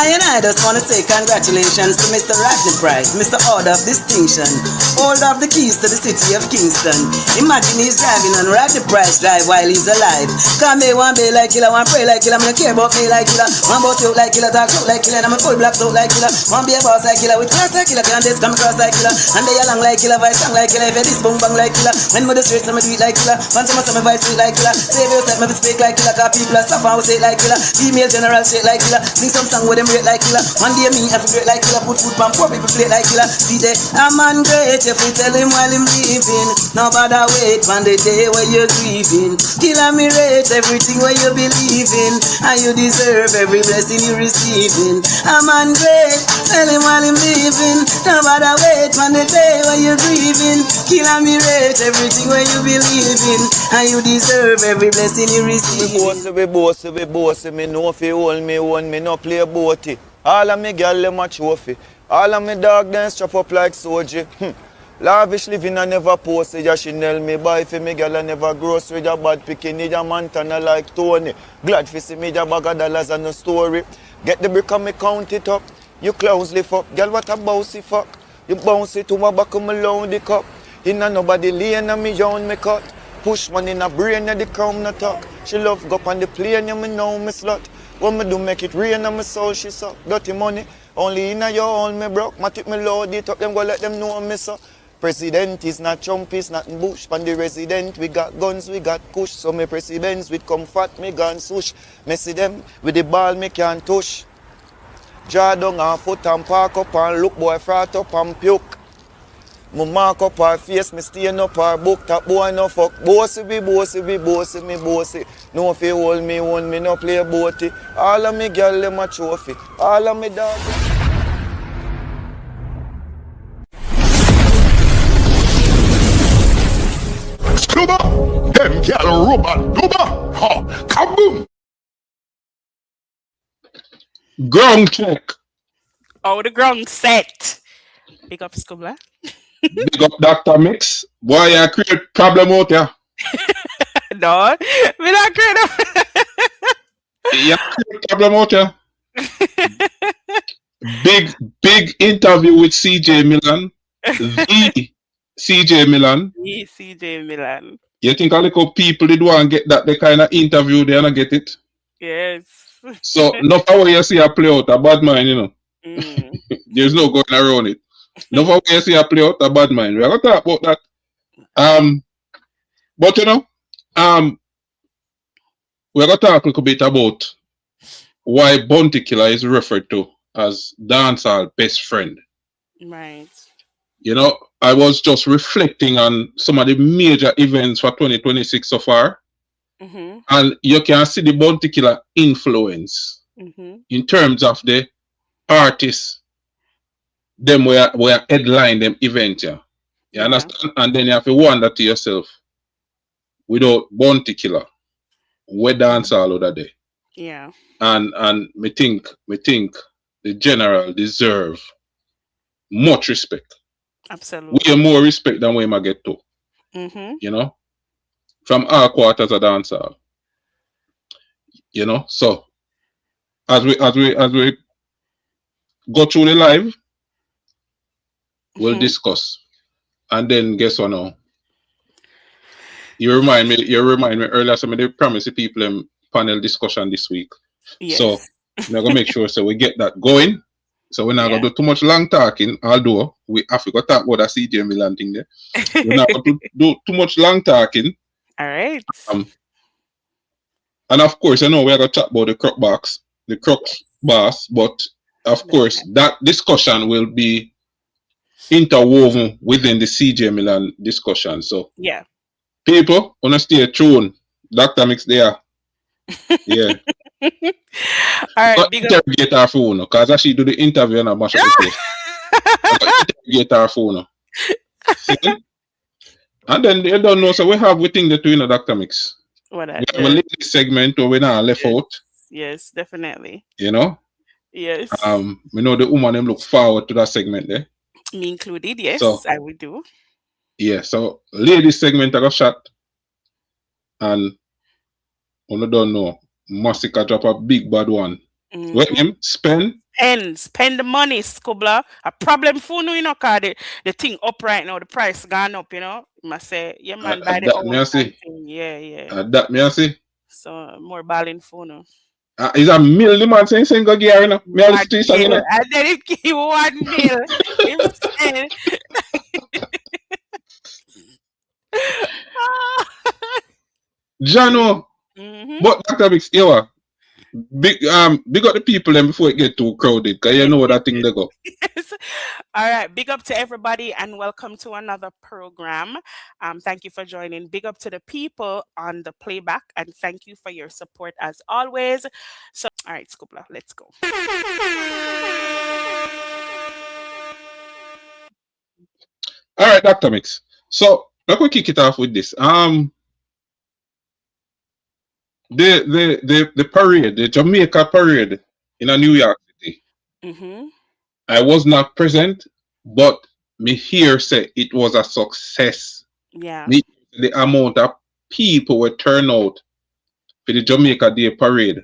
I just want to say congratulations to Mr. Rodney Price, Mr. Order of Distinction, holder of the keys to the city of Kingston. Imagine he's driving on Rodney Price drive while he's alive. Come here, one be like killer, one pray like killer, I'm gonna care about me like killer. One boss out like killer, talk out like killer, I'm a full black out like killer. One be a boss like killer, with class like killer, can this come across like killer. And they along like killer, vice song like killer, if this boom bang like killer. When me the streets, I'm a do it like killer. Once I'm a vice sweet like killer. Save yourself, me speak like killer, cause people are suffering, we say it like killer. Female general straight like killer. Sing some song with them rate like killer. One day me have to great like killer. Put food pan poor people play like killer. CJ, a man great if we tell him while him leaving. No bother wait on the day where you're grieving. Killer me rate everything where you believe in. And you deserve every blessing you receiving. A man great, tell him while him leaving. No bother wait on the day where you're grieving. Killer me rate everything where you believe in. And you deserve every blessing you receive. We bossy, me know if you hold me one, me no play boaty. All of me girl them a trophy. All of me dog them strap up like soji. Lavish living I never post. Ya Chanel me buy for me girl I never grocery. Ya bad picking need a Montana like Tony. Glad for see me ya bag of dollars and no story. Get the brick and me count it up. You clowns lift up. Girl what a bouncy fuck. You bounce it to my back of me loan the cup. Inna nobody lane and me young me cut. Push man in a brain and the crown no talk. She love go up on the plane and me know me slut. When me do make it rain and me soul she suck. Dirty money, only in a your own me broke. My tip me load it up, them go let them know me so. President is not Trump, is not Bush. Pan the resident, we got guns, we got kush. So me presidents with comfort, me gun swoosh. Me see them with the ball me can't touch. Draw down her foot and park up and look boy frat up and puke. Me mark up her face, me stain up her book. That boy no fuck. Bossy, me bossy. No if you hold me one, me no play boaty. All of me girl them a trophy. All of me dog. Scuba, them girl rubber duba. Ha, kaboom. Ground check. Oh, the ground set. Big up, Scuba. Big up Dr. Mix. Boy, you create problem out here. No, we not create. You create problem out here. Big interview with CJ Milan. The CJ Milan. The CJ Milan. You think a little people did want to get that the kind of interview they don't get it? Yes. So not how you see a play out a bad mind, you know. There's no going around it. No how you see a play out a bad mind. We're gonna talk about that. But you know, we're gonna talk a little bit about why Bounty Killer is referred to as dancehall best friend. Right. You know, I was just reflecting on some of the major events for 2026 so far. And you can see the Bounty Killer influence in terms of the artists, them where headline them event, yeah. You understand? And then you have to wonder to yourself, without Bounty Killer, we dance all other day. Yeah. And me think the general deserve much respect. Absolutely. Way more respect than we might get to. You know? From our quarters of dancehall. You know? So as we go through the live, we'll discuss. And then guess what now? You remind me earlier, some of the promise the people in panel discussion this week. Yes. So we're gonna make sure so we get that going. So we're not gonna do too much long talking, although we have to go talk about that CJ Milan thing there. We're not gonna do too much long talking. All right. And of course, I know we're gonna talk about the croc boss, but of course that discussion will be interwoven within the CJ Milan discussion. So yeah. People wanna stay tuned. Dr. Mix there. Yeah. All right. But interrogate our phone because I she do the interview and I mash up the place. Interrogate our phone. And then they don't know, so we have we think that we know Dr. Mix. What we have a little segment where we're not left out. Yes, definitely. You know? Yes. We know the woman them look forward to that segment there. Me included, yes, so, I would do. Yeah, so ladies segment I got shot. And I don't know. Masicka drop a big bad one. What him? Spend Spend the money, Scoobler. A problem for no, cause the thing up right now, the price gone up, Must say, yeah, man, buy the That old me I kind see. thing. Yeah. That me I see. So more balling for no. Is a mill the man saying go gear now? Me all 1 stay song, mil. And then it give 1 mil. Him said, Jano. mm-hmm. But Dr. Mix, big up the people then before it get too crowded, cause you know what that thing they go. All right, big up to everybody and welcome to another program. Thank you for joining. Big up to the people on the playback and thank you for your support as always. So, all right, Scoopla, let's go. All right, Dr. Mix. So let me kick it off with this. The parade, the Jamaica parade in a New York City. Mm-hmm. I was not present, but me hear say it was a success. Yeah. The amount of people were turn out for the Jamaica Day parade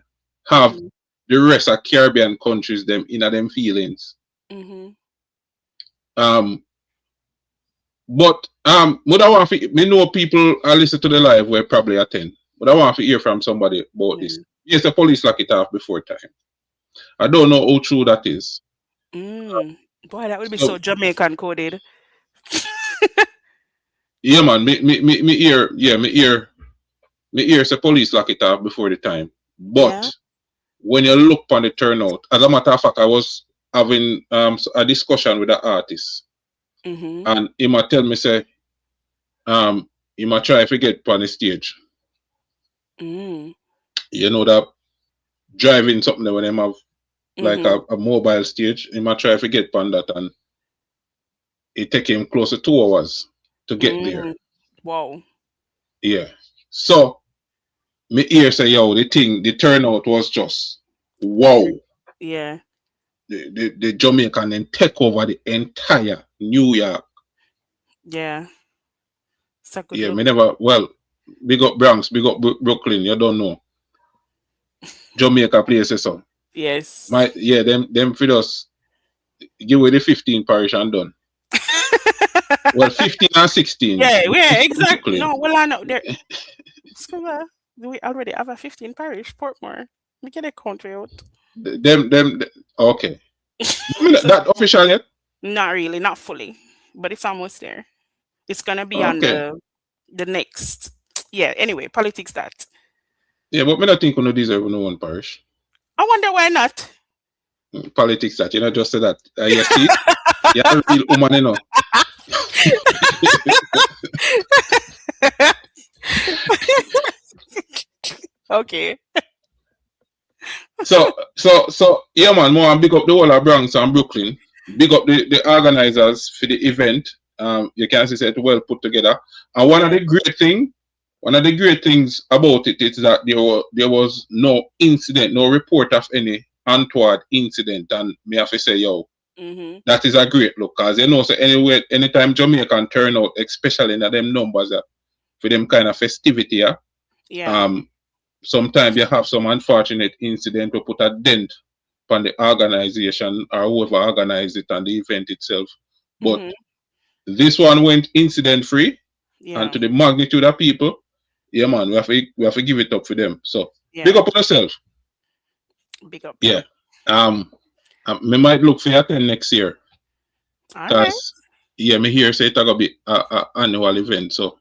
have Mm-hmm. the rest of Caribbean countries them in them feelings. Mm-hmm. But what I want to, me know people I listen to the live where probably attend. But I want to hear from somebody about this. Yes, the police lock it off before time. I don't know how true that is. Boy, that would be So, so Jamaican coded. yeah, man, me hear say police lock it off before the time. But Yeah. when you look on the turnout, as a matter of fact, I was having a discussion with an artist, Mm-hmm. and he might tell me say, he might try to get on the stage. Mm-hmm. You know that driving something there when them have like Mm-hmm. a mobile stage, he might try to get on that, and it take him close to 2 hours to get there. Wow. Yeah. So me hear say, yo, the turnout was just wow. Yeah. The Jamaican then take over the entire New York. Yeah. It's a good Yeah, look. me never, well, big up Bronx, big up Brooklyn, you don't know. Jamaica places so. Yes. Them for us give away the 15 parish and done. Well, 15 and 16. Yeah, exactly. Brooklyn. No, well, I know there. We already have a 15 parish, Portmore. We get a country out. Okay. That official yet? Not really, not fully, but it's almost there. It's gonna be on Okay. the next. Yeah. Anyway, politics that. Yeah, but me not think we no deserve no one parish. I wonder why not. Politics that, just say that. You see? You're a real woman, you know. Okay. So yeah, man, more and big up the whole of Bronx and Brooklyn. Big up the organizers for the event. You can see it well put together. And one of the great things about it is that there was no incident, no report of any untoward incident. And me have to say, yo, that is a great look, because so anyway, anytime Jamaican turn out, especially in them numbers for them kind of festivity, sometimes you have some unfortunate incident to put a dent on the organization or whoever organized it and the event itself. But this one went incident free, and to the magnitude of people, yeah, man, we have to give it up for them. So big up on yourself. Big up. Yeah. Me might look for attend next year. Because me hear say it's gonna be a annual event. So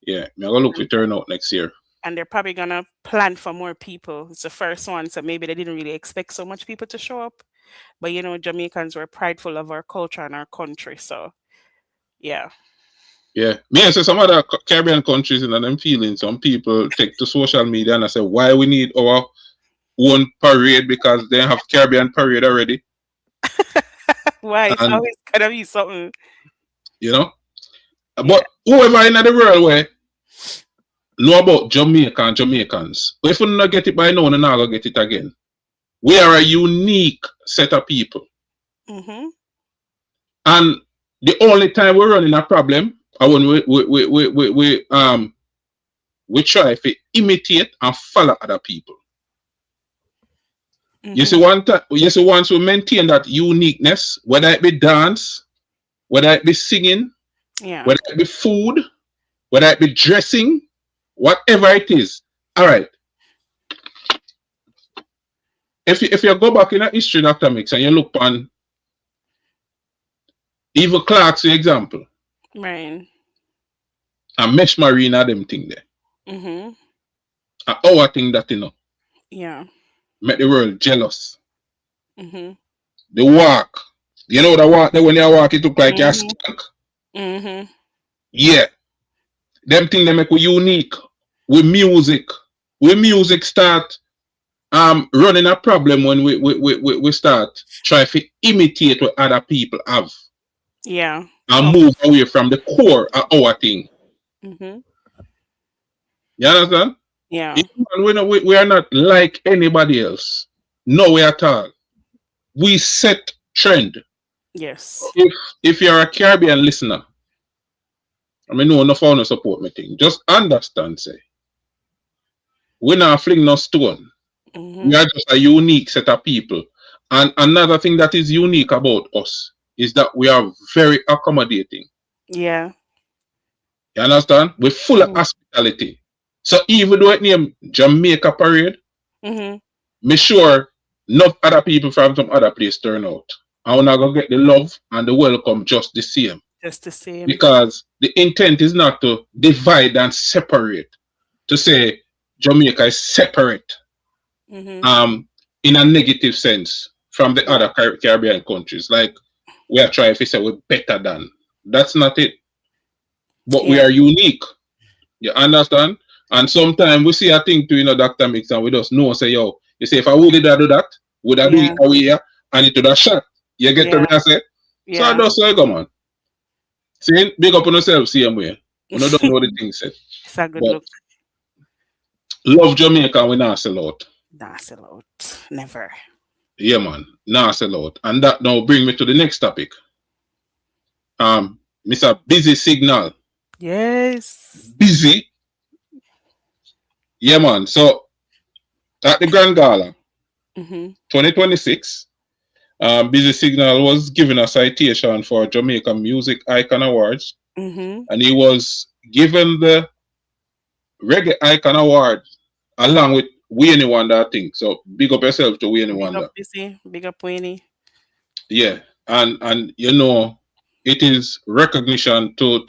yeah, me gonna look for turnout next year. And they're probably gonna plan for more people. It's the first one, so maybe they didn't really expect so much people to show up. But Jamaicans were prideful of our culture and our country, so yeah. Yeah, me and say some other Caribbean countries and them feeling. Some people take to social media and I say, why we need our own parade because they have Caribbean parade already. Why? It's always gonna be something. But whoever in the world where know about Jamaica and Jamaicans, if we not get it by now, we're not gonna get it again. We are a unique set of people. And the only time we're running a problem are when we try to imitate and follow other people. You see, once we maintain that uniqueness, whether it be dance, whether it be singing, whether it be food, whether it be dressing, whatever it is. All right. If you go back in a history, Dr. Mix, and you look on even Clark's example, right, and Mesh Marina, them thing there. And our thing that, make the world jealous. The walk. You know the walk there when you walk, it look like you're stuck. Yeah. Them thing they make we unique. With music. With music start running a problem when we start try to imitate what other people have. Yeah. And move away from the core of our thing. You understand? Yeah. We are not like anybody else. No way at all. We set trend. Yes. If you're a Caribbean listener, I mean, no for no support me thing. Just understand, say. We're not fling no stone. We are just a unique set of people. And another thing that is unique about us is that we are very accommodating. Yeah. You understand? We're full of hospitality. So even though it named Jamaica Parade, me sure not other people from some other place turn out. I wanna go get the love and the welcome just the same. Just the same. Because the intent is not to divide and separate. To say Jamaica is separate. In a negative sense from the other Caribbean countries. Like we are trying to say we're better than. That's not it. But we are unique. You understand? And sometimes we see a thing to Dr. Mix and we just know say, yo, you say if I would do that, would I do it away here and it would have shot. You get to me I say? So I just say go man. See, big up on yourself, same way. You don't know the thing said. It's a good look. Love Jamaica, we not sell out. Not sell out. Never. Yeah, man. Not sell out. And that now bring me to the next topic. Mr. Busy Signal. Yes. Busy. Yeah, man. So at the Grand Gala 2026, Busy Signal was given a citation for Jamaica Music Icon Awards. And he was given the Reggae Icon Award along with Wayne Wonder, I think. So big up yourself to Wayne Wonder. Big up Wayne. Yeah. And it is recognition to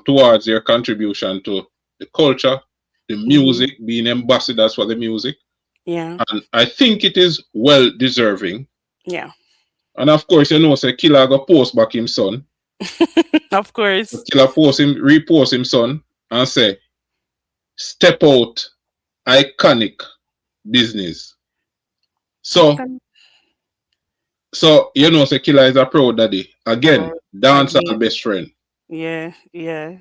towards their contribution to the culture, the music, being ambassadors for the music. Yeah. And I think it is well deserving. Yeah. And of course, say Killer go post back him son. Of course. Killer repost him son and say, step out, iconic business. So say Killer is a proud daddy. Again, dancehall best friend. Yeah, yeah.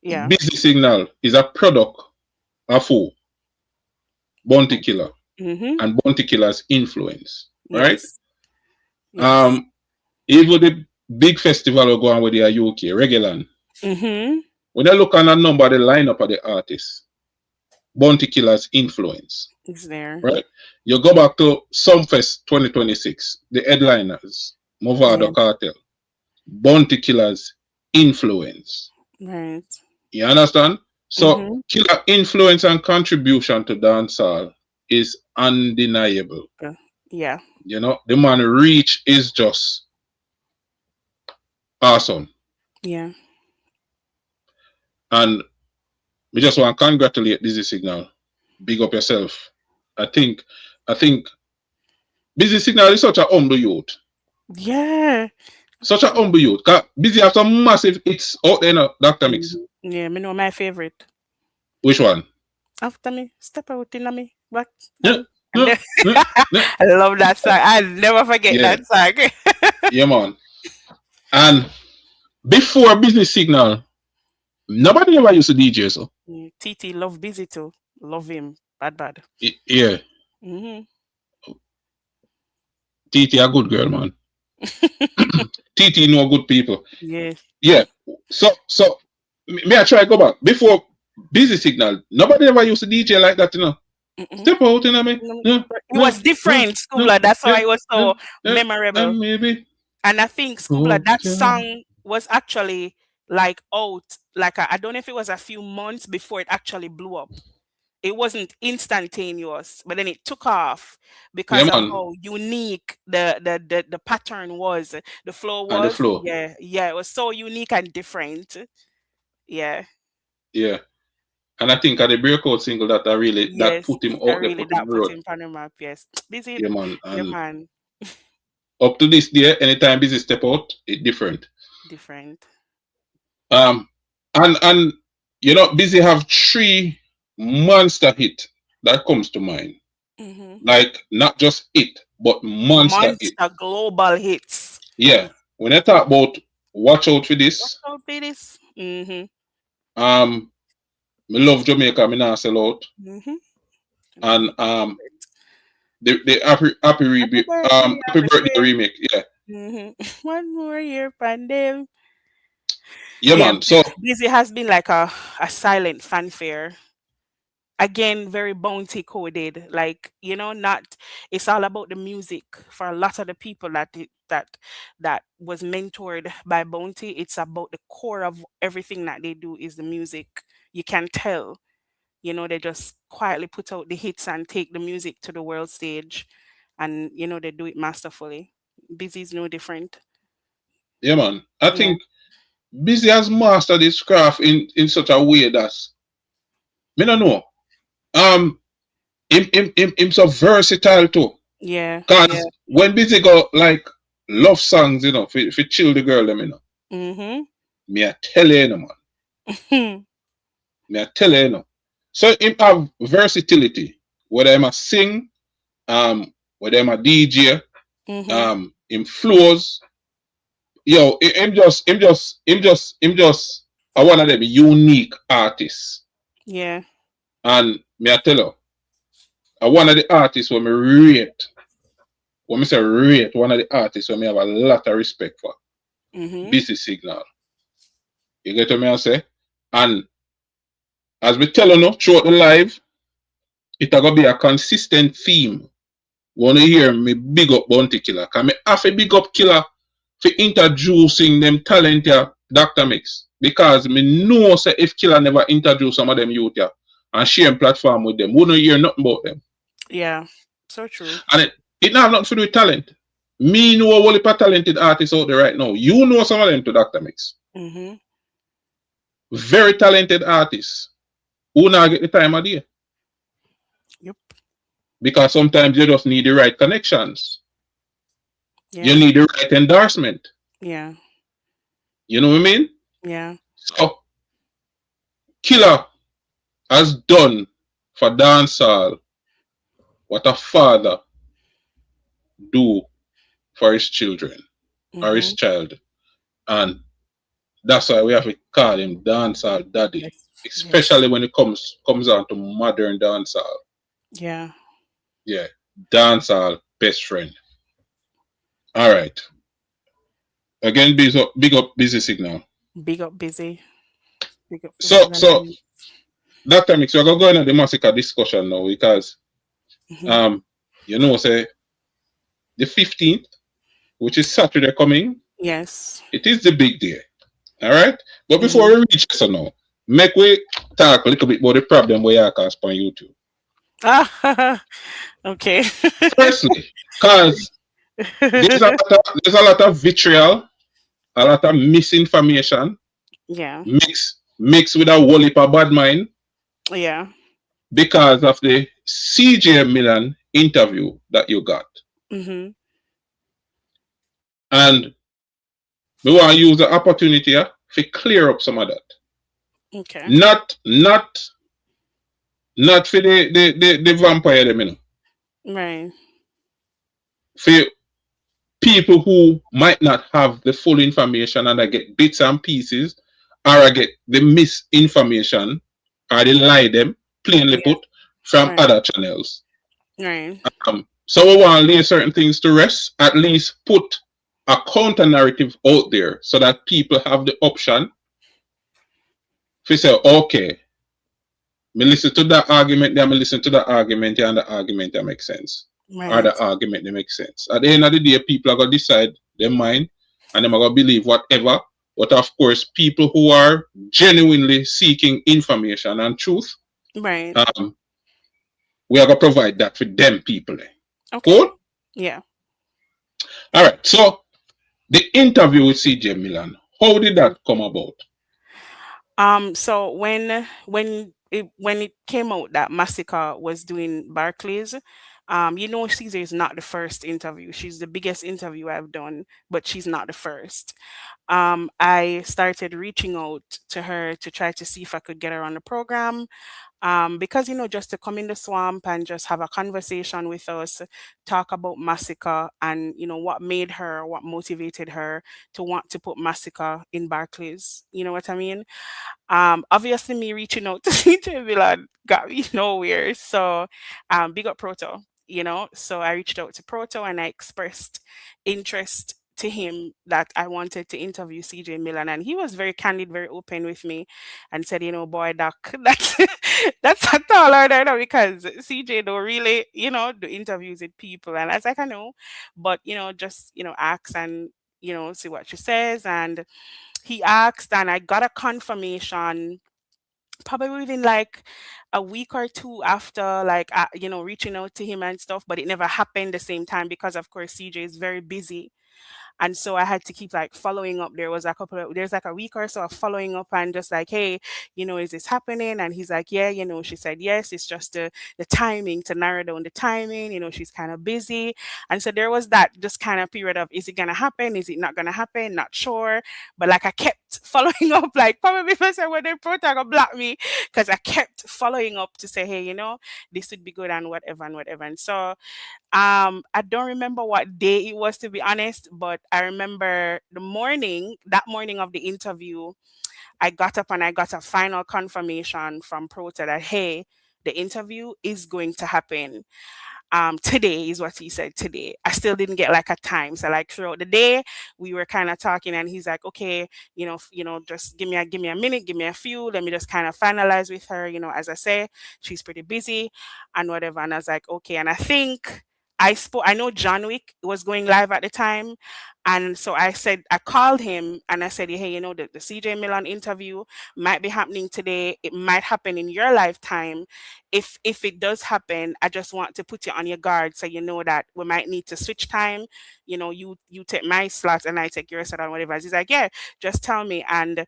Yeah. Busy Signal is a product of who? Bounty Killer. And Bounty Killer's influence. Right? Yes. Even the big festival will go on with the UK, Reggaeland. When you look on a number of the lineup of the artists, Bounty Killer's influence is there. Right? You go back to Sumfest 2026, the headliners, Movado Cartel, Bounty Killer's influence. Right. You understand? So Killer influence and contribution to dancehall is undeniable. Yeah. The man reach is just awesome. Yeah. And we just want to congratulate Busy Signal. Big up yourself. I think Busy Signal is such a humble youth. Yeah. Such a humble youth. Busy have some massive hits out there now, Dr. Mix. Yeah, me know my favorite. Which one? After me, step out in me. What? I love that song. I'll never forget that song. Yeah, man. And before Busy Signal, nobody ever used to DJ, so. TT love Busy too. Love him. Bad. Yeah. TT a good girl, man. TT know good people. Yeah. Yeah. So me I try to go back. Before Busy Signal, nobody ever used to DJ like that, Step out in me. No, It no, was no, different, no, Scoobler. That's yeah, why it was yeah, so yeah, memorable. and maybe. And I think Scoobler, Oh, that yeah. song was actually like out, like I don't know if it was a few months before it actually blew up. It wasn't instantaneous, but then it took off Yeah, because of man. how unique the pattern was, the flow And the was. flow. Yeah, yeah, it was so unique and different. Yeah, Yeah. And I think at the breakout single that I really that yes, put him I out there, really put him on that the put road. him on the map. Yes, busy. Yeah, man. Yeah, And man, up to this day, anytime busy step out, it different. different. Um and you know, busy have 3 monster hit that comes to mind. Mm-hmm. Like not just it, but monster hit. Monster global hits. Yeah. When I talk about watch out for What this, about this? Mm-hmm. me love Jamaica, me not sell out. Mm-hmm. And the Happy birthday, happy happy birthday friend. remake. Yeah. Mm-hmm. One more year, pandemic. Yeah, Yeah, man. So Busy has been like a silent fanfare. Again, very bounty coded. Like, not it's all about the music for a lot of the people that was mentored by Bounty. It's about the core of everything that they do is the music. You can tell. They just quietly put out the hits and take the music to the world stage. And they do it masterfully. Busy is no different. yeah, man. I Yeah. think Busy has mastered his craft in such a way that me don't know. Um, him so versatile too. Yeah. Yeah. Cause when Busy go like love songs, for chill the girl them, Mm-hmm. me I tell you, man. Me I tell you, So him have versatility. Whether I'm a sing, whether I'm a DJ, Mm-hmm. him flows. Yo, him just a one of them unique artists. Yeah. And me I tell you, one of the artists when me rate, when me say rate, one of the artists when me have a lot of respect for. Mm-hmm. Busy Signal. You get what me I say? And as we tell you now, throughout the live, it's gonna be a consistent theme. Wanna hear me big up Bounty Killer? Cause me have a big up Killer for introducing them talent here, Dr. Mix. Because me know say if Killer never introduce some of them youth here and share platform with them, we don't hear nothing about them. Yeah. So true. And it not have nothing to do with talent. Me know a whole heap of talented artists out there right now. You know some of them to Dr. Mix. Mm-hmm. Very talented artists who not get the time of day. Yep. Because sometimes you just need the right connections. Yeah. You need the right endorsement. Yeah. You know what I mean? Yeah. So, Killer has done for dancehall what a father do for his children or his Mm-hmm. child. And that's why we have to call him dancehall daddy. Yes. Especially when it comes on to modern dancehall. Yeah. Yeah. Dancehall best friend. Alright. Again, big up Busy Signal. Big up Busy. Big up So Busy. Dr. Mix, we're gonna go into the Masicka discussion now because say the 15th, which is Saturday coming. Yes. It is the big day. Alright? But before we reach this now, make we talk a little bit about the problem we are cast on YouTube. Okay. Firstly, because there's a lot of vitriol, a lot of misinformation. Yeah. Mixed with a whole heap of bad mind. Yeah. Because of the CJ Milan interview that you got. Mm-hmm. And we want to use the opportunity to clear up some of that. Okay. Not for the vampire them, Right. For people who might not have the full information and I get bits and pieces, or I get the misinformation, or they lie them, plainly put, from other channels. Right. So we want to lay certain things to rest, at least put a counter narrative out there so that people have the option to say, okay, Me listen to that argument, then me listen to the argument, and the argument that makes sense. Or Right. the argument that makes sense. At the end of the day, people are gonna decide their mind and they're gonna believe whatever. But of course, people who are genuinely seeking information and truth, Right. we are gonna provide that for them people. Okay. Cool? Yeah. All right. So the interview with CJ Milan, how did that come about? So when it came out that Masicka was doing Barclays, CJ is not the first interview. She's the biggest interview I've done, but she's not the first. I started reaching out to her to try to see if I could get her on the program. Because just to come in the swamp and just have a conversation with us, talk about Masicka and what motivated her to want to put Masicka in Barclays. You know what I mean? Obviously, me reaching out to CJ Milan got me nowhere. So, big up Proto. So I reached out to Proto and I expressed interest to him that I wanted to interview CJ Milan, and he was very candid, very open with me, and said, boy, Doc, that's that's a tall order now because CJ don't really, do interviews with people, and I was like, I know, but just ask and see what she says, and he asked and I got a confirmation probably within like a week or two after like reaching out to him and stuff, but it never happened the same time because of course CJ is very busy, and so I had to keep like following up. There's like a week or so of following up and just like, hey, is this happening? And he's like, yeah, she said yes, it's just the timing, to narrow down the timing, she's kind of busy. And so there was that just kind of period of, is it gonna happen, is it not gonna happen, not sure. But like I kept following up, like probably because when they gonna block me, because I kept following up to say, hey, this would be good and whatever and whatever. And so I don't remember what day it was, to be honest, but I remember that morning of the interview, I got up and I got a final confirmation from Prota that, hey, the interview is going to happen. Today is what he said, today. I still didn't get like a time. So like throughout the day, we were kind of talking and he's like, okay, just give me a minute, give me a few. Let me just kind of finalize with her. As I say, she's pretty busy and whatever. And I was like, okay. And I think I know John Wick was going live at the time. And so I called him and I said, hey, the CJ Milan interview might be happening today. It might happen in your lifetime. If it does happen, I just want to put you on your guard so you know that we might need to switch time. You take my slot and I take your slot and whatever. He's like, yeah, just tell me. And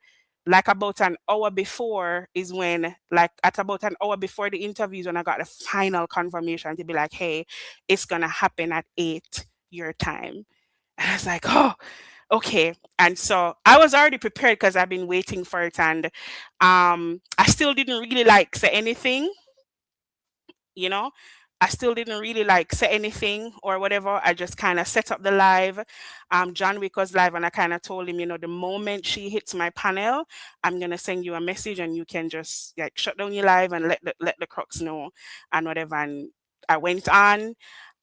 like about an hour before is when, like at about an hour before the interviews, when I got the final confirmation to be like, hey, it's gonna happen at 8 your time. And I was like, oh, okay. And so I was already prepared because I've been waiting for it. And I still didn't really like say anything, you know. I still didn't really like say anything or whatever. I just kind of set up the live. John Wick was live and I kind of told him, the moment she hits my panel, I'm gonna send you a message and you can just like shut down your live and let the crooks know and whatever. And I went on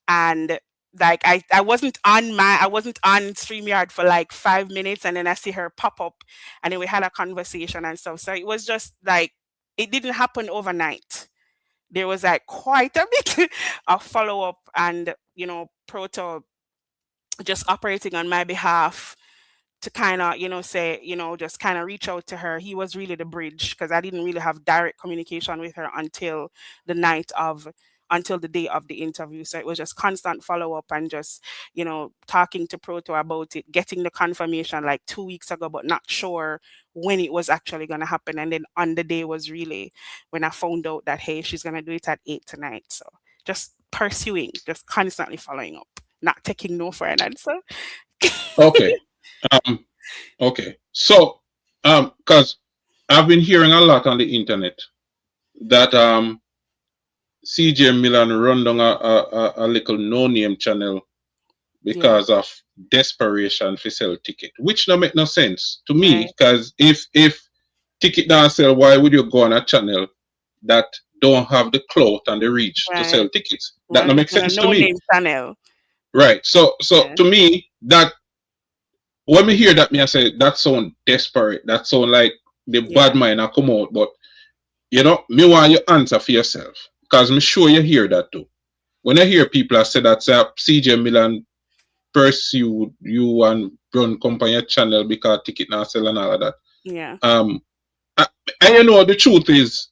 and like I wasn't on StreamYard for like 5 minutes and then I see her pop up and then we had a conversation and stuff. So it was just like it didn't happen overnight. There was like quite a bit of follow up and Proto just operating on my behalf to kind of say just kind of reach out to her. He was really the bridge because I didn't really have direct communication with her until the day of the interview. So it was just constant follow up and just talking to Proto about it, getting the confirmation like 2 weeks ago but not sure when it was actually going to happen. And then on the day was really when I found out that, hey, she's going to do it at 8 tonight. So just pursuing, just constantly following up, not taking no for an answer. Okay. Okay. So, because I've been hearing a lot on the internet that CJ Milan run down a little no-name channel because of desperation for sell ticket, which don't make no sense to me. Because if ticket don't sell, why would you go on a channel that don't have the clout and the reach to sell tickets? That don't make sense to me. No-name channel. Right. So to me, that when we hear that, me I say that sound desperate. That sound like the bad mind I come out. But You know, me want you answer for yourself. Because me sure you hear that too. When I hear people say that CJ Milan pursued you and run company channel because ticket now sell and all of that. Yeah. I, and you know the truth is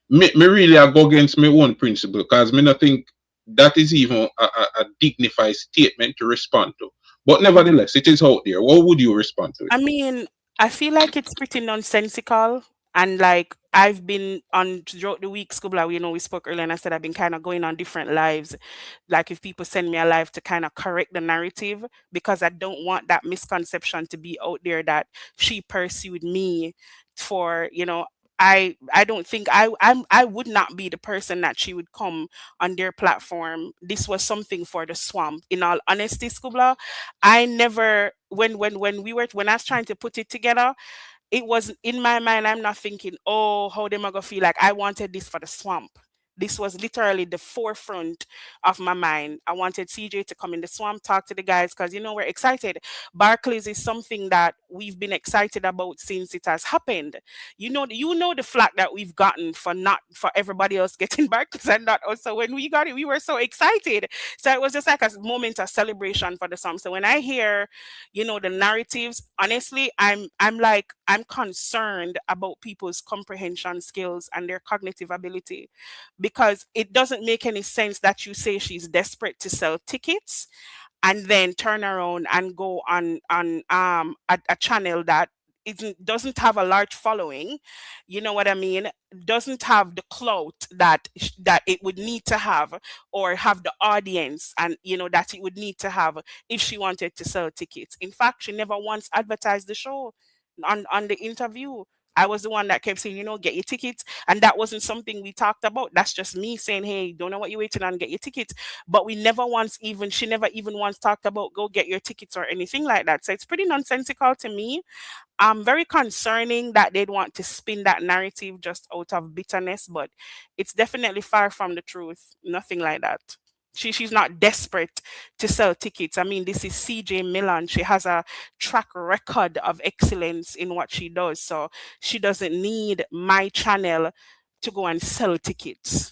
me really I go against my own principle because me not think that is even a dignified statement to respond to. But nevertheless, it is out there. What would you respond to it? I mean, I feel like it's pretty nonsensical. And like I've been on throughout the week, Skubla, we spoke earlier and I said I've been kind of going on different lives. Like if people send me a live to kind of correct the narrative, because I don't want that misconception to be out there that she pursued me for, I don't think I would not be the person that she would come on their platform. This was something for the swamp. In all honesty, Skubla, I never when I was trying to put it together, it was in my mind. I'm not thinking, oh, how them are gonna feel. Like I wanted this for the swamp. This was literally the forefront of my mind. I wanted CJ to come in the swamp, talk to the guys, because we're excited. Barclays is something that we've been excited about since it has happened. You know the flack that we've gotten for not for everybody else getting Barclays and not us. So when we got it, we were so excited. So it was just like a moment of celebration for the swamp. So when I hear the narratives, honestly, I'm concerned about people's comprehension skills and their cognitive ability, because it doesn't make any sense that you say she's desperate to sell tickets and then turn around and go on a channel that doesn't have a large following. You know what I mean? Doesn't have the clout that it would need to have, or have the audience, and that it would need to have if she wanted to sell tickets. In fact, she never once advertised the show on the interview. I was the one that kept saying, get your tickets. And that wasn't something we talked about. That's just me saying, hey, don't know what you're waiting on, get your tickets. But she never even once talked about go get your tickets or anything like that. So it's pretty nonsensical to me. Very concerning that they'd want to spin that narrative just out of bitterness, but it's definitely far from the truth. Nothing like that. She's not desperate to sell tickets. I mean, this is CJ Milan. She has a track record of excellence in what she does. So she doesn't need my channel to go and sell tickets.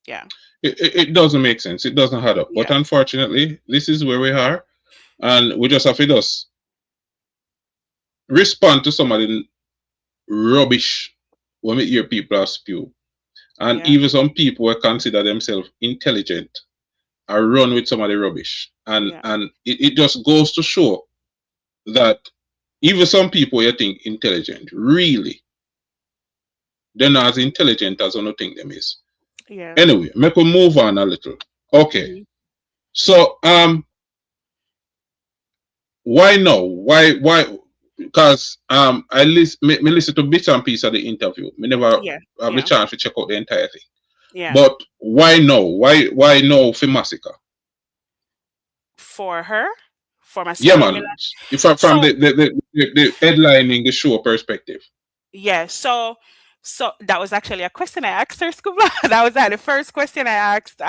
Yeah. It doesn't make sense. It doesn't add up. But Yeah. unfortunately, this is where we are. And we just have to just respond to some of the rubbish when we hear people spew. And Yeah. even some people will consider themselves intelligent or run with some of the rubbish. And Yeah. it just goes to show that even some people you think intelligent, really, they're not as intelligent as you think them is. Yeah. Anyway, make we move on a little. Okay. Mhm. So why no? Why because me listen to bits and pieces of the interview. Me never Yeah. have the Yeah. chance to check out the entire thing. Yeah. But why no? Why no for Masicka? For her, for Yeah, Masicka man. Milan. If from So the headlining the show perspective. yeah, so that was actually a question I asked her, Scuba. That was the first question I asked.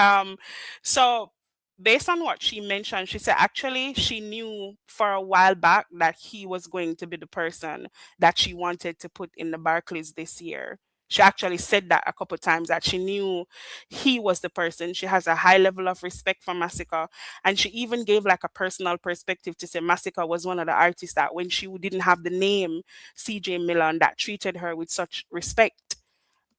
So based on what she mentioned, she said actually she knew for a while back that he was going to be the person that she wanted to put in the Barclays this year. She actually said that a couple times, that she knew he was the person. She has a high level of respect for Masicka, and she even gave like a personal perspective to say Masicka was one of the artists that when she didn't have the name CJ Milan, that treated her with such respect.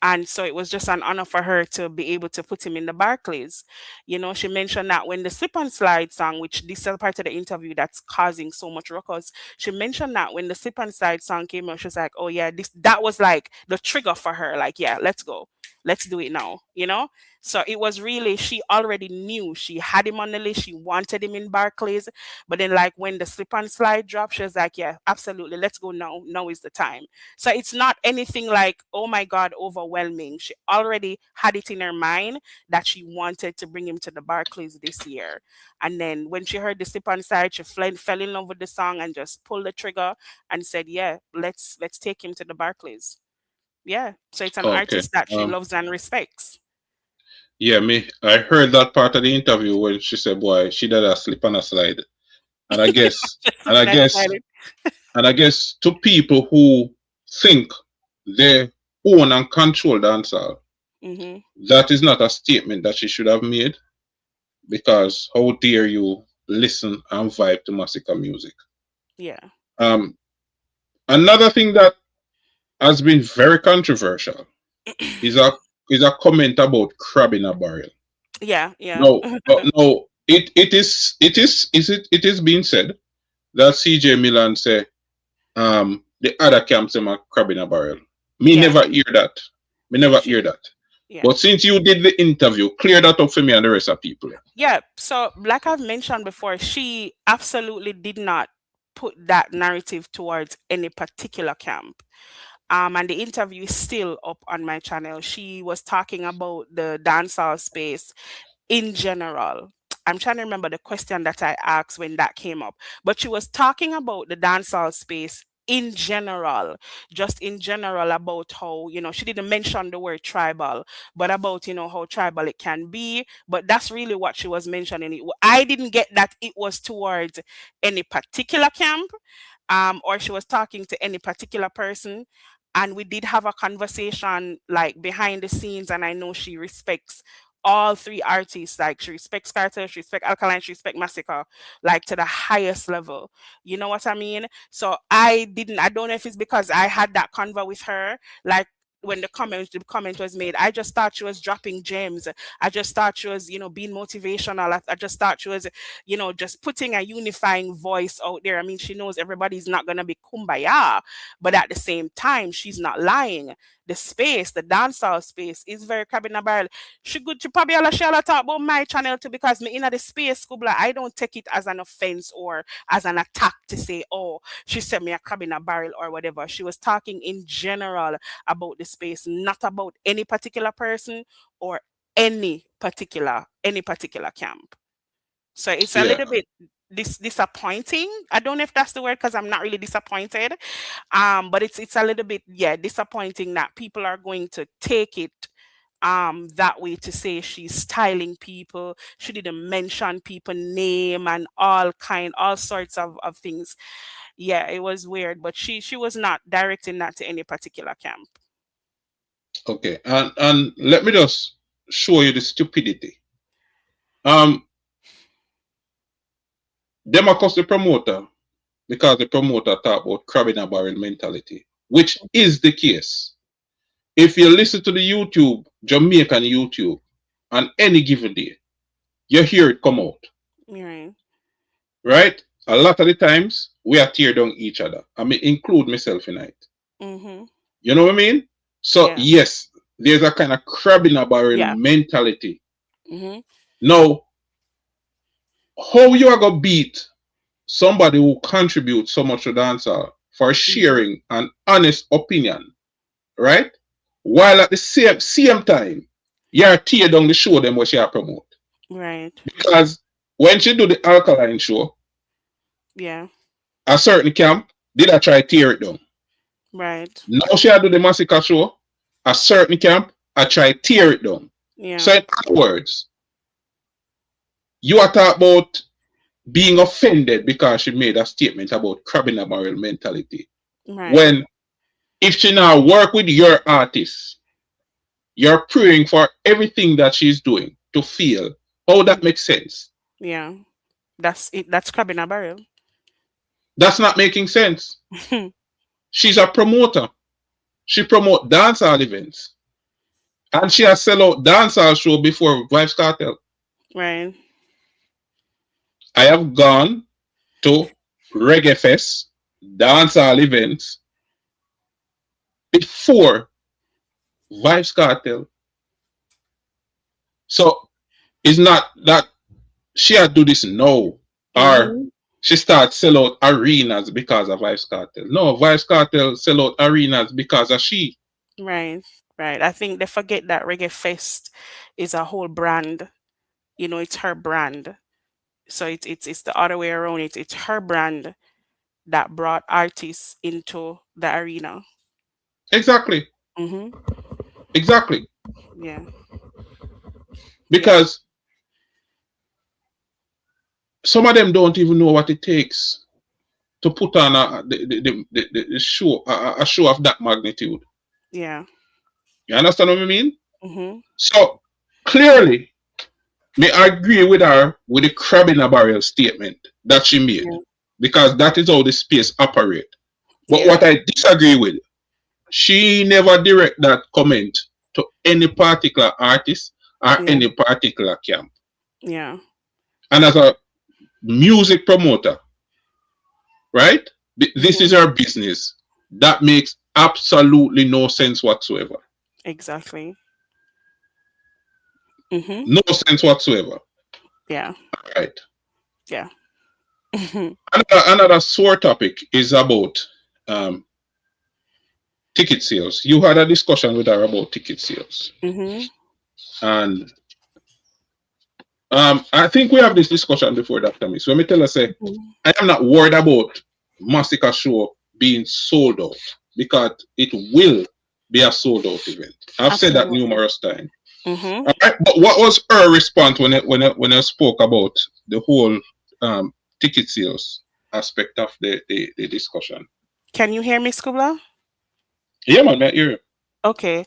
And so it was just an honor for her to be able to put him in the Barclays. She mentioned that when the Slip and Slide song, which this is part of the interview that's causing so much ruckus, she mentioned that when the Slip and Slide song came out, she was like, oh yeah, that was like the trigger for her. Like, yeah, let's go. Let's do it now. So it was really, she already knew she had him on the list. She wanted him in Barclays. But then like when the Slip and Slide dropped, she was like, yeah, absolutely. Let's go now. Now is the time. So it's not anything like, oh my God, overwhelming. She already had it in her mind that she wanted to bring him to the Barclays this year. And then when she heard the Slip on Side, she fell in love with the song and just pulled the trigger and said, yeah, let's take him to the Barclays. Yeah. So it's an Okay. artist that she loves and respects. Yeah, I heard that part of the interview when she said, boy, she did a slip and a slide. And I guess Just and I looking at guess it. and I guess to people who think they own and control dancehall. Mm-hmm. That is not a statement that she should have made, because how dare you listen and vibe to Masicka music. Yeah. Um, Another thing that has been very controversial is a comment about crab in a barrel. Yeah. Yeah. No, no, it is being said that CJ Milan say the other camps them a crab in a barrel. Me Yeah. never hear that. Me never She, hear that. yeah. But since you did the interview, clear that up for me and the rest of people. Yeah. So, like I've mentioned before, she absolutely did not put that narrative towards any particular camp. And the interview is still up on my channel. She was talking about the dancehall space in general. I'm trying to remember the question that I asked when that came up, but she was talking about the dancehall space in general, just in general about how, she didn't mention the word tribal, but about, how tribal it can be. But that's really what she was mentioning. I didn't get that it was towards any particular camp, or she was talking to any particular person. And we did have a conversation like behind the scenes, and I know she respects all three artists. Like she respects Carter, she respects Alkaline, she respects Masicka, like to the highest level. You know what I mean? So I don't know if it's because I had that convo with her, like when the comment was made, I just thought she was dropping gems. I just thought she was, being motivational. I just thought she was, just putting a unifying voice out there. I mean, she knows everybody's not gonna be kumbaya, but at the same time, she's not lying. The dancehall space is very crab in a barrel. She probably all she all talk about my channel too, because me in the space, Kubla, I don't take it as an offense or as an attack to say, oh, she said me a crab in a barrel or whatever. She was talking in general about the space, not about any particular person or any particular camp. So it's a Yeah. little bit disappointing. I don't know if that's the word, because I'm not really disappointed. But it's a little bit, yeah, disappointing that people are going to take it that way, to say she's styling people. She didn't mention people name and all sorts of things. Yeah, it was weird, but she was not directing that to any particular camp. Okay. And let me just show you the stupidity. Um, them accuse the promoter because the promoter talk about crab in a barrel mentality, which is the case. If you listen to the YouTube, Jamaican YouTube, on any given day, you hear it come out, Right. right? A lot of the times, we are tear down each other. I mean, include myself in it. Mm-hmm. You know what I mean? So, Yeah. yes, there's a kind of crab in a barrel Yeah. mentality. Mm-hmm. Now, how you are going to beat somebody who contributes so much to dancehall for Mm-hmm. sharing an honest opinion, right? While at the same time, you're tear down the show them what she promote. Right. Because when she do the alkaline show, Yeah. a certain camp did I try tear it down. Right. Now she do the Masicka show, a certain camp I try tear it down. Yeah. So in other words, you are talking about being offended because she made a statement about crab in a barrel mentality. Right. When if she now work with your artist, you're praying for everything that she's doing to feel. How that makes sense? Yeah. That's it. That's crab in a barrel. That's not making sense. She's a promoter. She promote dancehall events. And she has sell out dancehall show before Vibes Cartel. Right. I have gone to Reggae Fest, dancehall events before Vibes Cartel. So it's not that she had do this now, or Mm-hmm. she start sell out arenas because of Vibes Cartel. No, Vibes Cartel sell out arenas because of she. Right. Right. I think they forget that Reggae Fest is a whole brand. It's her brand. So it's the other way around. It's her brand that brought artists into the arena. Exactly. Mm-hmm. Exactly. Yeah. Yeah. Because some of them don't even know what it takes to put on the show, a show of that magnitude. Yeah. You understand what I mean? Mm-hmm. So clearly, may I agree with her with the crab in a barrel statement that she made, Yeah. because that is how the space operate. But Yeah. what I disagree with, she never direct that comment to any particular artist or Yeah. any particular camp. Yeah. And as a music promoter, right? This Mm-hmm. is her business. That makes absolutely no sense whatsoever. Exactly. Mm-hmm. No sense whatsoever. Yeah. Right. Yeah. Mm-hmm. Another sore topic is about um, ticket sales. You had a discussion with her about ticket sales. Mm-hmm. And I think we have this discussion before, Dr. Miss. When me tell her, say, I am not worried about Masicka show being sold out, because it will be a sold out event. I've said that Absolutely. numerous times. Mm-hmm. All right, but what was her response when I spoke about the whole ticket sales aspect of the discussion? Can you hear me, Skubla? Yeah, man, I hear you. Okay.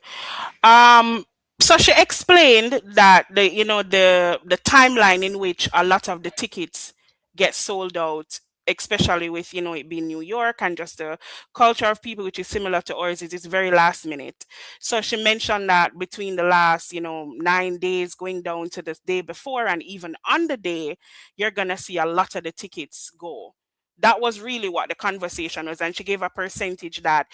Um, so she explained that the timeline in which a lot of the tickets get sold out, especially with it being New York and just the culture of people, which is similar to ours, is it's very last minute. So she mentioned that between the last 9 days going down to the day before and even on the day, you're gonna see a lot of the tickets go. That was really what the conversation was, and she gave a percentage that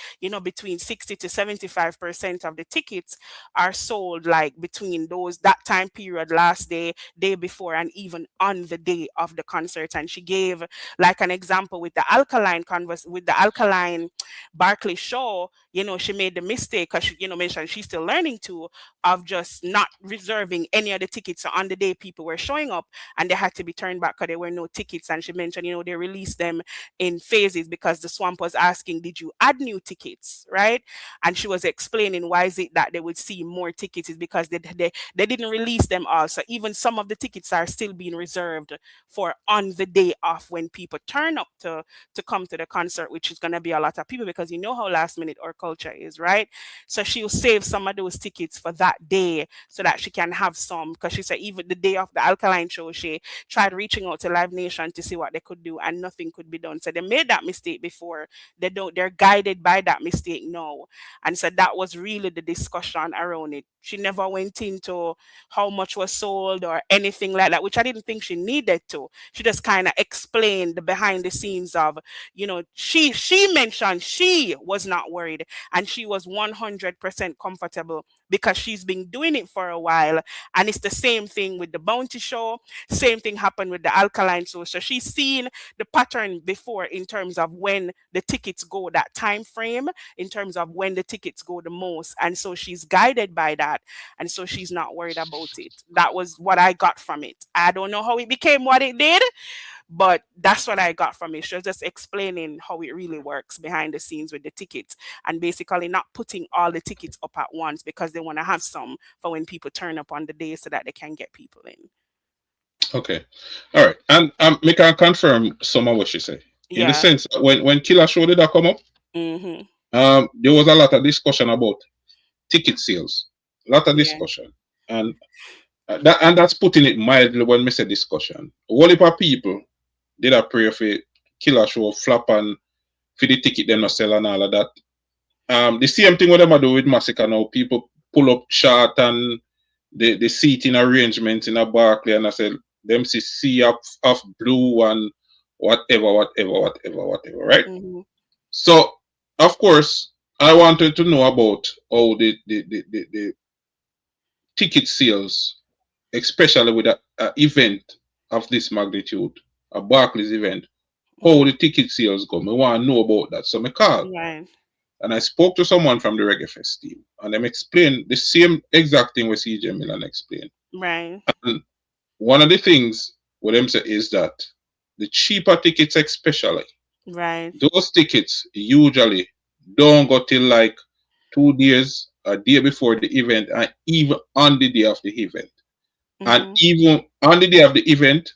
between 60 to 75% of the tickets are sold like between those that time period, last day, day before, and even on the day of the concert. And she gave like an example with the alkaline Barclays show. She made the mistake because she mentioned she's still learning too, of just not reserving any of the tickets. So on the day people were showing up and they had to be turned back because there were no tickets. And she mentioned they released them in phases because the swamp was asking, did you add new tickets, right? And she was explaining why is it that they would see more tickets is because they didn't release them all. So even some of the tickets are still being reserved for on the day off when people turn up to come to the concert, which is going to be a lot of people because you know how last minute our culture is, right? So she'll save some of those tickets for that day so that she can have some, because she said even the day of the alkaline show she tried reaching out to Live Nation to see what they could do and nothing could be done. So they made that mistake before. They're guided by that mistake now. And so that was really the discussion around it. She never went into how much was sold or anything like that, which I didn't think she needed to. She just kind of explained the behind the scenes of, she mentioned she was not worried and she was 100% comfortable because she's been doing it for a while. And it's the same thing with the Bounty Show. Same thing happened with the Alkaline Show. So she's seen the pattern before in terms of when the tickets go, that time frame, in terms of when the tickets go the most. And so she's guided by that. And so she's not worried about it. That was what I got from it. I don't know how it became what it did, but that's what I got from it. She was just explaining how it really works behind the scenes with the tickets and basically not putting all the tickets up at once because they want to have some for when people turn up on the day so that they can get people in. Okay. All right. And me can confirm some of what she said. In the Yeah. sense that when Killer Show did that come up, Mm-hmm. there was a lot of discussion about ticket sales. A lot of Yeah. discussion. And that's putting it mildly when me say discussion. A whole heap of people did a pray for Killer Show flop and for the ticket them not sell and all of that. The same thing what them a do with Masicka now. People pull up chart and the seating arrangement in a Barclays and I said them see sea of blue and whatever, right? Mm-hmm. So of course I wanted to know about how the ticket sales, especially with a event of this magnitude, a Barclays event, how the ticket sales go. I want to know about that. So I called Right. and I spoke to someone from the Reggae Fest team and them explained the same exact thing what CJ Milan explained. Right. And one of the things what them say is that the cheaper tickets especially, Right. those tickets usually don't go till like 2 days, a day before the event, and even on the day of the event. And Mm-hmm. even on the day of the event,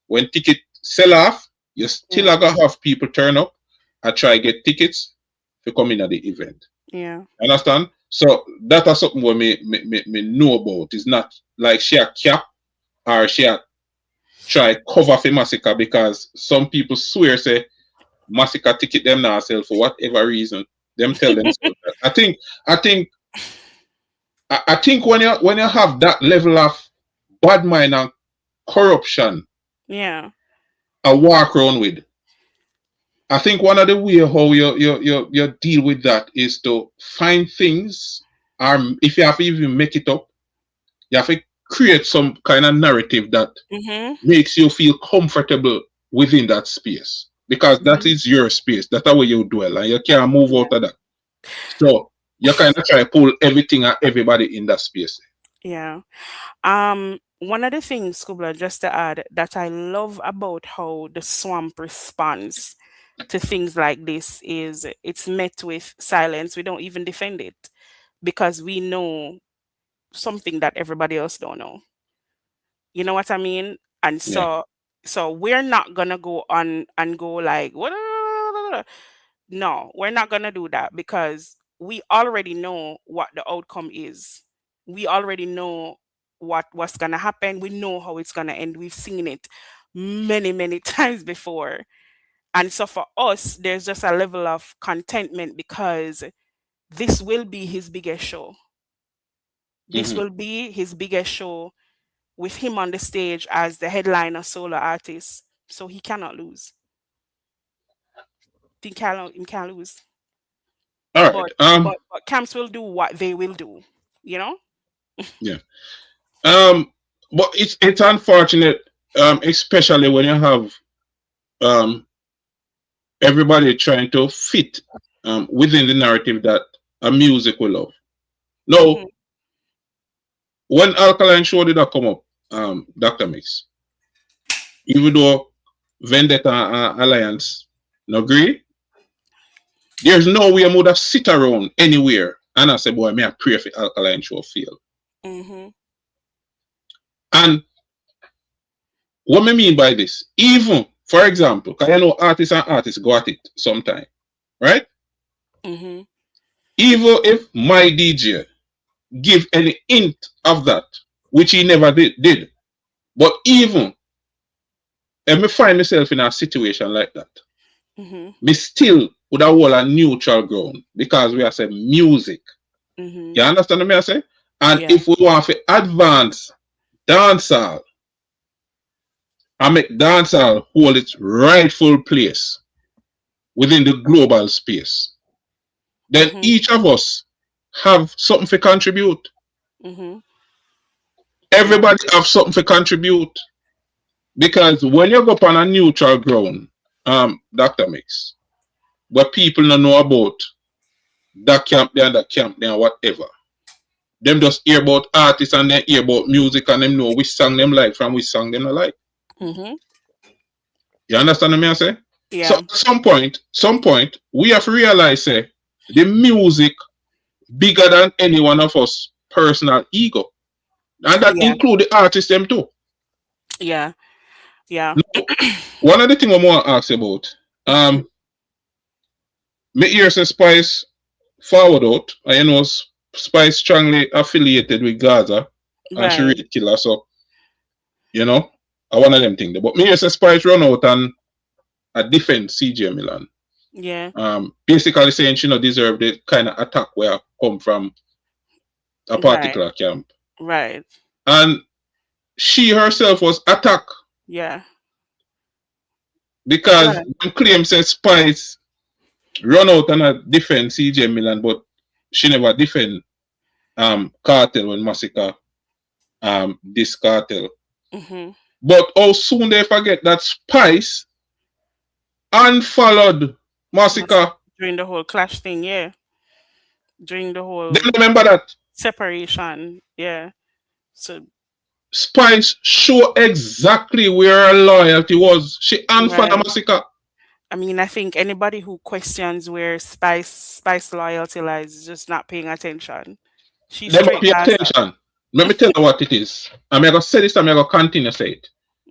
when ticket sell off, you still Yeah. are gonna have people turn up and try get tickets to come in at the event. Yeah. Understand? So that is something what me know about. It's not like she a cap or she a try cover for Masicka, because some people swear say Masicka ticket them now sell for whatever reason. Them tell themselves that. I think I think when you have that level of bad mind and corruption, Yeah. I walk around with. I think one of the way how you deal with that is to find things, if you have to even make it up, you have to create some kind of narrative that makes you feel comfortable within that space, because that is your space. That's the way you dwell, and you can't move out of that. So you kind of try to pull everything and everybody in that space. Yeah. One of the things, Kubla, just to add, that I love about how the swamp responds to things like this is it's met with silence. We don't even defend it because we know something that everybody else don't know. You know what I mean? And Yeah. so we're not gonna go on and go like what. No, we're not gonna do that because we already know what the outcome is. We already know what's gonna happen. We know how it's gonna end. We've seen it many times before. And so for us, there's just a level of contentment because this will be his biggest show. This will be his biggest show with him on the stage as the headliner solo artist. So he cannot lose. He can't lose. All right. But camps will do what they will do, you know? Yeah. But it's unfortunate, especially when you have everybody trying to fit within the narrative that a music will love. No, when Alkaline Show did that come up, Dr. Mix, even though Vendetta and Alliance no agree, there's no way I would have sit around anywhere and I say, boy, may I pray for Alkaline Show fail. And what I mean by this, even, for example, because I know artists and artists go at it sometime, right? Even if my DJ give any hint of that, which he never did, but even if I find myself in a situation like that, me still would have hold a neutral ground because we are saying music. You understand what I say? And if we want to advance dancehall and make dancehall hold its rightful place within the global space, then each of us have something to contribute. Everybody have something to contribute. Because when you go up on a neutral ground, Dr. Mix, where people don't know about that camp there and that camp there, whatever. Them just hear about artists and then hear about music and them know which song them like from which song them not like. You understand what I say? Yeah. So at some point, we have to realize the music bigger than any one of us personal ego. And that include the artists them too. Yeah. Yeah. Now, one of the things I want to ask about, me hear say Spice forward out, and you know Spice strongly affiliated with Gaza and she really kill her, so you know, I one of them things. But me hear say Spice run out and defend CJ Milan. Yeah. Basically saying she not deserve the kind of attack where I come from a particular camp. Right. And she herself was attacked. Yeah. Because the claim says Spice run out and defend CJ Milan, but she never defend Cartel when Masicka this Cartel. But how soon they forget that Spice unfollowed Masicka during the whole clash thing, during the whole they remember that separation, so Spice show exactly where her loyalty was. She unfollowed Masicka. I mean, I think anybody who questions where Spice loyalty lies is just not paying attention. She's Never pay attention. Let me tell you what it is. I'm gonna say this, I'm gonna continue to say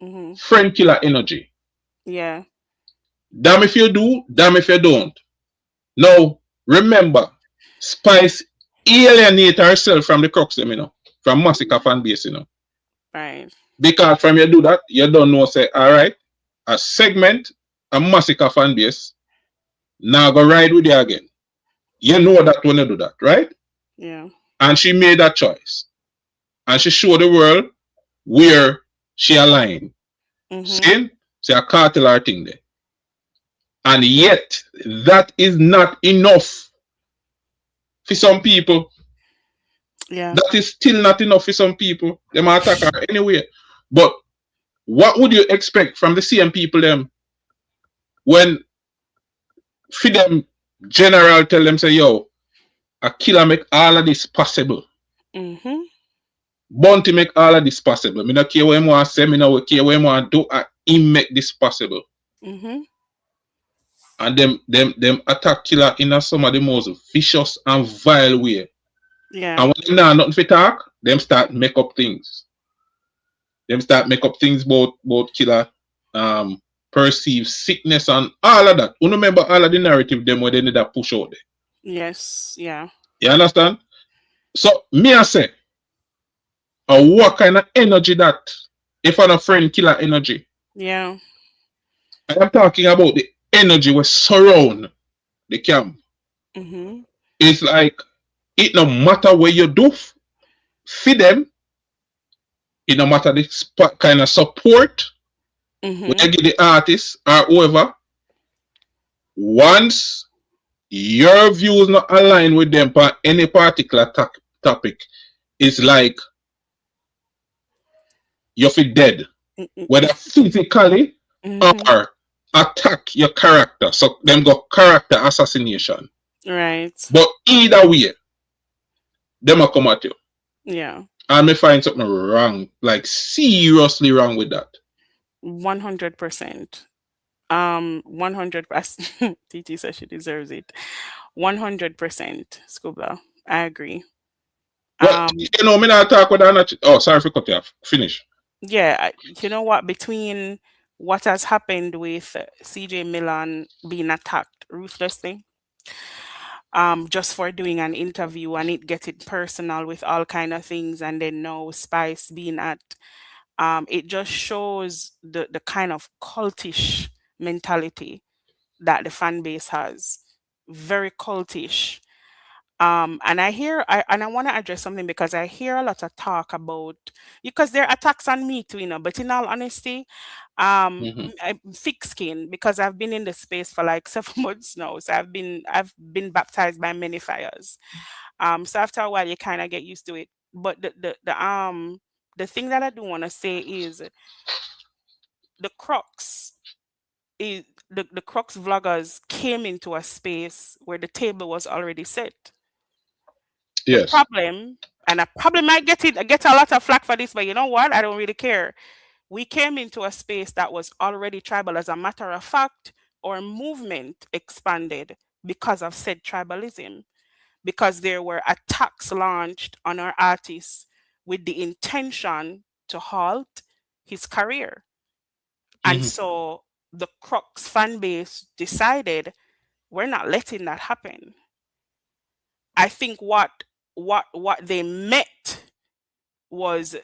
it. Friend killer energy. Yeah. Damn if you do, damn if you don't. Now, remember, Spice alienate herself from the crux, you know, from Masicka fan base, you know. Right. Because from you do that, you don't know, say, all right, a segment, a Masicka fan base, now go ride with you again. You know that when you do that, right? Yeah. And she made that choice. And she showed the world where she aligned. See? See a cartel or thing there. And yet, that is not enough for some people. Yeah. That is still not enough for some people. They might attack her anyway. But what would you expect from the same people them when for them general tell them say, yo, a killer make all of this possible. Bounty make all of this possible. Me not care what him want say, me not care what him want do, and he make this possible. And them attack killer in a some of the most vicious and vile way. Yeah. And when them nah nothing for talk, them start make up things. Them start make up things about killer perceived sickness and all of that. You remember all of the narrative them where they need to push out there. Yes, yeah. You understand? So me I say, what kind of energy that if I'm a friend killer energy? Yeah. I'm talking about the energy we surround the camp. It's like it no matter what you do for them, it no matter the kind of support when you give the artist or whoever, once your views not align with them for any particular topic, it's like you're dead, whether physically or attack your character. So them got character assassination. Right. But either way, them will come at you. Yeah. And me find something wrong, like seriously wrong with that. 100%. 100%. TT says she deserves it. 100%. Scuba. I agree. Well, you know, me not talk with her. Oh, sorry for cut you off. Finish. Yeah, you know what? Between what has happened with CJ Milan being attacked ruthlessly, just for doing an interview and it getting personal with all kind of things, and then now Spice being at, it just shows the kind of cultish mentality that the fan base has. Very cultish. And I want to address something because I hear a lot of talk about, because there are attacks on me too, you know. But in all honesty, I'm thick skin because I've been in the space for like 7 months now. So I've been baptized by many fires. So after a while, you kind of get used to it. But the thing that I do want to say is the crux is the crux vloggers came into a space where the table was already set. The Yes. problem, and I probably might get a lot of flack for this, but you know what? I don't really care. We came into a space that was already tribal. As a matter of fact, our movement expanded because of said tribalism, because there were attacks launched on our artists with the intention to halt his career. And so the Crux fan base decided we're not letting that happen. I think what they met was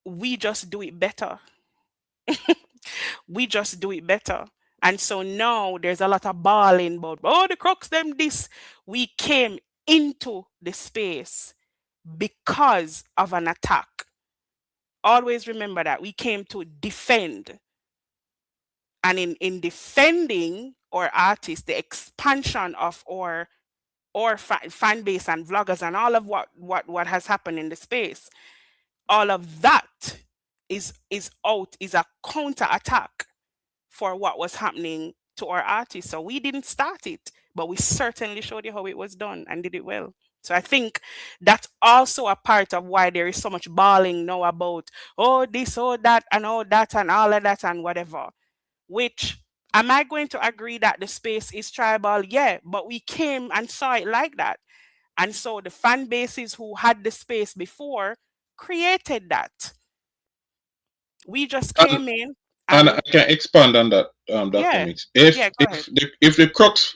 we just do it better. We just do it better. And so now there's a lot of bawling about, oh, the Crux them this. We came into the space because of an attack. Always remember that we came to defend. And in defending our artists, the expansion of our fan base and vloggers and all of what has happened in the space, all of that is a counter attack for what was happening to our artists. So we didn't start it, but we certainly showed you how it was done and did it well. So I think that's also a part of why there is so much bawling now about, oh, this, oh, that, and all that, and all of that, and whatever. Which, am I going to agree that the space is tribal? Yeah, but we came and saw it like that. And so the fan bases who had the space before created that. We just came in and I can expand on that, Dr. yeah. Mix. Yeah, go ahead. If the Crux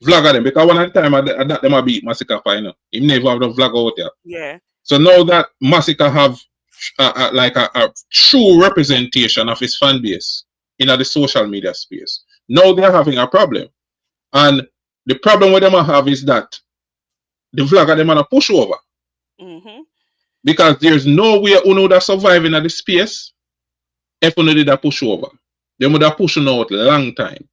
vlogger them because one at the time I that them a beat Masicka for, you know. He never have the vlogger out there. Yeah. So now that Masicka have like a true representation of his fan base in the social media space, now they're having a problem. And the problem with them I have is that the vlogger them gonna push over. Because there's no way Uno that survive in the space if Uno did a push over. They would have pushed out long time.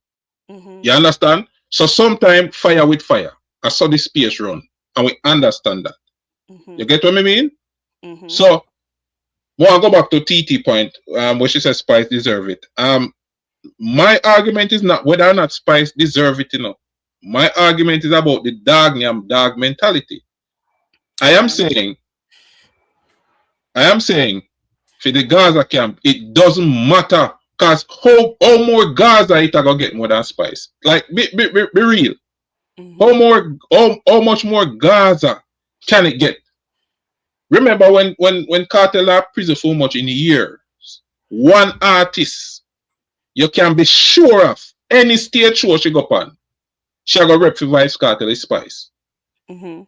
You understand? So sometimes fire with fire. I saw the space run. And we understand that. You get what I mean? So when I go back to TT point, where she says Spice deserve it. My argument is not whether or not Spice deserve it, you know. My argument is about the dog mentality. I am saying for the Gaza camp, it doesn't matter because how more Gaza it gonna get more than Spice. Like be real. How much more Gaza can it get? Remember when Cartel are prison so much in a year, one artist you can be sure of any stage show she go on, she go rep for Vice Cartel is Spice. And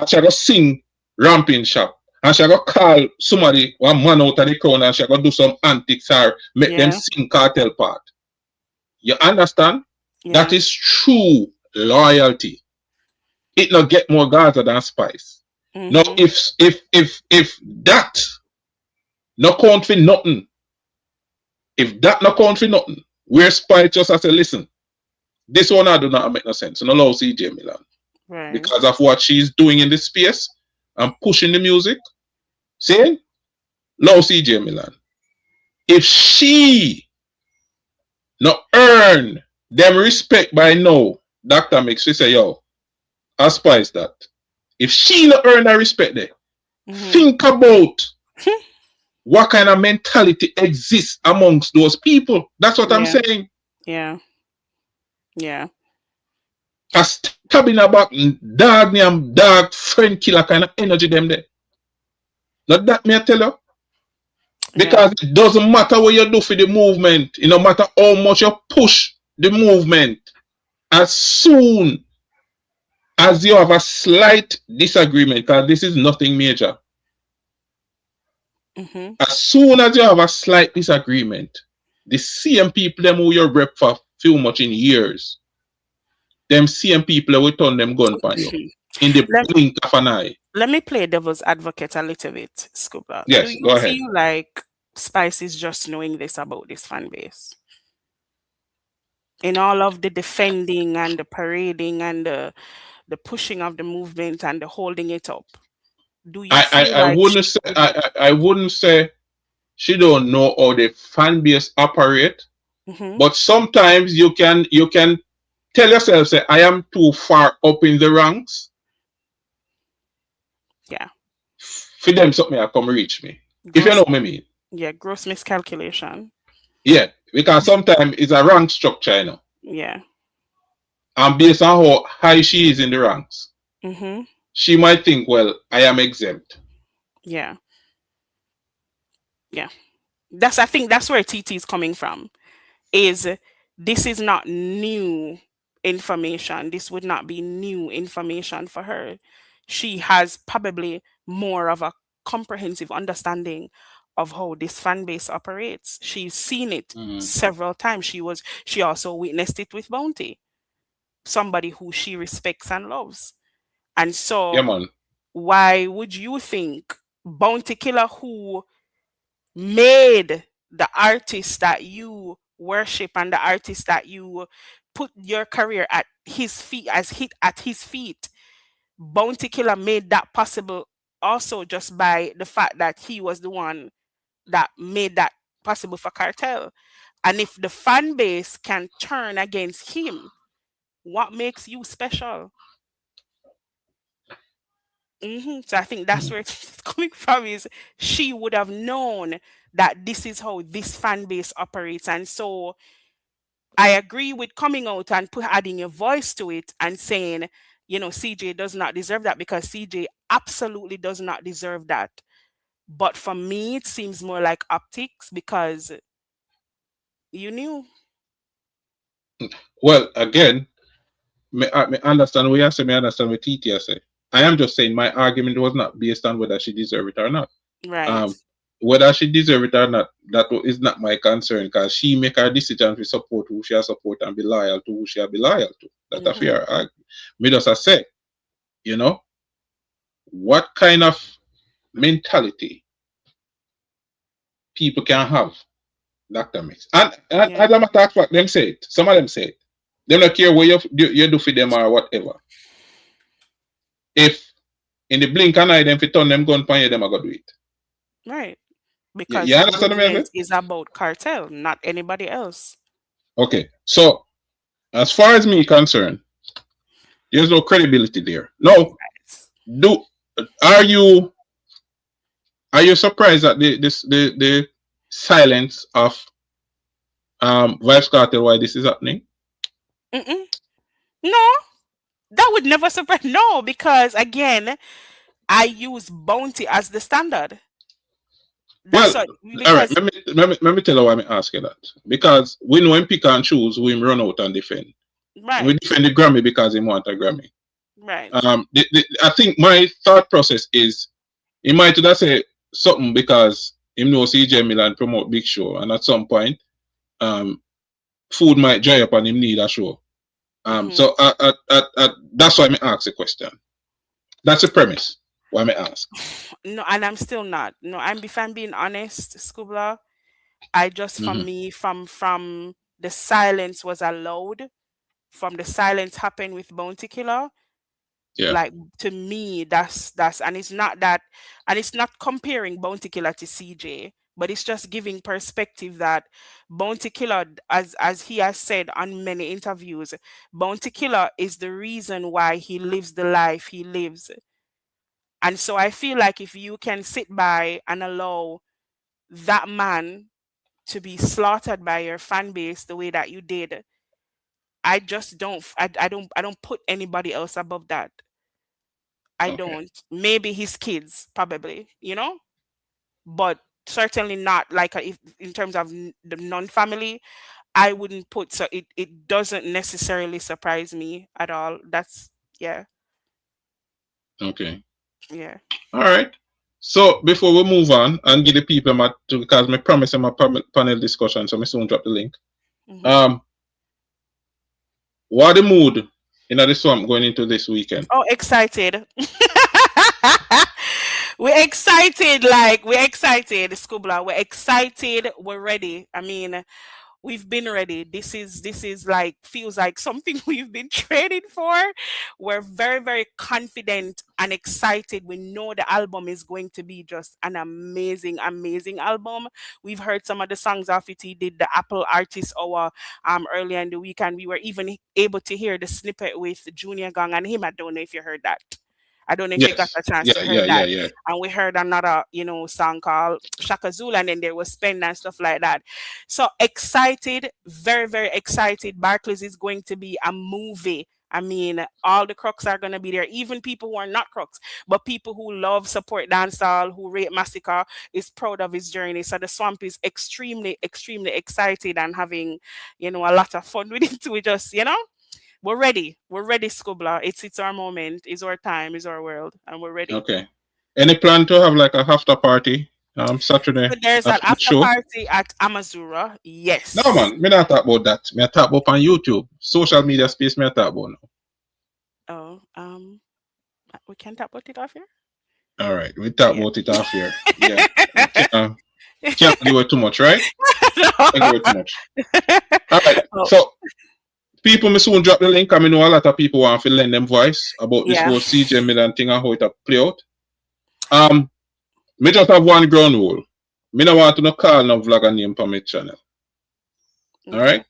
she go sing Ramping Shop. And she go call somebody, one man out of the crowd, and she go do some antics or make them sing Cartel part. You understand? Yeah. That is true loyalty. It not get more Gaza than Spice. Now, if that no count for nothing, where Spice just has to listen, this one I do not make no sense. No allow CJ Milan. Right. Because of what she's doing in this space and pushing the music. See? Low CJ Milan. If she not earn them respect by now, Dr. Mix, we say, yo, I Spice that. If she not earn that respect there, think about what kind of mentality exists amongst those people. That's what I'm saying. Yeah. Yeah. A stabbing about dog friend killer kind of energy them there. Not that me I tell you. Because it doesn't matter what you do for the movement. It no matter how much you push the movement. As soon as you have a slight disagreement, because this is nothing major. As soon as you have a slight disagreement, the same people them who you rep for few much in years, them same people will turn them gun on you in the blink of an eye. Let me play devil's advocate a little bit, Scuba. Yes, do you go ahead. feel like Spice is just knowing this about this fan base? In all of the defending and the parading and the pushing of the movement and the holding it up, do you feel I wouldn't say I wouldn't say she don't know how the fan base operate, but sometimes you can tell yourself, say, I am too far up in the ranks. Yeah. For them something I come reach me. If you know what I mean. Yeah, gross miscalculation. Yeah, because sometimes it's a rank structure, you know. Yeah. And based on how high she is in the ranks, she might think, well, I am exempt. Yeah. Yeah. I think that's where TT is coming from. This is not new information. This would not be new information for her. She has probably more of a comprehensive understanding of how this fan base operates. She's seen it several times. She also witnessed it with Bounty, somebody who she respects and loves. And so why would you think Bounty Killer, who made the artist that you worship and the artist that you put your career at his feet, at his feet, Bounty Killer made that possible also just by the fact that he was the one that made that possible for Cartel. And if the fan base can turn against him, what makes you special? So I think that's where it's coming from, is she would have known that this is how this fan base operates. And so I agree with coming out and adding a voice to it and saying, CJ does not deserve that, because CJ absolutely does not deserve that. But for me, it seems more like optics, because you knew. Well, again, me understand what you say, me understand what TT say. I am just saying my argument was not based on whether she deserved it or not. Right. Whether she deserved it or not, that is not my concern, because she make her decision to support who she support and be loyal to who she be loyal to. That's a fair argument. Me just say, you know, what kind of mentality people can have, Dr. Mix. And I'm not talking about them say it. Some of them say it. They don't care what you do for them or whatever. If in the blink an eye them fi turn them gun pan you, them a go do it. Right. Because You the understand me? movement is about cartel, not anybody else. Okay. So as far as me concerned, there's no credibility there. No. Are you surprised at the silence of Vibes Cartel why this is happening? No, that would never surprise. No, because again, I use bounty as the standard. That's all right. Let me tell you why I'm asking that. Because we know when pick and choose, we run out and defend. Right. We defend the Grammy because he want a Grammy. Right. I think my thought process is he might just say something because him know CJ Milan promote big show, and at some point, food might dry up and him need a show. So that's why I ask the question. That's the premise. Why I ask? No, and I'm still not. No, if I'm being honest, Scoobla, I just from the silence was allowed, from the silence happened with Bounty Killer. Yeah. Like to me, that's and it's not that, and it's not comparing Bounty Killer to CJ, but it's just giving perspective that Bounty Killer, as he has said on many interviews, Bounty Killer is the reason why he lives the life he lives. And so I feel like if you can sit by and allow that man to be slaughtered by your fan base the way that you did, I just don't I don't put anybody else above that. I don't. Maybe his kids, probably, but certainly not like if in terms of the non-family, I wouldn't put. So it doesn't necessarily surprise me at all. That's Okay. Yeah. All right. So before we move on and give the people because I promise them a panel discussion, so I soon drop the link. What the mood in the swamp going into this weekend? Oh, excited. We're excited, Scoobla. We're excited. We're ready. I mean, we've been ready. This is like, feels like something we've been training for. We're very, very confident and excited. We know the album is going to be just an amazing, amazing album. We've heard some of the songs of it. He did the Apple Artist Hour earlier in the week, and we were even able to hear the snippet with Junior Gang and him. I don't know if you heard that. I don't know if you got a chance to hear that. Yeah. And we heard another, song called Shaka Zulu, and then there was Spend and stuff like that. So excited, very, very excited. Barclays is going to be a movie. I mean, all the crooks are going to be there, even people who are not crooks, but people who love, support dancehall, who rate Masicka, is proud of his journey. So the swamp is extremely, extremely excited and having, a lot of fun with it. We just, we're ready. We're ready, Scoobla. It's our moment. It's our time. It's our world, and we're ready. Okay. Any plan to have like a after party Saturday? So there's an after party at Amazura. Yes. No man, me not talk about that. Me talk about on YouTube, social media space. Me talk about now. Oh, we can't talk about it off here. All right, we talk about it off here. Yeah. Can't give it too much, right? No. Can't give it too much. All right. So. People may soon drop the link. I mean, know a lot of people want to lend them voice about this whole CJ Milan thing and how it play out. Me just have one ground rule. Me don't want to no call no vlogger name for my channel. Okay. All right.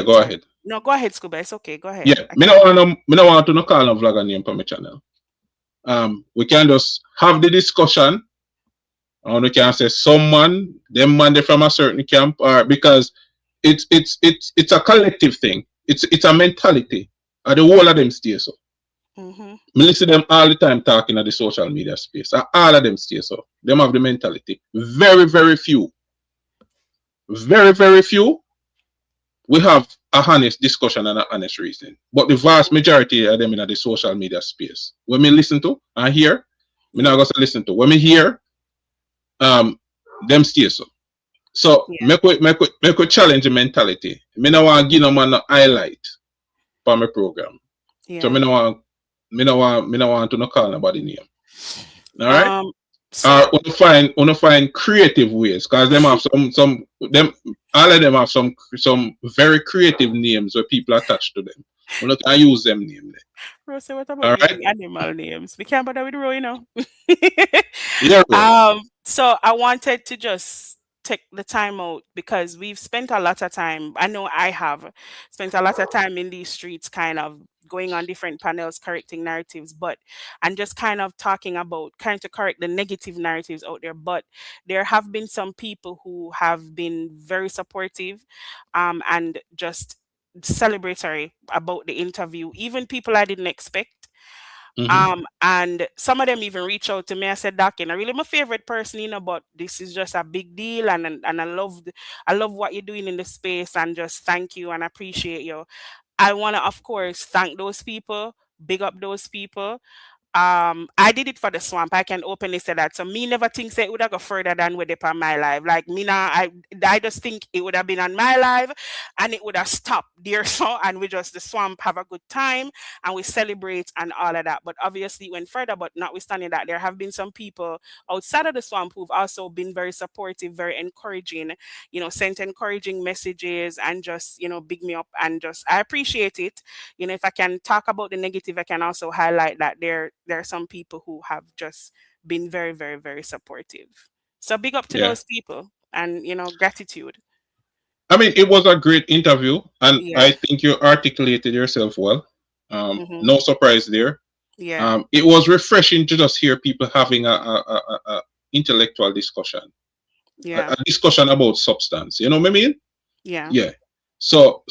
Go ahead. No, go ahead, Scuba. It's okay. Go ahead. Yeah, me don't want to no call no vlogger name for my channel. We can just have the discussion. And we can say someone, them man, they from a certain camp, or because it's a collective thing. It's a mentality. And the whole of them stay so. Me listen to them all the time talking at the social media space. And all of them stay so. Them have the mentality. Very, very few. Very, very few we have a honest discussion and an honest reason. But the vast majority of them in the social media space, when me listen to and hear, me not gonna listen to. When me hear, um, them stay so. So Yeah. make we challenge the mentality. Me no want give no man no highlight for my program. So Yeah. me no want to no call nobody name. All right. Um. So. Wanna find creative ways because them have some them all of them have some very creative names where people attach to them. We not can use them name there. Rose, what about All right. using animal names? We can't bother with Ro, you know. Yeah, bro. So I wanted to just take the time out because we've spent a lot of time. I know I have spent a lot of time in these streets, kind of going on different panels, correcting narratives, but and just kind of talking about trying to correct the negative narratives out there. But there have been some people who have been very supportive, and just celebratory about the interview, even people I didn't expect. Mm-hmm. And some of them even reach out to me. I said, Doc, you know, really my favorite person, you know, but this is just a big deal, and I love what you're doing in the space, and just thank you and appreciate you. I wanna, of course, thank those people, big up those people. I did it for the swamp. I can openly say that. So me never think say it would have go further than with it on my life. Like me now, I just think it would have been on my life, and it would have stopped there. So and we just the swamp have a good time, and we celebrate and all of that. But obviously it went further. But notwithstanding that, there have been some people outside of the swamp who've also been very supportive, very encouraging. You know, sent encouraging messages and just big me up, and just I appreciate it. If I can talk about the negative, I can also highlight that there are some people who have just been very, very, very supportive. So big up to Yeah. those people, and gratitude. I mean, it was a great interview, and Yeah. I think you articulated yourself well. Mm-hmm. No surprise there. Yeah. It was refreshing to just hear people having a intellectual discussion, Yeah. a discussion about substance. You know what I mean? Yeah. Yeah. So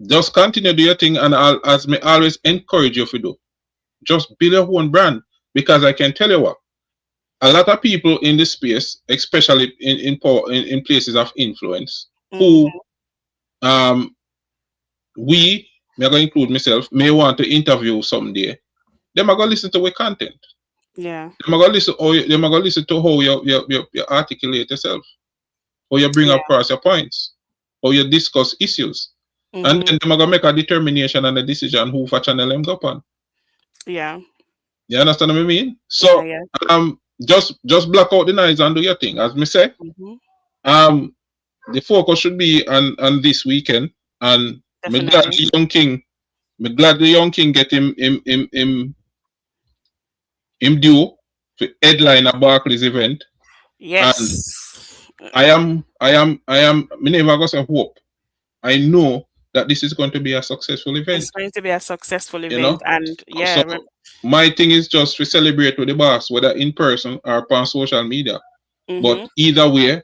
just continue do your thing, and as me always encourage you to do, just build your own brand, because I can tell you what, a lot of people in this space, especially in places of influence, who Mm-hmm. um we me are going to include myself may want to interview someday. Them are going to listen to our content. Yeah. Them are going to listen to how you articulate yourself, how you bring Yeah. across your points, how you discuss issues. And Mm-hmm. then them are gonna make a determination and a decision who for channel them go on. Yeah. You understand what I mean? Yeah. So Yeah. just block out the noise and do your thing. As me say, Mm-hmm. um the focus should be on this weekend. And me glad Definitely. the young king, get him due to headline a Barclays event. And Yes. I am me never gonna say hope. I know that this is going to be a successful event. It's going to be a successful You event, know? and So yeah. my thing is just to celebrate with the boss, whether in person or on social media. But Mm-hmm. either way,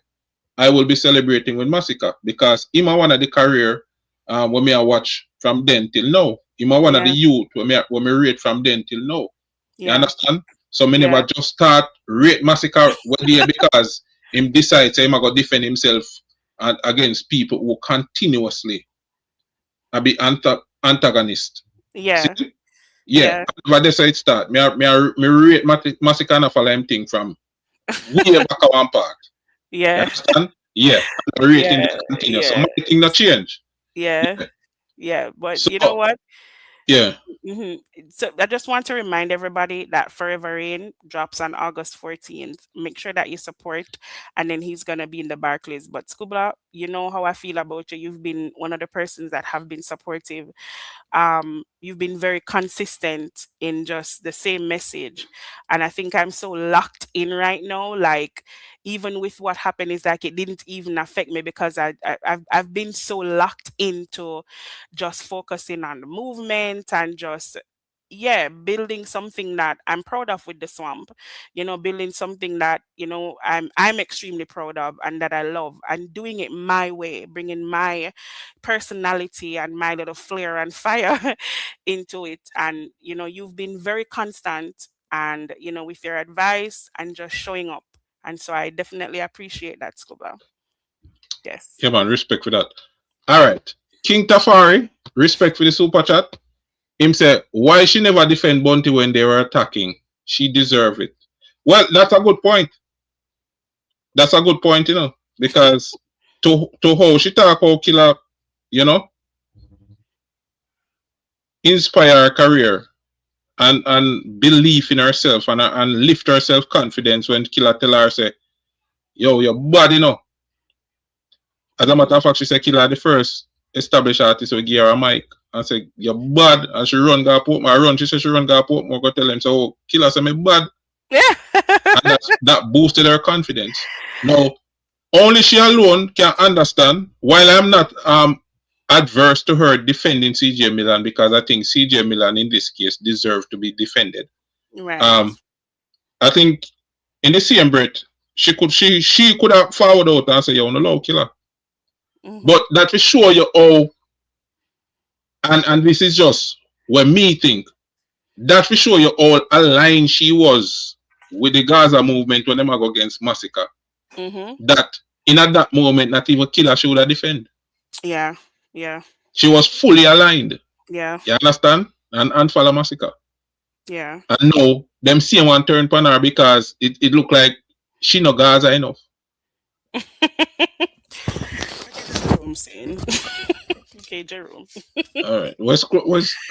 I will be celebrating with Masicka, because him a one of the career when me I watch from then till now. Him a one of the Yeah. youth when me rate from then till now. You Yeah. understand? So me never Yeah. just start rate Masicka one day because him decides him a go defend himself and against people who continuously be antagonist. See? Yeah. Yeah, Yeah. but that's how it start. Me rate Masicka and follow him thing from way back at one part. You Yeah. understand? Yeah. And the rating Yeah. that continue. So Yeah. my thing not change. Yeah. Yeah. Yeah. But you know So what? yeah. hmm So I just want to remind everybody that Forever Rain drops on August 14th. Make sure that you support, and then he's gonna be in the Barclays. But Scuba, you know how I feel about you. You've been one of the persons that have been supportive. You've been very consistent in just the same message, and I think I'm so locked in right now. Like even with what happened, is like it didn't even affect me because I've been so locked into just focusing on the movement and just yeah, building something that I'm proud of with the swamp. Building something that I'm extremely proud of and that I love, and doing it my way, bringing my personality and my little flair and fire into it. And you've been very constant, and with your advice and just showing up. And so I definitely appreciate that, Scuba. Yes. Yeah, man, respect for that. All right. King Tafari, respect for the super chat. Him say, why she never defend Bunty when they were attacking? She deserve it. Well, that's a good point. That's a good point, you know, because to how she talk about Killer, you know, inspire her career and belief in herself and lift her self confidence when Killer tell her say, yo, your body, you know. As a matter of fact, she said Killer the first established artist who give her a mic and say, you're bad. And she run go put my run. She said she run go put more go tell him, so Killer say me bad. And that boosted her confidence. Now, only she alone can understand, while I'm not adverse to her defending CJ Milan, because I think CJ Milan in this case deserves to be defended. Right. I think in the same breath, she could have forward out and say, yo, no low Killer. But that will show you how, and this is just what me think, that will show you how aligned she was with the Gaza movement when they go against Masicka. That in at that moment, not even Killer she would have defend. Yeah. She was fully aligned. Yeah. You understand? And follow Masicka. Yeah. And now, them same one turn upon her because it looked like she no Gaza enough. I'm saying. Okay, Jerome. All right. What's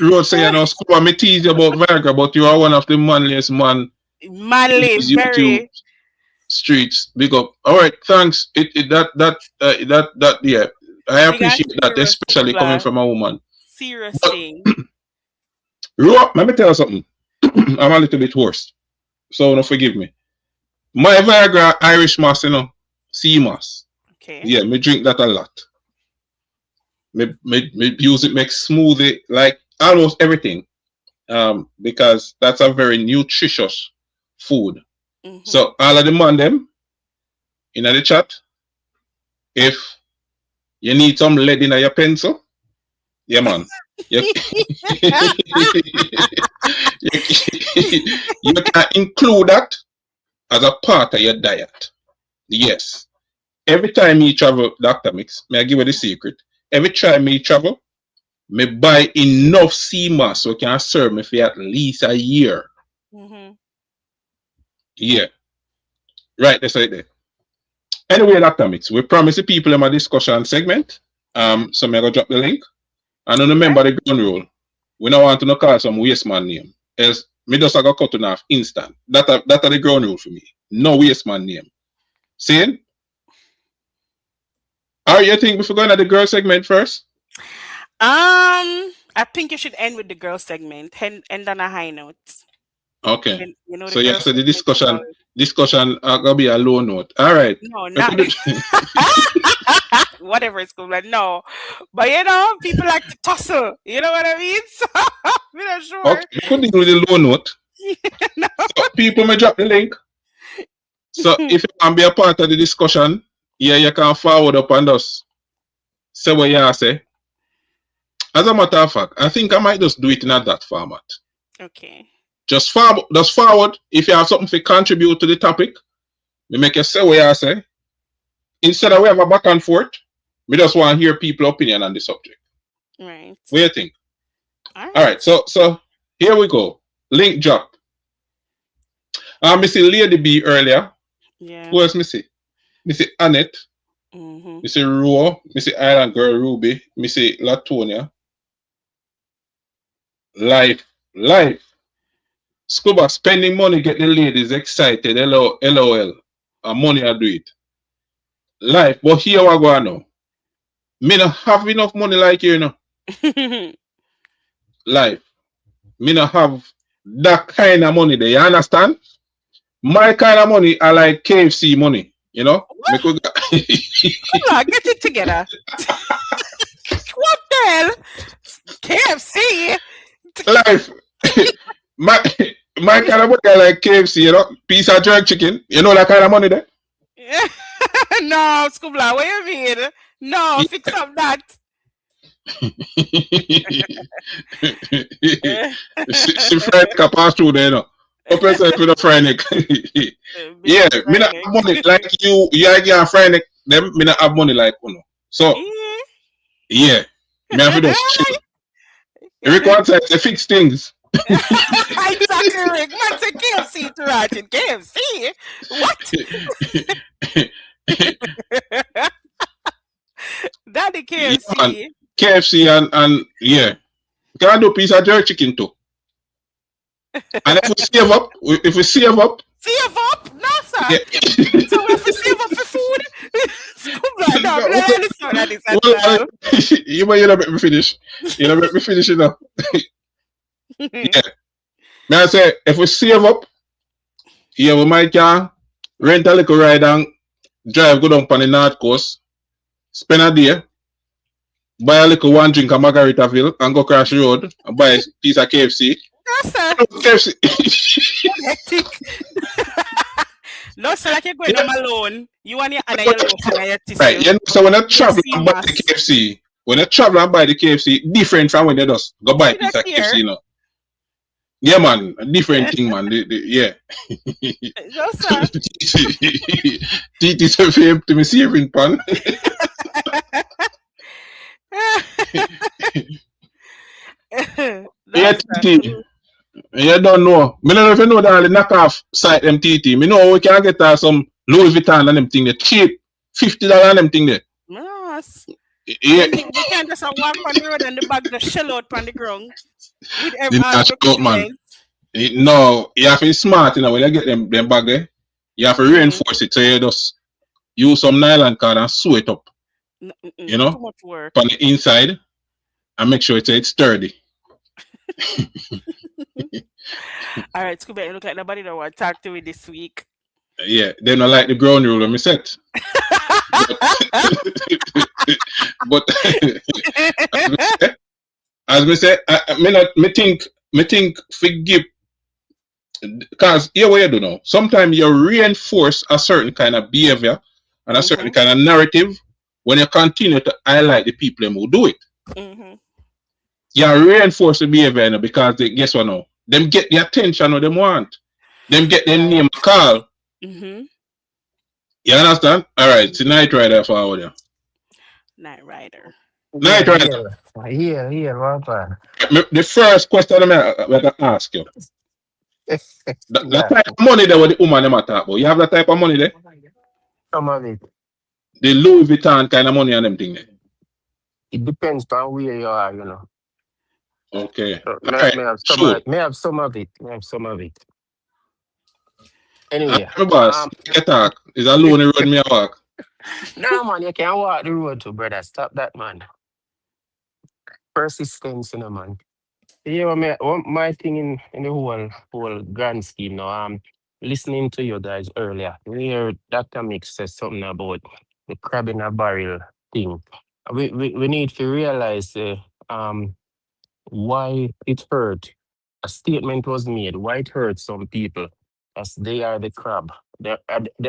Road saying now? School me tease you about Viagra, but you are one of the manliest man. Manly, very. Streets. Big up. All right. Thanks. That yeah. I appreciate that, especially coming from a woman. Serious thing. Road, let me tell you something. I'm a little bit hoarse, so don't forgive me. My Viagra Irish moss, you know, sea moss. Okay. Yeah, me drink that a lot. Me use it, make smoothie, like almost everything. Because that's a very nutritious food. So all of the man them in the chat, if you need some lead in your pencil, yeah man. You can include that as a part of your diet. Yes. Every time you travel, Dr. Mix, may I give you the secret? Every time you travel, me buy enough sea moss so it can serve me for at least a year. Yeah. Right, that's right there. Anyway, Dr. Mix, we promise the people in my discussion segment. So I'm going to drop the link. And remember the ground rule. We don't want to call some waste man name. Else, me just got cut off instant. That's the ground rule for me. No waste man name. See? All right, you think before going to the girl segment first? I think you should end with the girl segment. End on a high note. Okay. And, you know, so yeah, so the discussion gonna be a low note. All right. No, not whatever it's called, like no. But you know, people like to tussle. You know what I mean? So I'm not sure. Okay, you could do the low note. No. So people may drop the link. So if you can be a part of the discussion, yeah, you can forward up and just say what you say. As a matter of fact, I think I might just do it in that format. Okay. Just forward. If you have something to contribute to the topic, we make you say what you say. Instead of we have a back and forth, we just want to hear people's opinion on the subject. Right. What do you think? All right. So here we go. Link drop. I see Lady B earlier. Yeah. Who else me see? Me see Annette. Me see Ro. Me see Island Girl Ruby. Me see Latonia. Life. Scuba spending money get the ladies excited. LOL. Money I do it. Life. But here we go now. Me not have enough money like you know. Life. Me not have that kind of money there. You understand? My kind of money are like KFC money. You know? Come on, get it together. What the hell? KFC? Life. my kind of money are like KFC, you know? Piece of jerk chicken. You know that kind of money there? No, Scoobla, what you mean? No, fix up that. She fried pass through there, you know. Open with a fried neck. Yeah, me not have money like you. You are fried neck. Them me not have money like you know. So Yeah. Me have to just chill. Rick wants to fix things. Exactly, Rick. Man said KFC to Ratchet. KFC? What? Daddy Yeah, man. KFC. KFC and yeah. Can do piece of jerk chicken too. And if we save up, Save up? No, sir. yeah. So we have to save up for food? Scuba, no, No, I don't understand that is at well, all. you don't make me finish. You don't make me finish enough. Yeah. May I say, if we save up, yeah, we might can rent a little ride and drive go down on the north coast, spend a day, buy a little one drink at Margaritaville and go across the road and buy a piece of KFC. No, sir. KFC. Hectic. No, sir, like you're going home alone. You and your and your loaf and your tissue. Right, you know, so when I travel see and buy the KFC, when I travel and buy the KFC, different from when they just go buy a piece of KFC, you know. Yeah, man, a different thing, man. Yeah. No, sir. TT so fame to me saving pan. Yeah, TT. You don't know. Me don't know if you know that the knockoff site them TT. Me know we can get some Louis Vuitton and them thing there cheap. $50 and them thing there. Yes. Yeah. We can't just walk on the road and the bag just shell out on the ground. With The national man. No, you have to be smart, you know, when you get them bag there. You have to reinforce it so you just use some nylon card and sew it up. You know? Too much work. On the inside and make sure it's sturdy. All right, Scuba, look like nobody don't want to talk to me this week. Yeah, they don't like the ground rule of me set. But as me say, me think forgive because here what you do now. Sometimes you reinforce a certain kind of behavior and a certain kind of narrative when you continue to highlight the people who do it. You reinforce the behavior now because they, guess what now? Them get the attention what them want. Them get their name call. You understand? All right, it's Night Rider for our audio. Night Rider. Night Rider. Yeah, right. The first question I'm going to ask you. The type of money that the woman them talk about. You have that type of money there? Some of it. The Louis Vuitton kind of money and them thing there. It depends on where you are, you know. Okay. So, may have some of it. Anyway. My boss, get talk. Is a lonely road me a walk? No, man, you can't walk the road too, brother. Stop that, man. Persistence, you know, man. Yeah, my thing in the whole grand scheme now, listening to you guys earlier, we hear Dr. Mix says something about the crab in a barrel thing. We need to realize why it hurt. A statement was made, why it hurt some people, as they are the crab.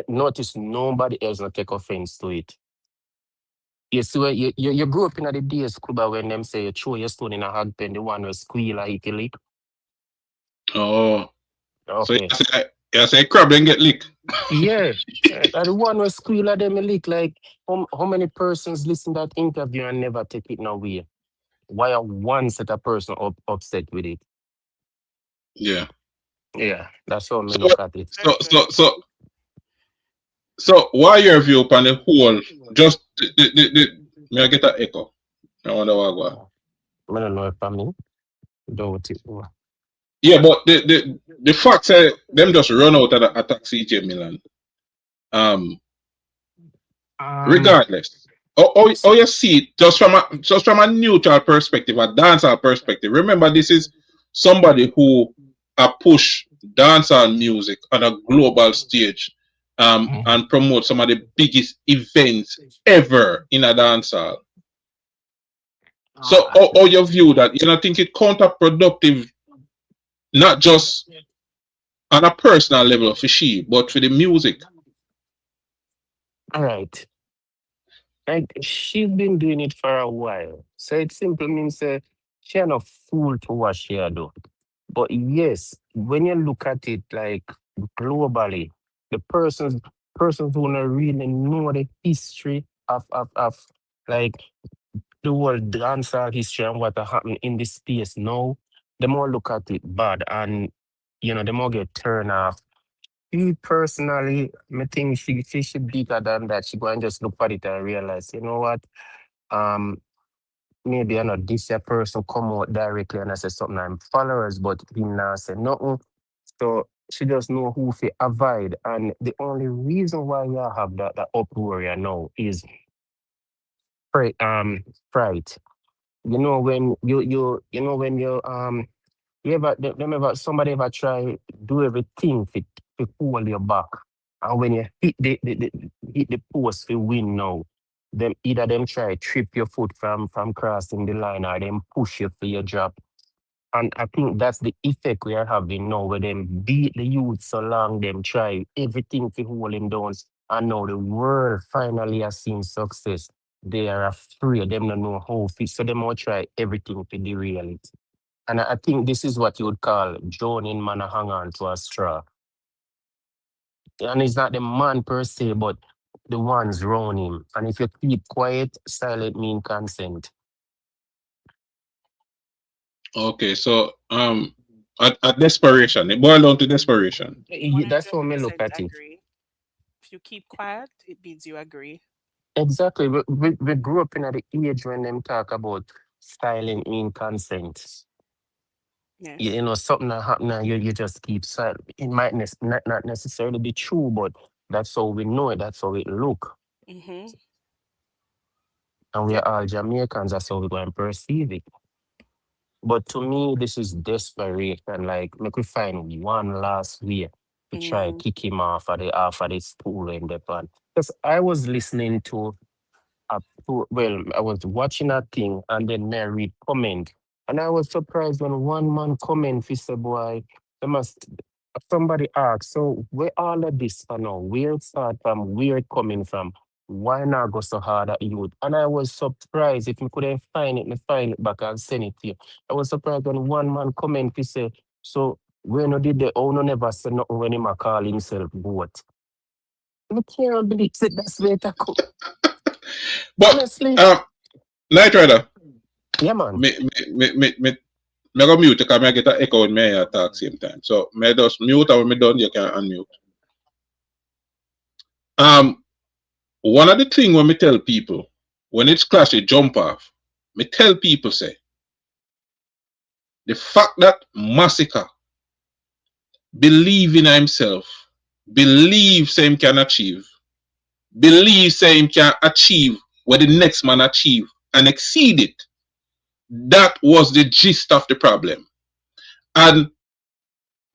Notice nobody else will take offense to it. You see, you grew up in the days, Kuba, when them say you throw your stone in a hog pen, the one will squeal or hit your lip. Oh. Okay. So you say crab and get licked. Yeah. The one will squeal at them lick. Like, how many persons listen to that interview and never take it no way? Why are one set of person upset with it? Yeah. Yeah, that's how I look at it. So why your view upon the whole? Just may I get an echo? I wonder what. I don't know if I mean. Don't it? Yeah, but the fact say them just run out of the attack CJ Milan. Regardless. Oh, you see it just from a neutral perspective, a dancehall perspective. Remember, this is somebody who push dancehall music on a global stage, and promote some of the biggest events ever in a dancehall. So, how you view that? You don't think it counterproductive, not just on a personal level for she, but for the music? All right. Like, she's been doing it for a while. So it simply means she ain't a fool to what she do. But yes, when you look at it like globally, the persons who don't really know the history of like the whole dancehall history and what happened in this space now, the more look at it bad and the more get turned off. Me personally, I think she should be better than that. She go and just look at it and realize, you know what? Um, maybe I know this year person come out directly and I say something I'm followers, but him now say nothing. So she just know who to avoid. And the only reason why you have that uproar you now is fright. When when you them ever somebody ever try do everything to pull your back. And when you hit the post to win now, them either them try trip your foot from crossing the line or them push you for your drop. And I think that's the effect we are having now, where them beat the youth so long, them try everything to hold him down. And now the world finally has seen success. They are afraid, them don't know how to, so them will try everything to derail it. And I think this is what you would call joining man a hang on to a straw. And it's not the man per se, but the ones around him. And if you keep quiet, silent mean consent. Okay, so at desperation, it boiled down to desperation. That's how me look 100% at it. agree. If you keep quiet, it means you agree. Exactly. We grew up in the age when them talk about silent mean consent. Yes. Something that happen and you just keep silent. It might not necessarily be true, but that's how we know it. That's how it look. Mm-hmm. And we Yep. are all Jamaicans. That's how we go and perceive it. But to me, this is desperation. Like, make we find one last way to try Mm-hmm. kick him off of the stool and the plan. Because I was listening I was watching a thing and then I read comment. And I was surprised when one man comment, he said, boy, they must somebody asked, so where all of this for now? Where it start from, where it coming from? Why not go so hard at youth? And I was surprised if me couldn't find it, me find it back and send it to you. I was surprised when one man comment, he said, so when no did the owner never say nothing when him a call himself goat. I can't believe it, that's way to go. But Honestly, Night Rider, yeah, man. me go mute because I get an echo when me talk same time. So me just mute and when me done, you can unmute. Um, One of the things when me tell people when it's clash, it jump off. Me tell people say the fact that Masicka believe in himself, believe say him can achieve, believe say him can achieve what the next man achieve and exceed it. That was the gist of the problem. And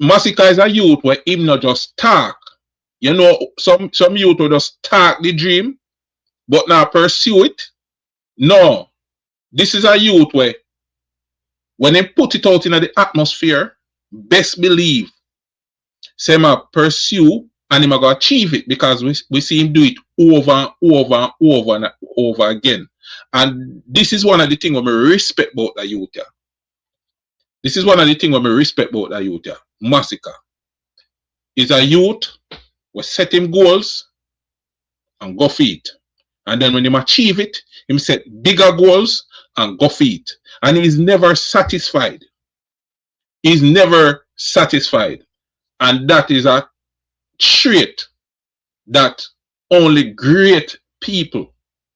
Masicka is a youth where him not just talk. Some youth will just talk the dream, but not pursue it. No. This is a youth where when they put it out in the atmosphere, best believe say pursue and him go achieve it because we see him do it over and over and over and over again. And this is one of the things when we respect about the youth. This is one of the things when we respect about the youth. Masicka is a youth we set him goals and go for it. And then when him achieve it, him set bigger goals and go for it. And he's never satisfied. He's never satisfied. And that is a trait that only great people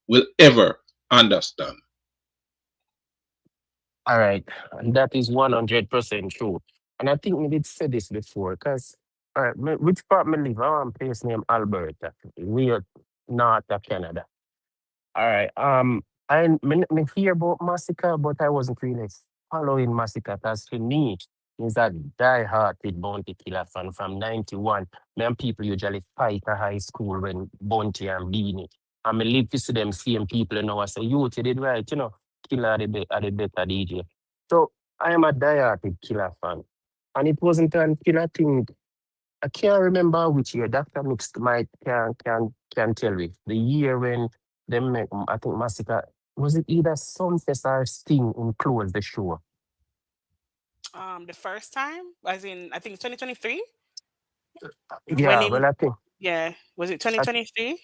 will ever understand. All right. And that is 100% true. And I think we did say this before, because which part me live? I want a place named Alberta. We are north of Canada. All right. Me hear about Massacre, but I wasn't really following Massacre. Because for me, is a die-hearted bounty killer fan from 91. Me and people usually fight at high school when bounty and beanie. And me live to see them same people, I say, you did right, killer are the better DJ. So I am a die-hearted killer fan. And it wasn't until I think I can't remember which year. Dr. Mix might can tell me. The year when they make I think Massacre was it either Sunfest or Sting in close the show. The first time, as in, I think 2023. When Yeah, him, well I think yeah, was it I, 2023?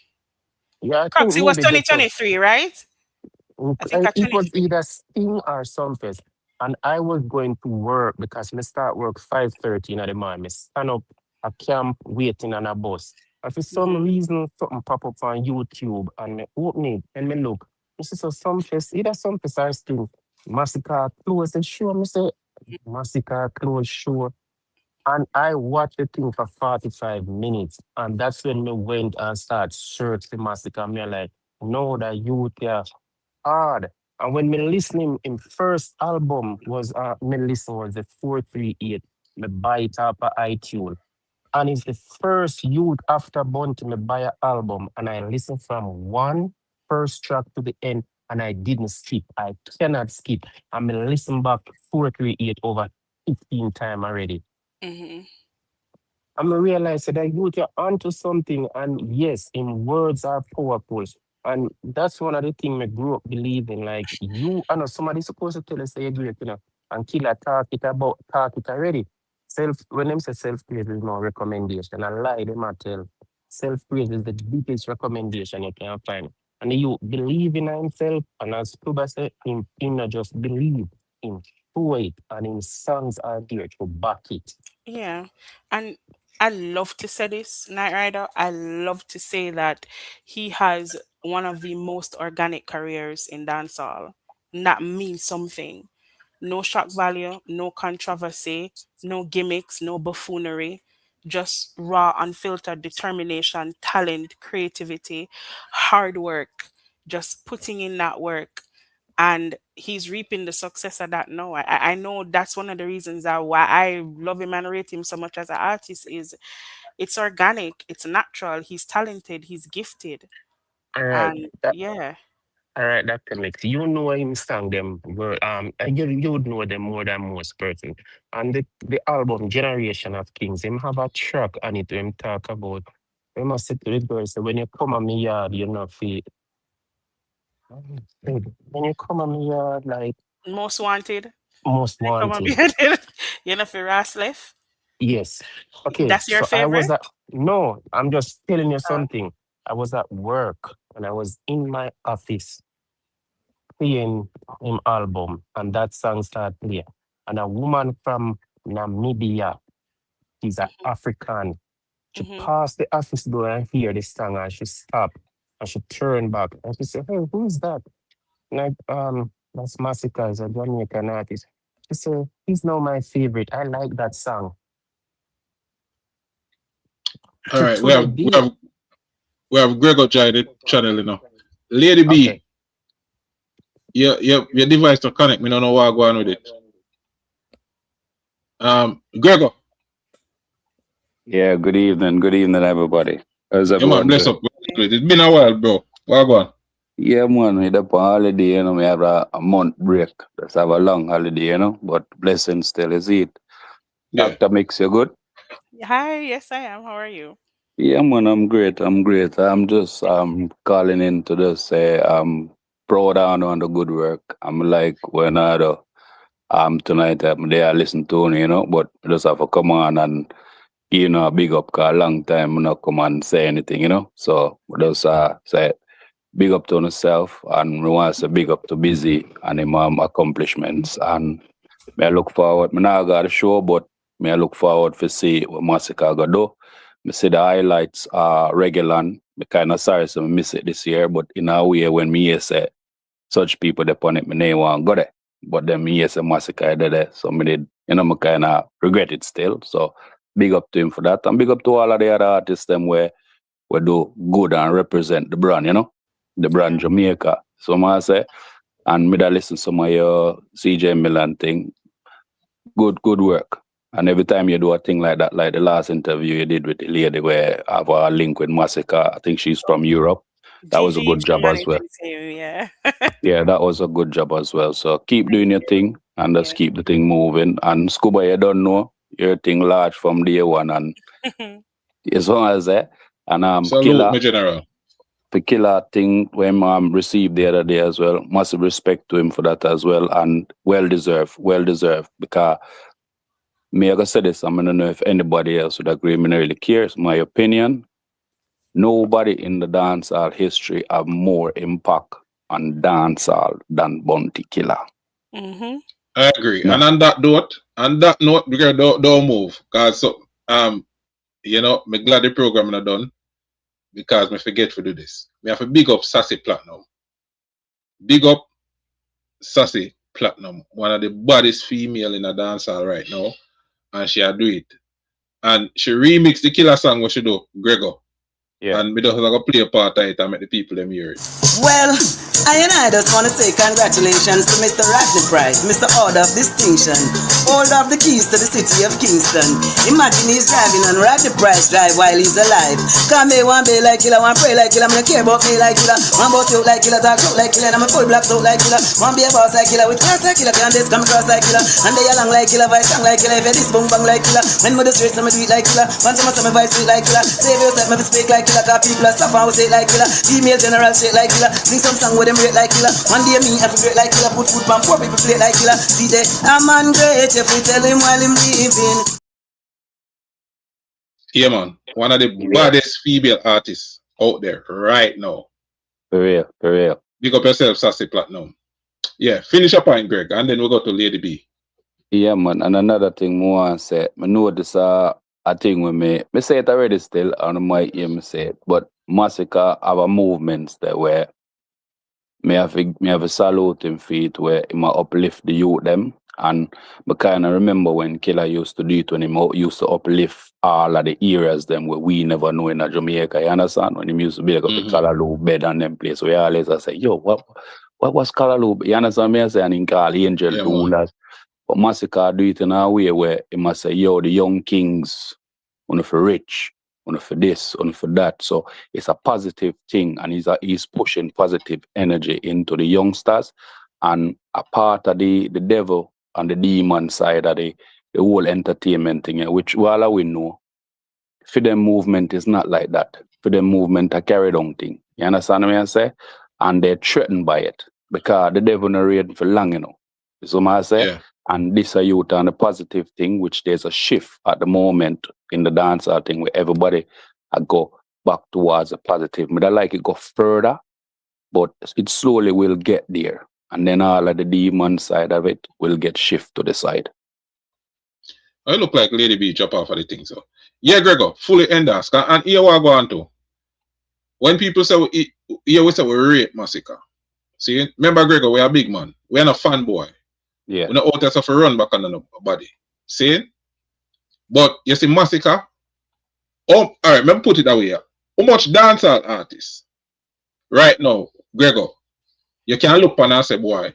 yeah, I think Cox, it was maybe that was 2023, right? I think I It changed was it. either Sting or something. And I was going to work because me start work 5:30 in the morning. Me stand up a camp waiting on a bus. And for some Mm-hmm. reason, something pop up on YouTube and me open it and me look. This is some place, either some place or Sting. Masicka close the show. Me say, Masicka close show. And I watched the thing for 45 minutes. And that's when me went and started searching Masicka. Me like, no, that youth there hard. And when me listening, him first album was me listen was the 438. Me buy it up at iTunes. And it's the first youth after Bunty me buy a album. And I listen from one first track to the end and I didn't skip. I cannot skip. And me listen back 438 over 15 times already. Mm-hmm. I'm realize that you're onto something, and yes, in words are powerful. And that's one of the things I grew up believing. Like you, I know somebody's supposed to tell us they agree, and killer talk it already. When them say self praise is no recommendation, I lie them I tell. Self praise is the biggest recommendation you can find. And you believe in himself, and as Tuba said, him not just believe, him show it, and his songs are there to back it. Yeah. And I love to say this, Night Rider. I love to say that he has one of the most organic careers in dancehall. And that means something. No shock value, no controversy, no gimmicks, no buffoonery. Just raw, unfiltered determination, talent, creativity, hard work, just putting in that work, and he's reaping the success of that now. I know that's one of the reasons that why I love him and rate him so much as an artist is it's organic, it's natural, he's talented, he's gifted, All right. and yeah. All right, that connects. You know him song them were you would know them more than most person. And the album Generation of Kings, him have a track on it him talk about we must say to the girls say when you come on me yard, you know feel when you come on me yard like Most wanted. most They come and wanted. be you know for Ras left. Yes. Okay, That's your so I was favorite? at no, I'm just telling you something. I was at work and I was in my office playing him album and that song started playing. And a woman from Namibia, she's an African. She Mm-hmm. passed the office door and hear this song and she stopped and she turned back and she said, hey, who's that? And that's Masicka, is a Jamaican artist. She said, he's now my favorite. I like that song. All right, To the day. we have Gregor Jai the channel, you know. Lady Okay. B, your device to connect. Me don't know what I'm going with it. Gregor, Yeah, good evening, everybody. How's yeah man, everyone bless doing? up. It's been a while, bro. What going? Yeah, man, we up on holiday, we have a month break. Let's have a long holiday, but blessing still is it. Yeah. Doctor makes you good? Hi, yes I am. How are you? Yeah, man, I'm great. I'm just calling in to just say I'm proud on the good work. I'm like when I do, tonight they are listen to me, but I just have to come on and a big up 'cause a long time I not come and say anything, So I just say big up to myself and we want to say big up to Busy and him accomplishments. And may I look forward, me not got a show, but may I look forward to see what Masicka go do. Me see the highlights are regular. Me kind of sorry so me miss it this year, but in a way when me hear say such people depend it, me name want go there. But then me hear say Masicka did there, so me did, me kind of regret it still. So big up to him for that, and big up to all of the other artists them where we do good and represent the brand, the Yeah. brand Jamaica. So I say, and me da listen some of your CJ Milan thing. Good work. And every time you do a thing like that, like the last interview you did with the lady where I have a link with Masicka, I think she's from Europe. That was a Gigi, good she job as well. managing to, yeah. Yeah, that was a good job as well. So keep Thank doing your you. thing and Yeah. just keep the thing moving. And Scuba, you don't know your thing large from day one, and as long as that. And Salute, Killer, my general. the Killer thing when received the other day as well. Massive respect to him for that as well, and well deserved. Because me, I gotta say this, I don't know if anybody else would agree. Me not really cares. My opinion. Nobody in the dancehall history have more impact on dancehall than Bounty Killer. Mm-hmm. I agree. No. And on that note, we don't move. Cause so me glad the program not done because me forget to do this. We have to big up Sassy Platinum. Big up Sassy Platinum, one of the baddest female in a dancehall right now, and she do it. And she remixed the killer song what she do, Gregor. Yeah. And we just like play a part of it and make the people them hear it. Well, I just want to say congratulations to Mr. Rodney Price, Mr. Order of Distinction, holder of the keys to the city of Kingston. Imagine he's driving on Rodney Price drive while he's alive. Come here, one be like killer, one pray like killer, I'm gonna care about me like killer, one boss out like killer, talk out like killer, and I'm a full black out like killer, one be a boss like killer, with class like killer, can this come across like killer, and they along like killer, vibe strong like killer, if this boom bang like killer, when with the streets, I'm a do it like killer, once I'm a vibe sweet like killer, save yourself, me speak like killer, cause people are suffer, we say like killer, female general straight like killer, sing some song with them rate like killer, one day me have to great like killer, put food pan, poor people play like killer, see that a man great if we tell him while him leaving. Yeah, man. One of the baddest female artists out there right now. For real, for real. Big up yourself, Sassy Platinum. Yeah, finish up point, Greg, and then we'll go to Lady B. Yeah, man. And another thing I want to say, I notice a thing with me. I say it already still, and I might hear me say it, but Masicka have a movements there where me have a salute him feet where he might uplift the youth them. And I kind of remember when Killer used to do it, when he used to uplift all of the areas them where we never know in Jamaica, you understand? When he used to be like up the Callaloo bed and them place where always I say, yo, what was Callaloo? You understand me? I say, and he call Angel Rulers. But Masicka do it in a way where he must say, yo, the young kings, one for rich, one for this, one for that. So it's a positive thing, and he's pushing positive energy into the youngsters, and a part of the devil and the demon side of the whole entertainment thing, which all we know, for them movement is not like that. For them movement a carried on thing. You understand what I say? And they're threatened by it because the devil not ready for long, you know. So I say, Yeah. and this a youth and a positive thing, which there's a shift at the moment in the dancehall thing where everybody go back towards a positive. But I like it go further, but it slowly will get there. And then all of the demon side of it will get shift to the side. I look like Lady B drop off of the thing, so. Yeah, Gregor, fully end us. And here what I go on to. When people say we say we rate Masicka. See, remember Gregor, we are a big man. We are not fanboy. Yeah. We're not out there to run back on the body. See? But you see Masicka. All right, let me put it that way. How much dancehall artists right now, Gregor, you can look on and say, boy,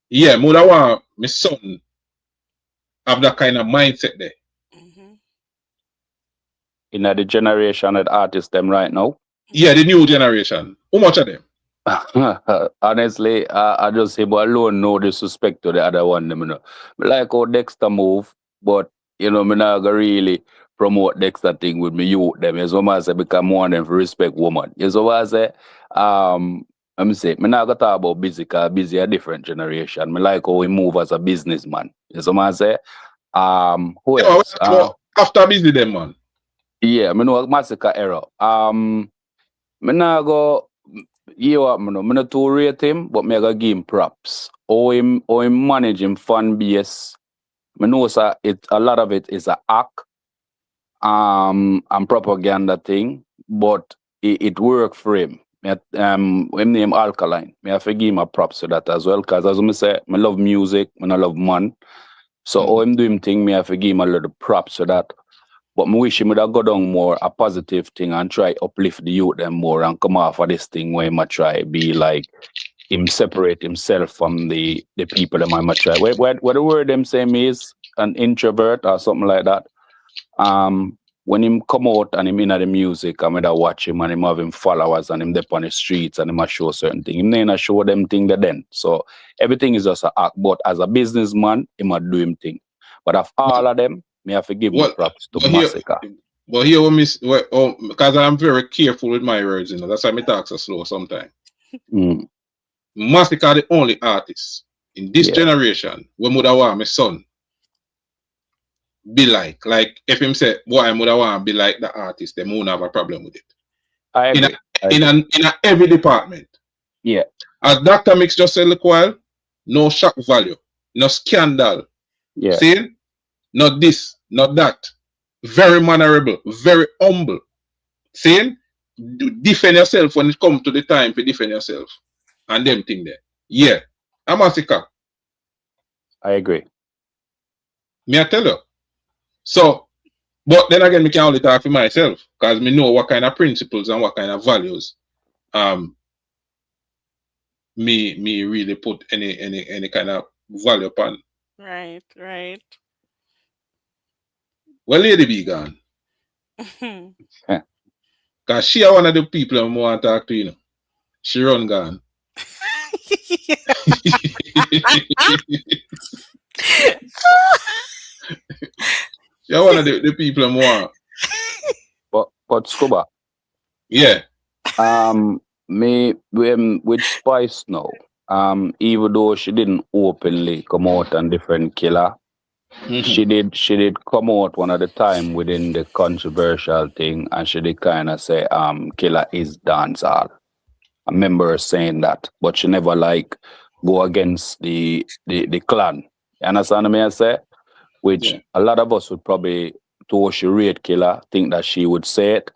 yeah, I want my son have that kind of mindset there. In the generation of artists them right now? Yeah, the new generation. How much of them? Honestly, I just say, but alone no disrespect to the other one. Them, you know. Like how Dexter move, but you know, me not gonna really promote Dexter thing with me youth them. You know what I say, because more of them for respect woman. You know what I say? Let me say, me not gonna talk about Busy, because Busy a different generation. Me like how he move as a businessman. You know what I say? Who else? After Busy them, man. Yeah, me know Masicka era. Me not go. You what, me not too rate him, but me I go give him props. How him manage him fan base. Me know sir, a lot of it is a act, and propaganda thing, but it worked for him. Him name Alkaline. Me have to give him a props to that as well, because as I say, me love music, I love man. So how him do him thing, me have to give him a little props to that. But me wish him would have go down more a positive thing and try uplift the youth them more and come off of this thing where he might try be like him separate himself from the people that might try. What the word them say is an introvert or something like that. When him come out and him in the music, I'm gonna watch him and him have him followers and him up on the streets and him a show certain thing. Him then show them thing that then. So everything is just a act. But as a businessman, he might do him thing. But of all of them, me have to give him props to Masicka. But here because I'm very careful with my words, you know. That's why I talk so slow sometimes. Masicka the only artist in this generation where would I want my son be like if him say, boy, I would want to be like the artist, they won't have a problem with it. I agree. In every department. Yeah. As Dr. Mix just said a little while, no shock value, no scandal. Yeah. See? Not this, not that. Very mannerable, very humble. See? Defend yourself when it comes to the time to defend yourself. And them thing there. Yeah. I'm Masicka. I agree. Me I tell you. So, but then again, me can only talk for myself because me know what kind of principles and what kind of values me really put any kind of value upon. Right, right. Well, Lady B gone. Because she are one of the people I want to talk to, you know. She run gone. She are one of the people I want. But Scuba. Yeah. Me with Spice now. Even though she didn't openly come out and different killer, she did come out one at a time within the controversial thing, and she did kind of say killer is dancehall. I remember her saying that, but she never like go against the clan. You understand me I say? Which a lot of us would probably, though she rate killer, think that she would say it.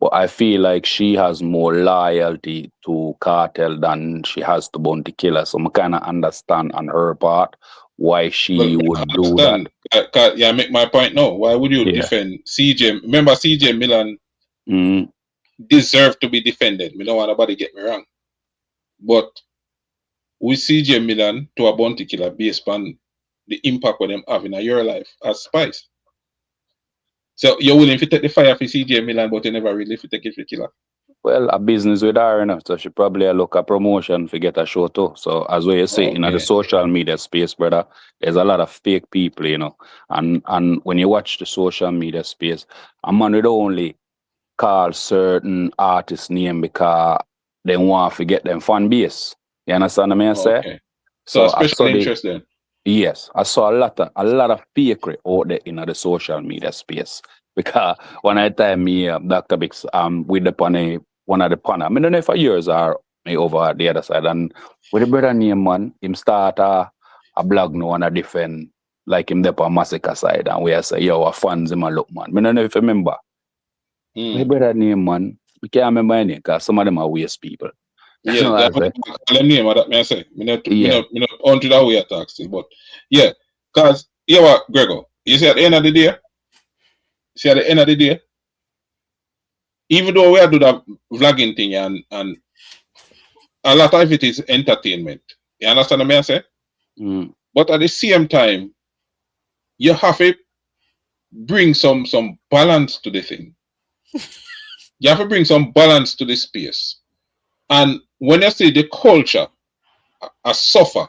But I feel like she has more loyalty to Cartel than she has to Bounty Killer. So I kind of understand on her part why she would do that. Yeah, make my point now. Why would you defend CJ? Remember, CJ Milan deserve to be defended. Me don't want nobody get me wrong. But with CJ Milan to a Bounty Killer based on the impact what them have in your life as Spice. So you're willing to take the fire for CJ Milan, but you never really take it for Killer. Well, a business with her, you know, so she probably look a promotion to get a show too. So as what you say, in the social media space, brother, there's a lot of fake people, you know. And when you watch the social media space, a man would only call certain artists' name because they want to get them fan base. You understand what I say? Okay. So special interest then. Yes, I saw a lot of fakery out there in the social media space. Because when I time me Dr. Bix with the one of the panel, I don't know if for years are me over the other side, and with the brother name man, him start a blog now on a different, like him there on Masicka side, and we say, yo, our fans him a look man. I don't know if you remember. My brother name man, we can't remember any because some of them are waste people. Yeah, that's what them name that me I say. Me not onto that way attack still, but yeah, because you know what, Gregor, you see at the end of the day, even though we are do that vlogging thing and a lot of it is entertainment. You understand what I say? But at the same time, you have to bring some balance to the thing. You have to bring some balance to the space. And when you see the culture suffer,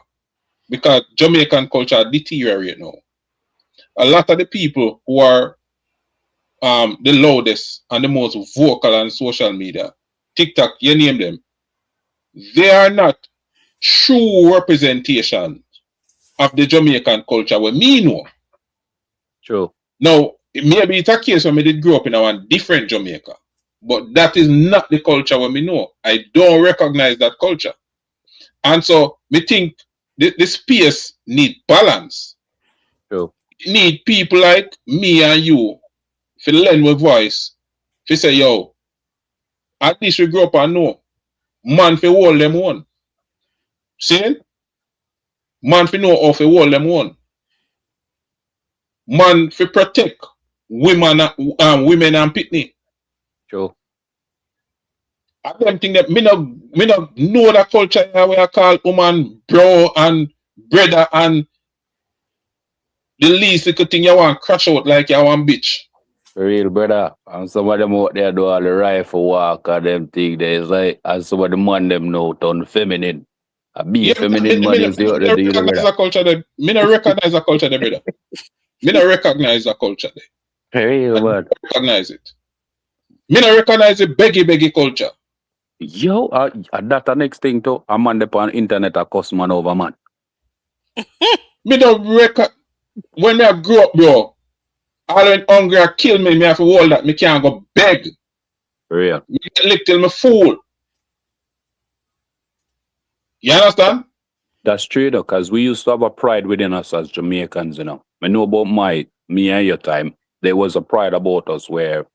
because Jamaican culture deteriorate now, a lot of the people who are the loudest and the most vocal on social media, TikTok, you name them, they are not true representation of the Jamaican culture where me know. True. Now, maybe it's a case where I did grow up in a different Jamaica, but that is not the culture where me know. I don't recognize that culture. And so, me think the space need balance. True. It need people like me and you to lend my voice, to say, yo, at least we grow up and know. Man for hold them one. See? Man for know how to hold them one. Man for protect women and pitney. True. I don't think that me not know that culture where I call woman bro and brother and the least little thing you want crash out like you want bitch. For real, brother. And some of them out there do all the rifle walk and them thing. There's like, and some of the man them know turn feminine. Be feminine man is the other deal, brother. Me not recognize a culture there, brother. Me not recognize a culture there. For real, man. Recognize it. Me not recognize the beggy culture. Yo, that's the next thing too. A man on internet a cuss man over man. Me don't when I grew up, bro, all when hungry or kill me have to hold that. Me can't go beg. For real. Me get licked till me fool. You understand? That's true though, because we used to have a pride within us as Jamaicans, you know. I know about me and your time. There was a pride about us where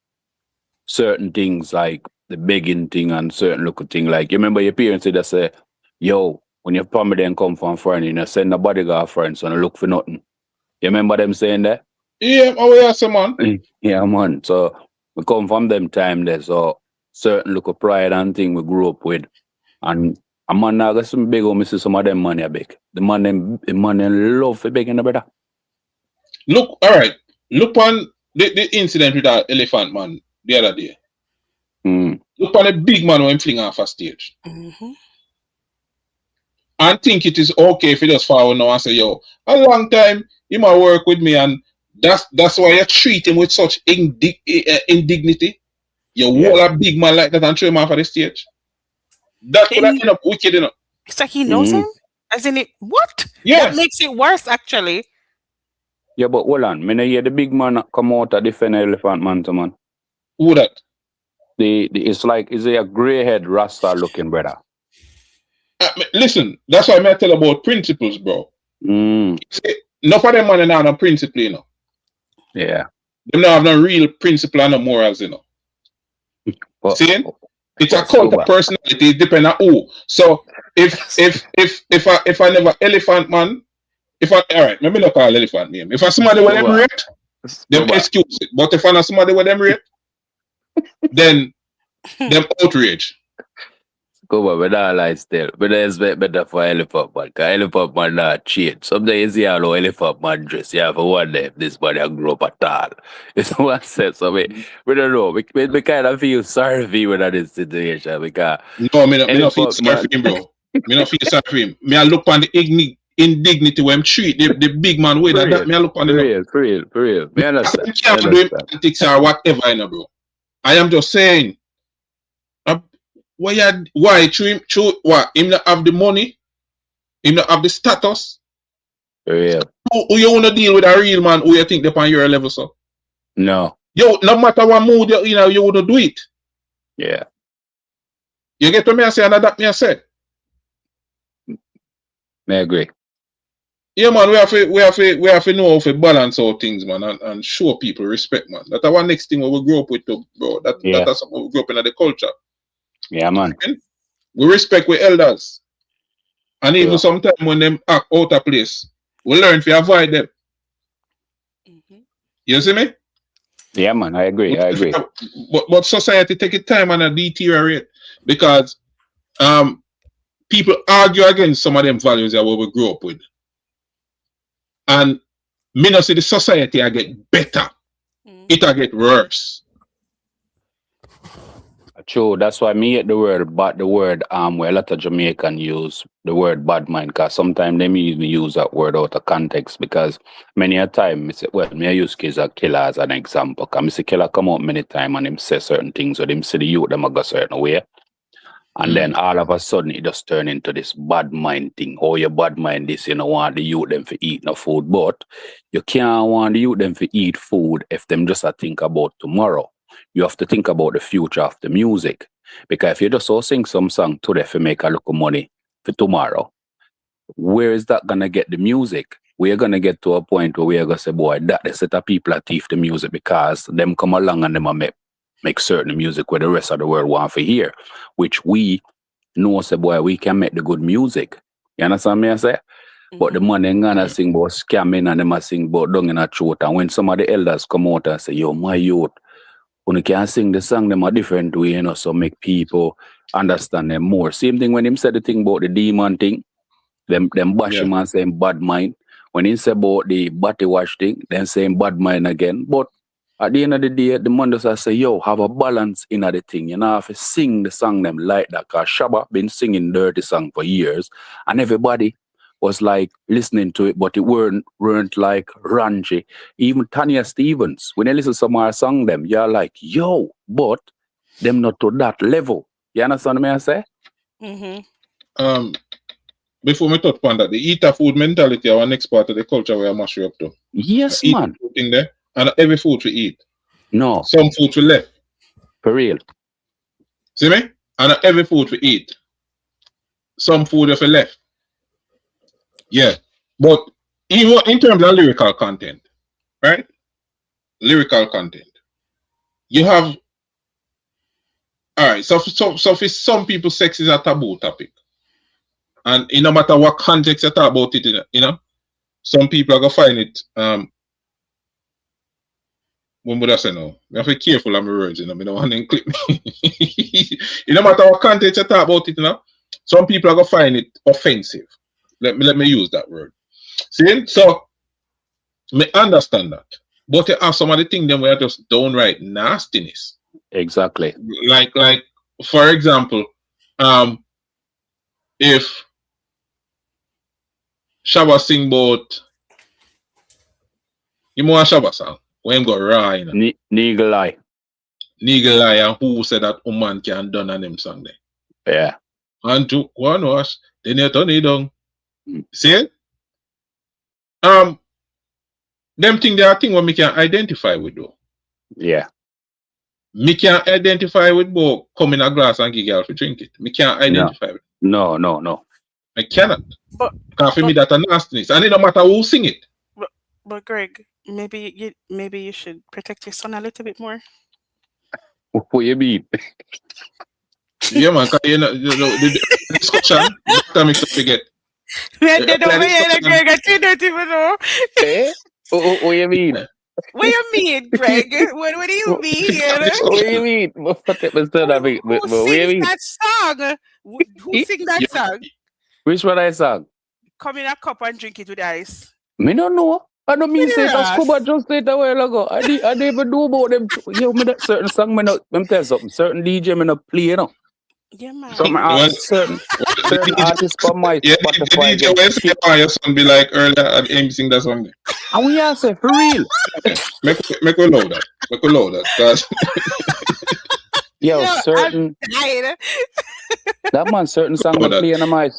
certain things like the begging thing and certain little thing, like you remember your parents would say, yo, when your family then come from foreign, you know, send a bodyguard friends and look for nothing. You remember them saying that? Yeah, oh yeah, so man. Yeah, man. So we come from them time there, so certain look of pride and thing we grew up with. And a man now got some big home, see some of them money a big. The man them love for begging the brother. Look, all right. Look on the incident with that elephant man the other day. Look on a big man when fling off a stage. And think it is okay if you just follow now and say, yo, a long time he might work with me, and that's why you treat him with such indignity. You wall a big man like that and throw him off of the stage. That could have end up wicked, you know. It's like he knows him? As in it, what? Yeah. That makes it worse, actually. Yeah, but hold on. I hear the big man come out to defend the elephant man to man. Who that? It's like, is he a grey head Rasta looking brother? Listen, that's why I tell about principles, bro. Enough of them man are no principle, you know. Yeah. Them don't have no real principle and no morals, you know. See? It's a cult of personality, it depends on who. So if I never elephant man, alright, maybe not call elephant name. If I somebody with them rate, them excuse it. But if I know somebody with them rate, then them outrage. Come on, but I like still. But I expect better for elephant man, because elephant man not change. Sometimes you see how elephant man dress, you have to wonder if this body grew up at all. It's what I said. So we don't know. We kind of feel sorry for you in this situation because no, me not feel sorry for him, bro. Me not feel sorry for him. Me I look on the indignity when him treat the big man way. That me I look on the for real. Me understand. I can't do politics or whatever, you know, bro. I am just saying. Why through what? Him not have the money, him not have the status. Yeah. Who you wanna deal with a real man who you think they're on your level, so? No. Yo, no matter what mood you wanna do it. Yeah. You get what me I say, and that me I say. I agree. Yeah, man, we have to know how to balance out things, man, and show people respect, man. That's one next thing we grow up with, bro. That's something we grow up in the culture. Yeah, man. We respect with elders. And even sometimes when them act out of place, we learn to avoid them. You see me? Yeah, man, I agree. But society take its time and deteriorate because people argue against some of them values that we grew up with. And me not see the society I get better. It I get worse. True, that's why me hate the word where a lot of Jamaican use the word bad mind, because sometimes they use that word out of context, because many a time, me I use Killer as an example, because I see Killer come out many times and him say certain things, or him see the youth them go certain way, and then all of a sudden it just turn into this bad mind thing. Oh, you bad mind this, you don't want the youth them to eat no food, but you can't want the youth them to eat food if them just think about tomorrow. You have to think about the future of the music. Because if you just so sing some song today to make a little money for tomorrow, where is that going to get the music? We're going to get to a point where we're going to say, boy, that the set of people that thief the music because them come along and them make certain music where the rest of the world want to hear, which we know, say, boy, we can make the good music. You understand me I say? But the money ain't gonna sing about scamming and them a sing about dung in a throat. And when some of the elders come out and say, yo, my youth, when you can sing the song them a different way, you know, so make people understand them more. Same thing when him said the thing about the demon thing, them bash him and say bad mind. When he said about the body wash thing, then saying bad mind again. But at the end of the day, the man just say, yo, have a balance in the thing. You know, have to sing the song them like that. Because Shabba been singing dirty song for years, and everybody was like listening to it, but it weren't like raunchy. Even Tanya Stevens, when you listen to some of her song them, you're like, yo, but them not to that level. You understand me I say? Before we touch on that, the eater food mentality our next part of the culture where I mash you up to. Yes, man. Food in there, and every food we eat. No. Some food we left. For real. See me? And every food we eat. some food if it left. Yeah. But even in terms of lyrical content, right? Lyrical content. You have all right, so for some people, sex is a taboo topic. And no matter what context you talk about it, you know, some people are gonna find it when would I say no? I have to be careful of my words, you know, I don't want to clip me. No matter what context you talk about it, you know, some people are gonna find it offensive. Let me use that word. See, so me understand that. But you have some of the things them were just downright nastiness. Exactly. Like for example, if Shabba sing about you know what Shabba song when him go raw, you know. Nigel Eye. Nigel Eye and who said that woman can done on them song there. Yeah. And to one wash, then you turn it down. See it? Them thing there are things what me can identify with though. Yeah. Me can identify with both come in a glass and give girl to drink it. Me can't identify with it. No. I cannot. But Because for me that a nastiness. And it no matter who sing it. But Greg, maybe you should protect your son a little bit more. What you mean? Yeah man, because you know the discussion, that makes us forget. They don't hear Greg, I too don't even know. Eh? What you mean? What you mean, Greg? What do you mean? What you mean? What Who sings that song? Who sings that song? Which one I sang? Come in a cup and drink it with ice. Me don't know. I don't mean say that Scuba just said a while ago. I didn't even know about them. Yo, me that certain song, me not. Let me tell you something. Certain DJ me not play, you know. Yeah, man. Certain artists from my Spotify. The DJ will say your son be like earlier and him sing that song. And we are say for real. Make we load that. Make we load that. Cause yo, certain that man certain song me play on my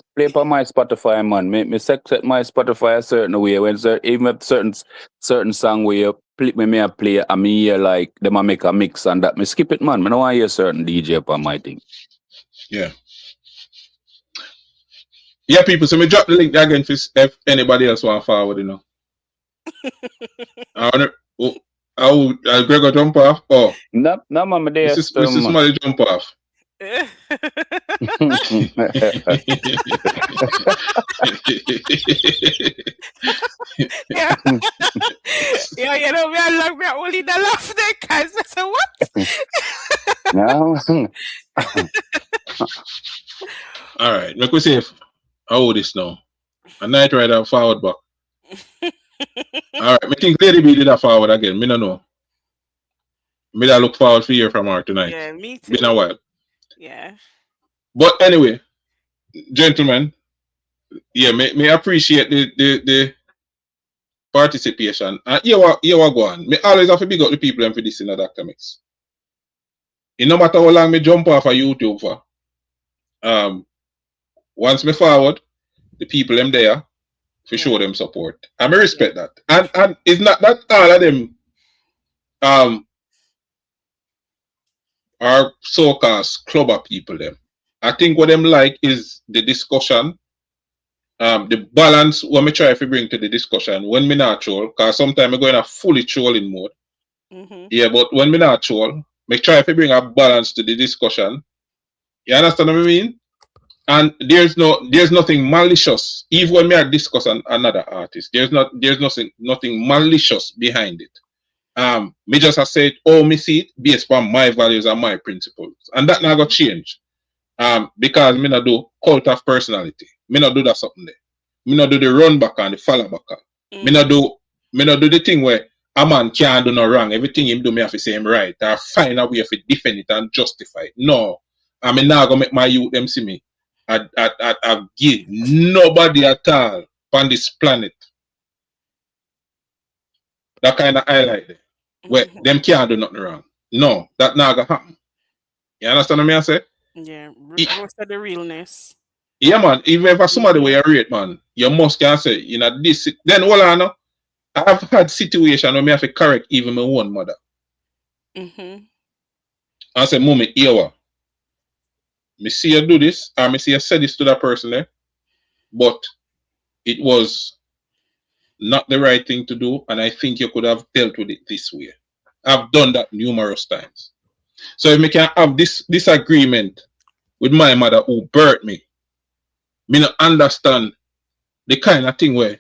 Spotify, man. Me set my Spotify a certain way. When even if certain song where you play me a play and me hear like them a make a mix and that me skip it, man. Me don't want to hear certain DJ upon my thing. Yeah. Yeah, people. So me drop the link there again if anybody else want to forward, you know. Gregor jump off. Oh, no, man, me there. Mrs. Smiley jump off. yeah, you know, we are only the laugh there, guys. So what? No. All right, make we see how old this now. A night rider forward back. All right, I think Lady B did that forward again. Me no know. Me that look forward to hear from her tonight. Yeah, me too. Been a while. Yeah. But anyway, gentlemen, yeah, me appreciate the participation. And here we go on. Me always have to big up the people and for this in the Dr. Mix. No matter how long me jump off of YouTube for, once me forward, the people them there for show them support. And me respect that. And it's not that all of them are so-called clubber people them. I think what them like is the discussion, the balance what me try to bring to the discussion when me not troll, because sometimes I go in a fully trolling mode. Yeah, but when me not troll, me try to bring a balance to the discussion. You understand what I mean? And there's nothing malicious. Even when me are discussing another artist, there's nothing malicious behind it. Me just have said, me see it based on my values and my principles. And that not gonna change. Because me not do cult of personality. Me not do that something there. Me not do the run back and the follow back. Me not do the thing where a man can't do no wrong. Everything him do me have to say him right. Or find a way to defend it and justify it. No. I mean now gonna make my youth them see me. I give nobody at all on this planet that kind of highlight there. Where them can't do nothing wrong. No, that not gonna happen. You understand what I say? Yeah, most of the realness. Yeah, man. Even if somebody where you rate, man, you must can say, you know, this. Then hold on, I've had situation where me have to correct even my own mother. I say, mommy, here. me see you do this, or me see you say this to that person there, but it was not the right thing to do, and I think you could have dealt with it this way. I've done that numerous times. So if me can have this disagreement with my mother who birthed me not understand the kind of thing where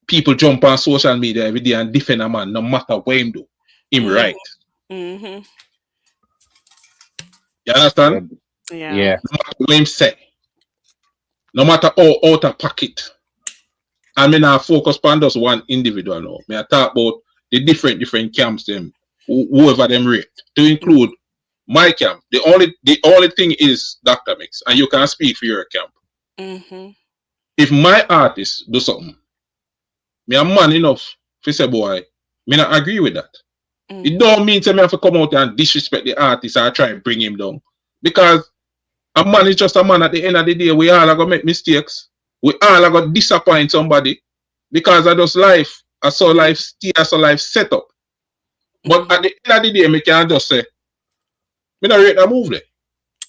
people jump on social media every day and defend a man no matter what him do. Him right. Mm-hmm. You Yeah. understand? Yeah. Yeah. No matter what him say. No matter how out of pocket. And me not focus on just one individual now. Me I talk about the different camps them, whoever them rate, to include my camp. The only thing is Dr. Mix, and you can speak for your camp. Mm-hmm. If my artist do something, me a man enough to say, boy, me not agree with that. It don't mean to me have to come out and disrespect the artist or try and bring him down. Because a man is just a man at the end of the day. We all are going to make mistakes. We all are going to disappoint somebody. Because I just life. I saw life stay, I saw life set up. But at the end of the day, me can just say, me not rate that move there.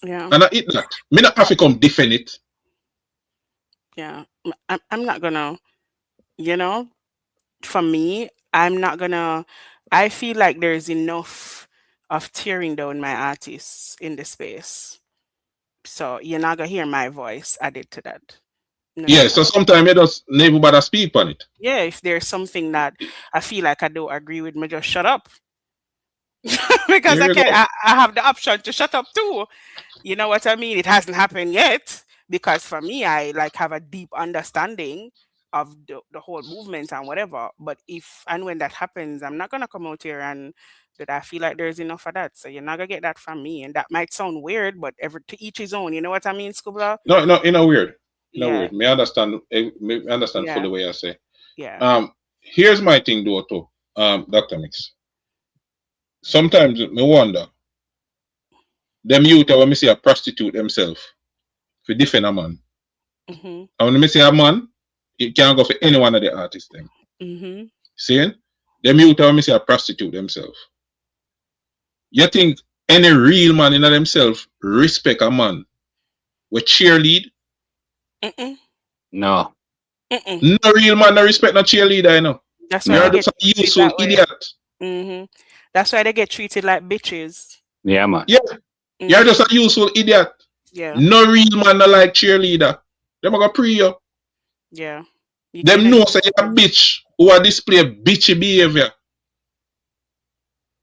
Yeah. And I eat that. Me not have to come defend it. Yeah. I'm not gonna, you know, for me, I'm not gonna, I feel like there's enough of tearing down my artists in the space. So you're not gonna hear my voice added to that. No, Yeah, you're so not. sometimes you just never bother speak on it. Yeah, if there's something that I feel like I don't agree with, me just shut up. Because Here I you can go. I have the option to shut up too. You know what I mean? It hasn't happened yet because for me, I like have a deep understanding of the whole movement and whatever. But if and when that happens, I'm not gonna come out here and that I feel like there's enough of that. So you're not gonna get that from me. And that might sound weird, but every to each his own. You know what I mean, Scuba? No, in a weird. In a Yeah, weird. Me understand. Me understand yeah, fully what you say. yeah. Here's my thing though too. Dr. Mix. Sometimes me wonder, them youth when me see a prostitute themselves for defend a man. Mhm. And when me see a man, it can go for any one of the artists them. Mhm. See? Them youth when me see a prostitute themselves. You think any real man in themselves respect a man with cheerlead? Mm-mm. No. Mm-mm. No real man no respect no cheerleader, you know. That's why You're they No. get just a treated useful that way. idiot. Mhm. That's why they get treated like bitches. Yeah, man. Yeah, you're Mhm. just a useful idiot. Yeah. No real man no like cheerleader. Them a go pre you. Yeah. You Them know know you say you're a bitch who are display bitchy behavior.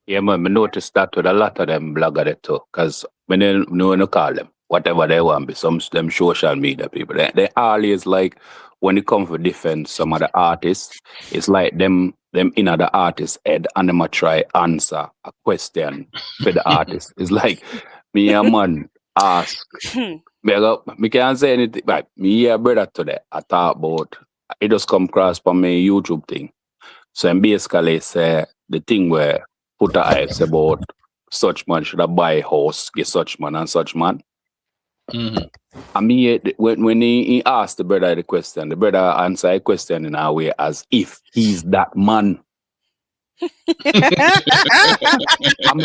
Yeah, man. Me noticed that with a lot of them blogger there too. Because when they know to call them, whatever they want be, some them social media people. They always like when it comes to defend some of the artists, it's like them in the artist head and them a try answer a question for the artist. It's like me a man ask me can't say anything. But me hear brother today, I talk about it just come across from my YouTube thing. So I'm basically say the thing where put a eyes about such man should have buy a house, get such man and such man. Mm-hmm. I mean, when he asked the brother answer a question in a way as if he's that man. I'm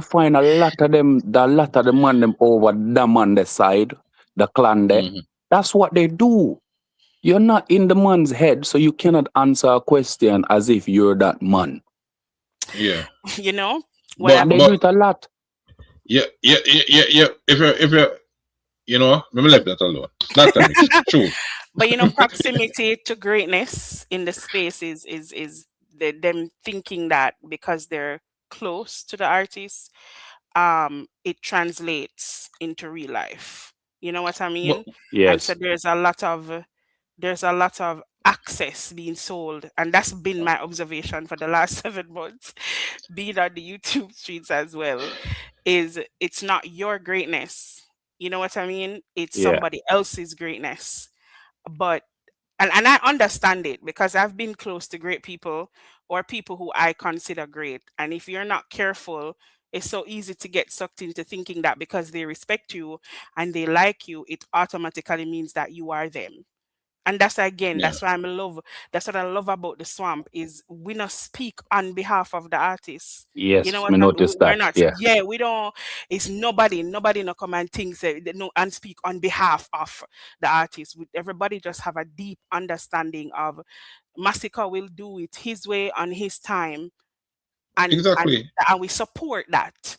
find a lot of the man them over them on the side, the clan there. Mm-hmm. That's what they do. You're not in the man's head, so you cannot answer a question as if you're that man. Yeah. you know what But And I've they but do it a lot. yeah. If you know, let me leave that alone. That time it's true. but proximity to greatness in the space is them thinking that because they're close to the artist, it translates into real life. You know what I But mean? And so Yes. there's a lot of access being sold, and that's been my observation for the last 7 months, being on the YouTube streets as well. Is it's not your greatness. You know what I mean? It's Yeah. somebody else's greatness. But and I understand it because I've been close to great people or people who I consider great. And if you're not careful, it's so easy to get sucked into thinking that because they respect you and they like you, it automatically means that you are them. And that's again, that's why that's what I love about the swamp is we not speak on behalf of the artists. You know Yes, what me noticed we're that. not, Yeah. yeah, we don't, it's nobody no come and think say no and speak on behalf of the artist. Everybody just have a deep understanding of Masicka will do it his way on his time, Exactly. and we support that.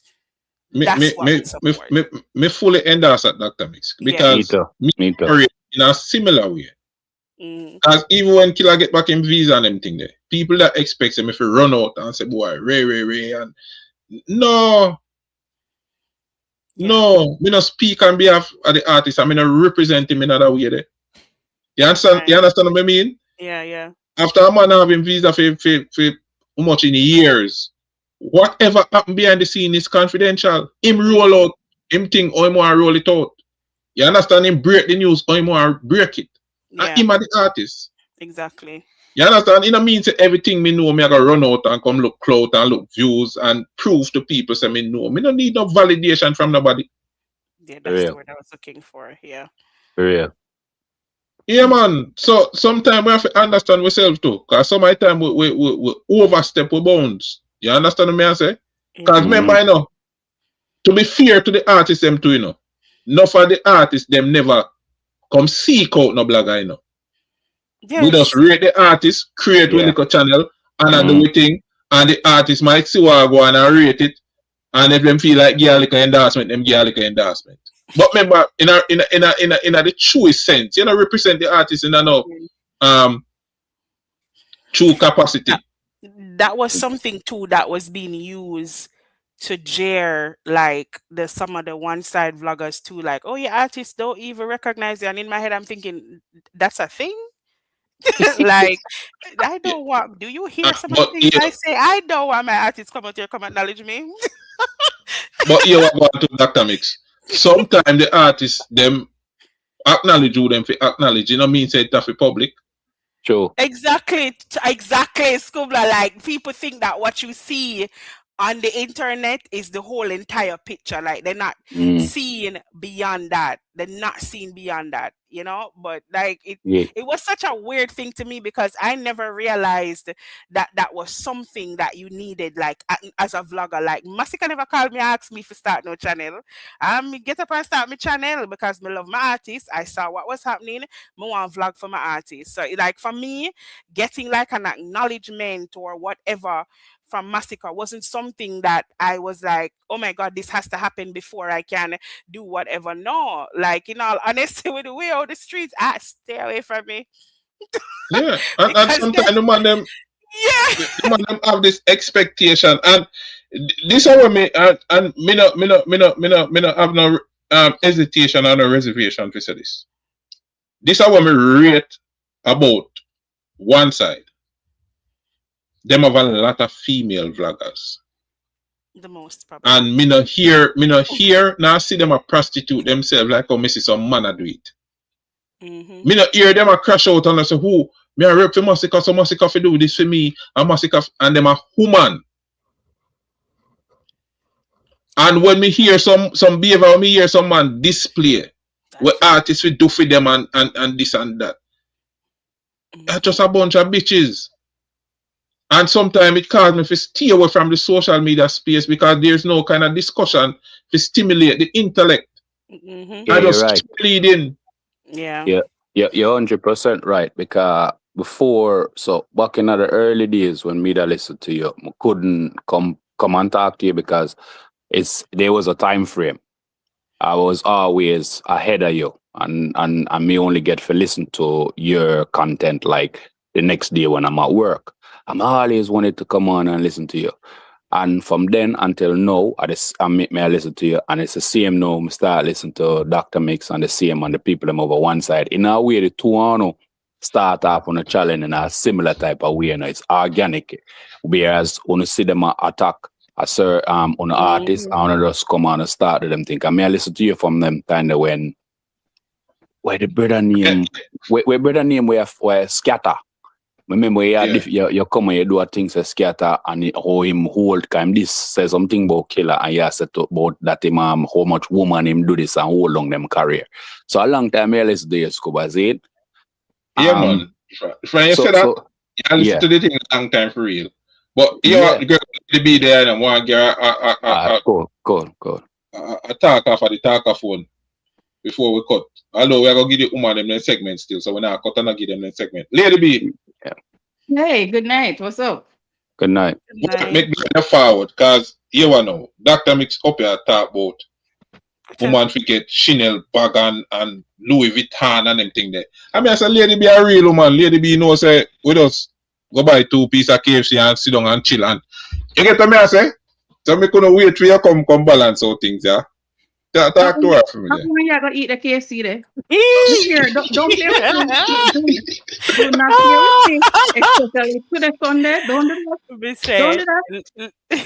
Me, That's me, what me, we me, support. me, me fully endorse that, Dr. Mix, Yeah. Me because too. me Me too. operate in a similar way. Mm. Because even when Killer get back in visa and everything there, people that expect him if he run out and say, boy, Ray, and no, me not speak on behalf of the artist, I mean, I represent him in another way there. You understand? Right. You understand what I mean? Yeah. After a man having visa for how much in years, whatever happened behind the scene is confidential. Him roll out, him think how him want to roll it out. You understand? Him break the news, how him want to break it. And Yeah. him are the artist. Exactly. You understand? It means that everything me know, me I gotta run out and come look clout and look views and prove to people say me know. Me don't need no validation from nobody. Yeah, that's the word I was looking for. Yeah. Real. Yeah, man. So sometimes we have to understand ourselves too. Because some of the time we overstep our bounds. You understand what I say? Because remember, you know, to be fair to the artists them too, you know. Enough of the artists them never come seek out no blogger, you know. Yes. We just rate the artist, create a little channel, and I do a thing, and the artist might see what I go and rate it. And if them feel like give a little endorsement, them give a little endorsement. But remember, in the truest sense, you know, represent the artist in a no true capacity. That was something too that was being used to jeer like some of the one side vloggers too, like, oh yeah, artists don't even recognize you. And in my head I'm thinking that's a thing. Like I don't want, do you hear some of the things I say? I don't want my artists come out here, come acknowledge me. But here what about to Dr. Mix. Sometimes the artists them acknowledge who them for acknowledge, you know mean say it for public. True. Exactly, Scubla. Like people think that what you see on the internet is the whole entire picture. Like they're not seeing beyond that. They're not seeing beyond that, you know. But like it was such a weird thing to me because I never realized that that was something that you needed, like as a vlogger. Like Masicka never called me, asked me to start no channel. Get up and start my channel because I love my artist. I saw what was happening. I want to vlog for my artist. So like for me, getting like an acknowledgement or whatever from Masicka wasn't something that I was like, oh my God, this has to happen before I can do whatever. No, like in all honesty, with the way out the streets, stay away from me. Yeah, and sometimes the man them have this expectation, and this is what me and me not have no hesitation or no reservation to say this. This is what me rate about one side. Them have a lot of female vloggers. The most probably. And me not hear, now see them a prostitute themselves like how me see some man a do it. Me not hear them a crash out and I say, who? Me a rep for Masicka, so Masicka for do this for me, and Masicka, and them a woman. And when me hear some behavior, when me hear some man display what artists will do for them and this and that. That's just a bunch of bitches. And sometimes it causes me to stay away from the social media space because there's no kind of discussion to stimulate the intellect. I just keep leading. Yeah, you're 100% right. Because before, so back in the early days when me that listened to you, I couldn't come and talk to you because there was a time frame. I was always ahead of you, and me only get to listen to your content like the next day when I'm at work. I'm always wanted to come on and listen to you. And from then until now, I listen to you, and it's the same now. I start listening to Dr. Mix and the same and the people them over one side. In a way, the two start off on a challenge in a similar type of way. You know, it's organic. Whereas when you see them attack on an artist, I want to just come on and start to them think. I listen to you from them kind of when where the brother name, where brother name where Scatter. Remember, you come and you do a thing say Scatter and how him hold time. This says something about Killer and you said about that him how much woman him do this and how long them career. So a long time I listen to you, Scuba Zaid. Yeah, man. From you So, said that, so I listen yeah. to the thing a long time for real. But Yeah. you're going to be there and want to get Cool. a talk off of the talker phone before we cut. Although we are going to give the woman them segment still, so we're not cut and not give them the segment. Lady B. Yeah. Hey, good night. What's up? Good night. Make me forward, because you know, Dr. Mix up here talk about woman forget Chanel bag and Louis Vuitton and them thing there. I mean, I say, lady be a real woman. Lady be, you know, say, with us, go buy 2 pieces of KFC and sit down and chill. And you get what me I say? So me couldn't wait for you come balance out things, yeah? Talk to her for me there. How are you going to eat the KFC there? Look here, don't play with me. Do not play with me. Especially to the Sunday. Don't do that. Don't do that.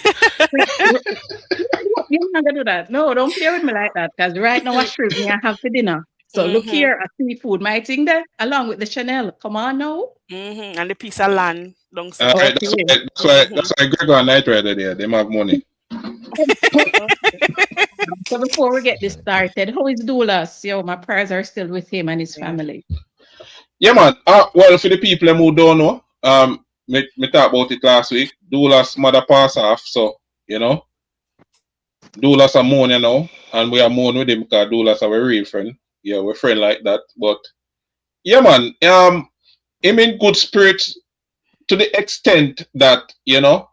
You're not going to do that. No, don't play with me like that. Because right now I shrimp me I have for dinner. So look here, a seafood, my thing there, along with the Chanel. Come on now. And the piece of land. Don't say. That's why Gregor and Night Rider there. They have money. So before we get this started, how is Doulas? Yo, my prayers are still with him and his family. Yeah, man. Well, for the people who don't know, me talked about it last week. Doulas' mother passed off, so, you know, Doulas are mourning now, and we are mourning with him because Doulas are a real friend. Yeah, we're friend like that. But, yeah, man, him in good spirits to the extent that, you know,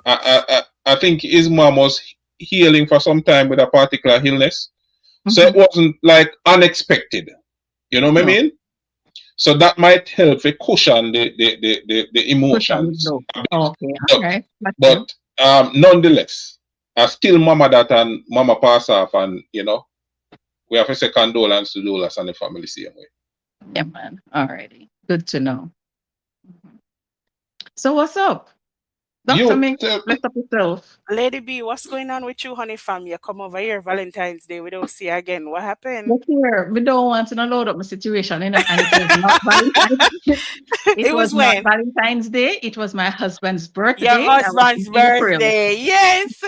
I think his mom was healing for some time with a particular illness. So it wasn't like unexpected. You know what I mean? So that might help to cushion the emotions. Okay, okay. But nonetheless, I still mama that and mama pass off, and you know, we have to say condolence to Doulas and the family same way. Yeah, man. Alrighty. Good to know. So what's up? Dr. Mink, lift up yourself. Lady B, what's going on with you, honey fam? You come over here Valentine's Day. We don't see you again. What happened? Look here, we don't want to load up my situation, you know, and it was not Valentine's Day. It was not Valentine's Day. It was my husband's birthday. Your husband's birthday, yes.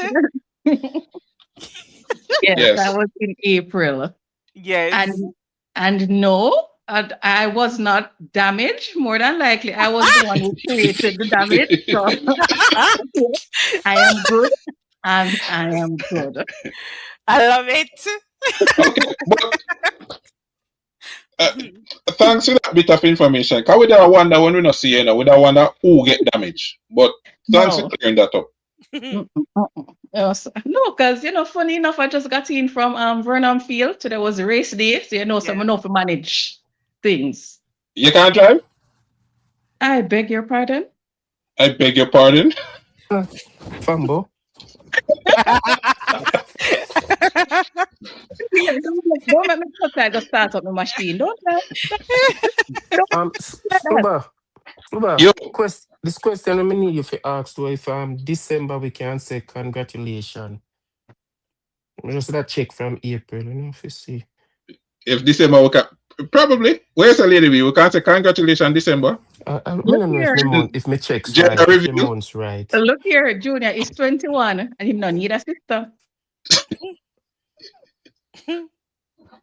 Yes, that was in April. Yes. And no, I was not damaged. More than likely, I was the one who created the damage. So I am good, and I am good. I love it. Okay, but thanks for that bit of information. Because we don't wonder when we not see you, we don't wonder who get damaged. But thanks for clearing that up. No, because you know, funny enough, I just got in from Vernon Field. Today was a race day, so you know, so I know to manage things. You can't drive? I beg your pardon? I beg your pardon? Fambo. Don't let me try to start up the machine. Don't This question I need you to ask to if December we can say congratulations. Just that check from April, you know, if you see. If December we can probably. Where's the lady be? We can't say congratulations December. I don't know if my check's right, if the month's right. Look here, Junior is 21 and he don't need a sister.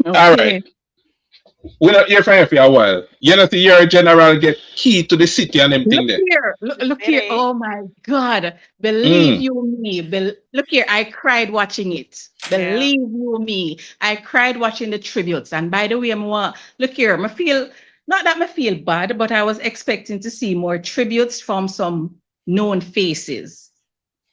All right. We're not here for a while. You know, the year general get key to the city and everything there. Look here. Oh my God. Believe you me. Look here. I cried watching it. Believe you me. I cried watching the tributes. And by the way, look here. Not that I feel bad, but I was expecting to see more tributes from some known faces.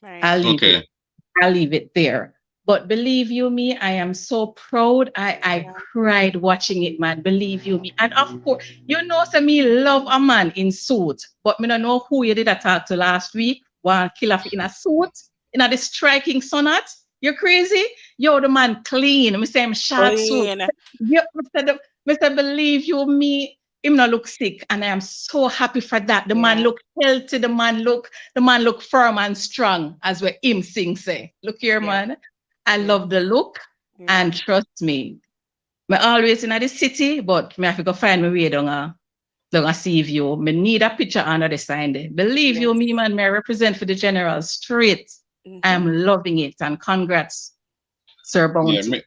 Right. I'll leave it there. But believe you me, I am so proud. I cried watching it, man. Believe you me. And of course, you know, so me love a man in suit. But me don't know who you did talk to last week. One killer in a suit, in a striking sonnet. You're crazy? Yo, the man clean. Me say him short suit. Yo, Mr. Believe you me, him not look sick. And I am so happy for that. The man look healthy. The man look firm and strong, as we him sing say. Look here, man. I love the look, and trust me, I'm always in the city, but I have to go find my way down a sea view. I need a picture under the sign there. Believe you me, man, I represent for the general straight. I'm loving it, and congrats, Sir Bounty. Yeah,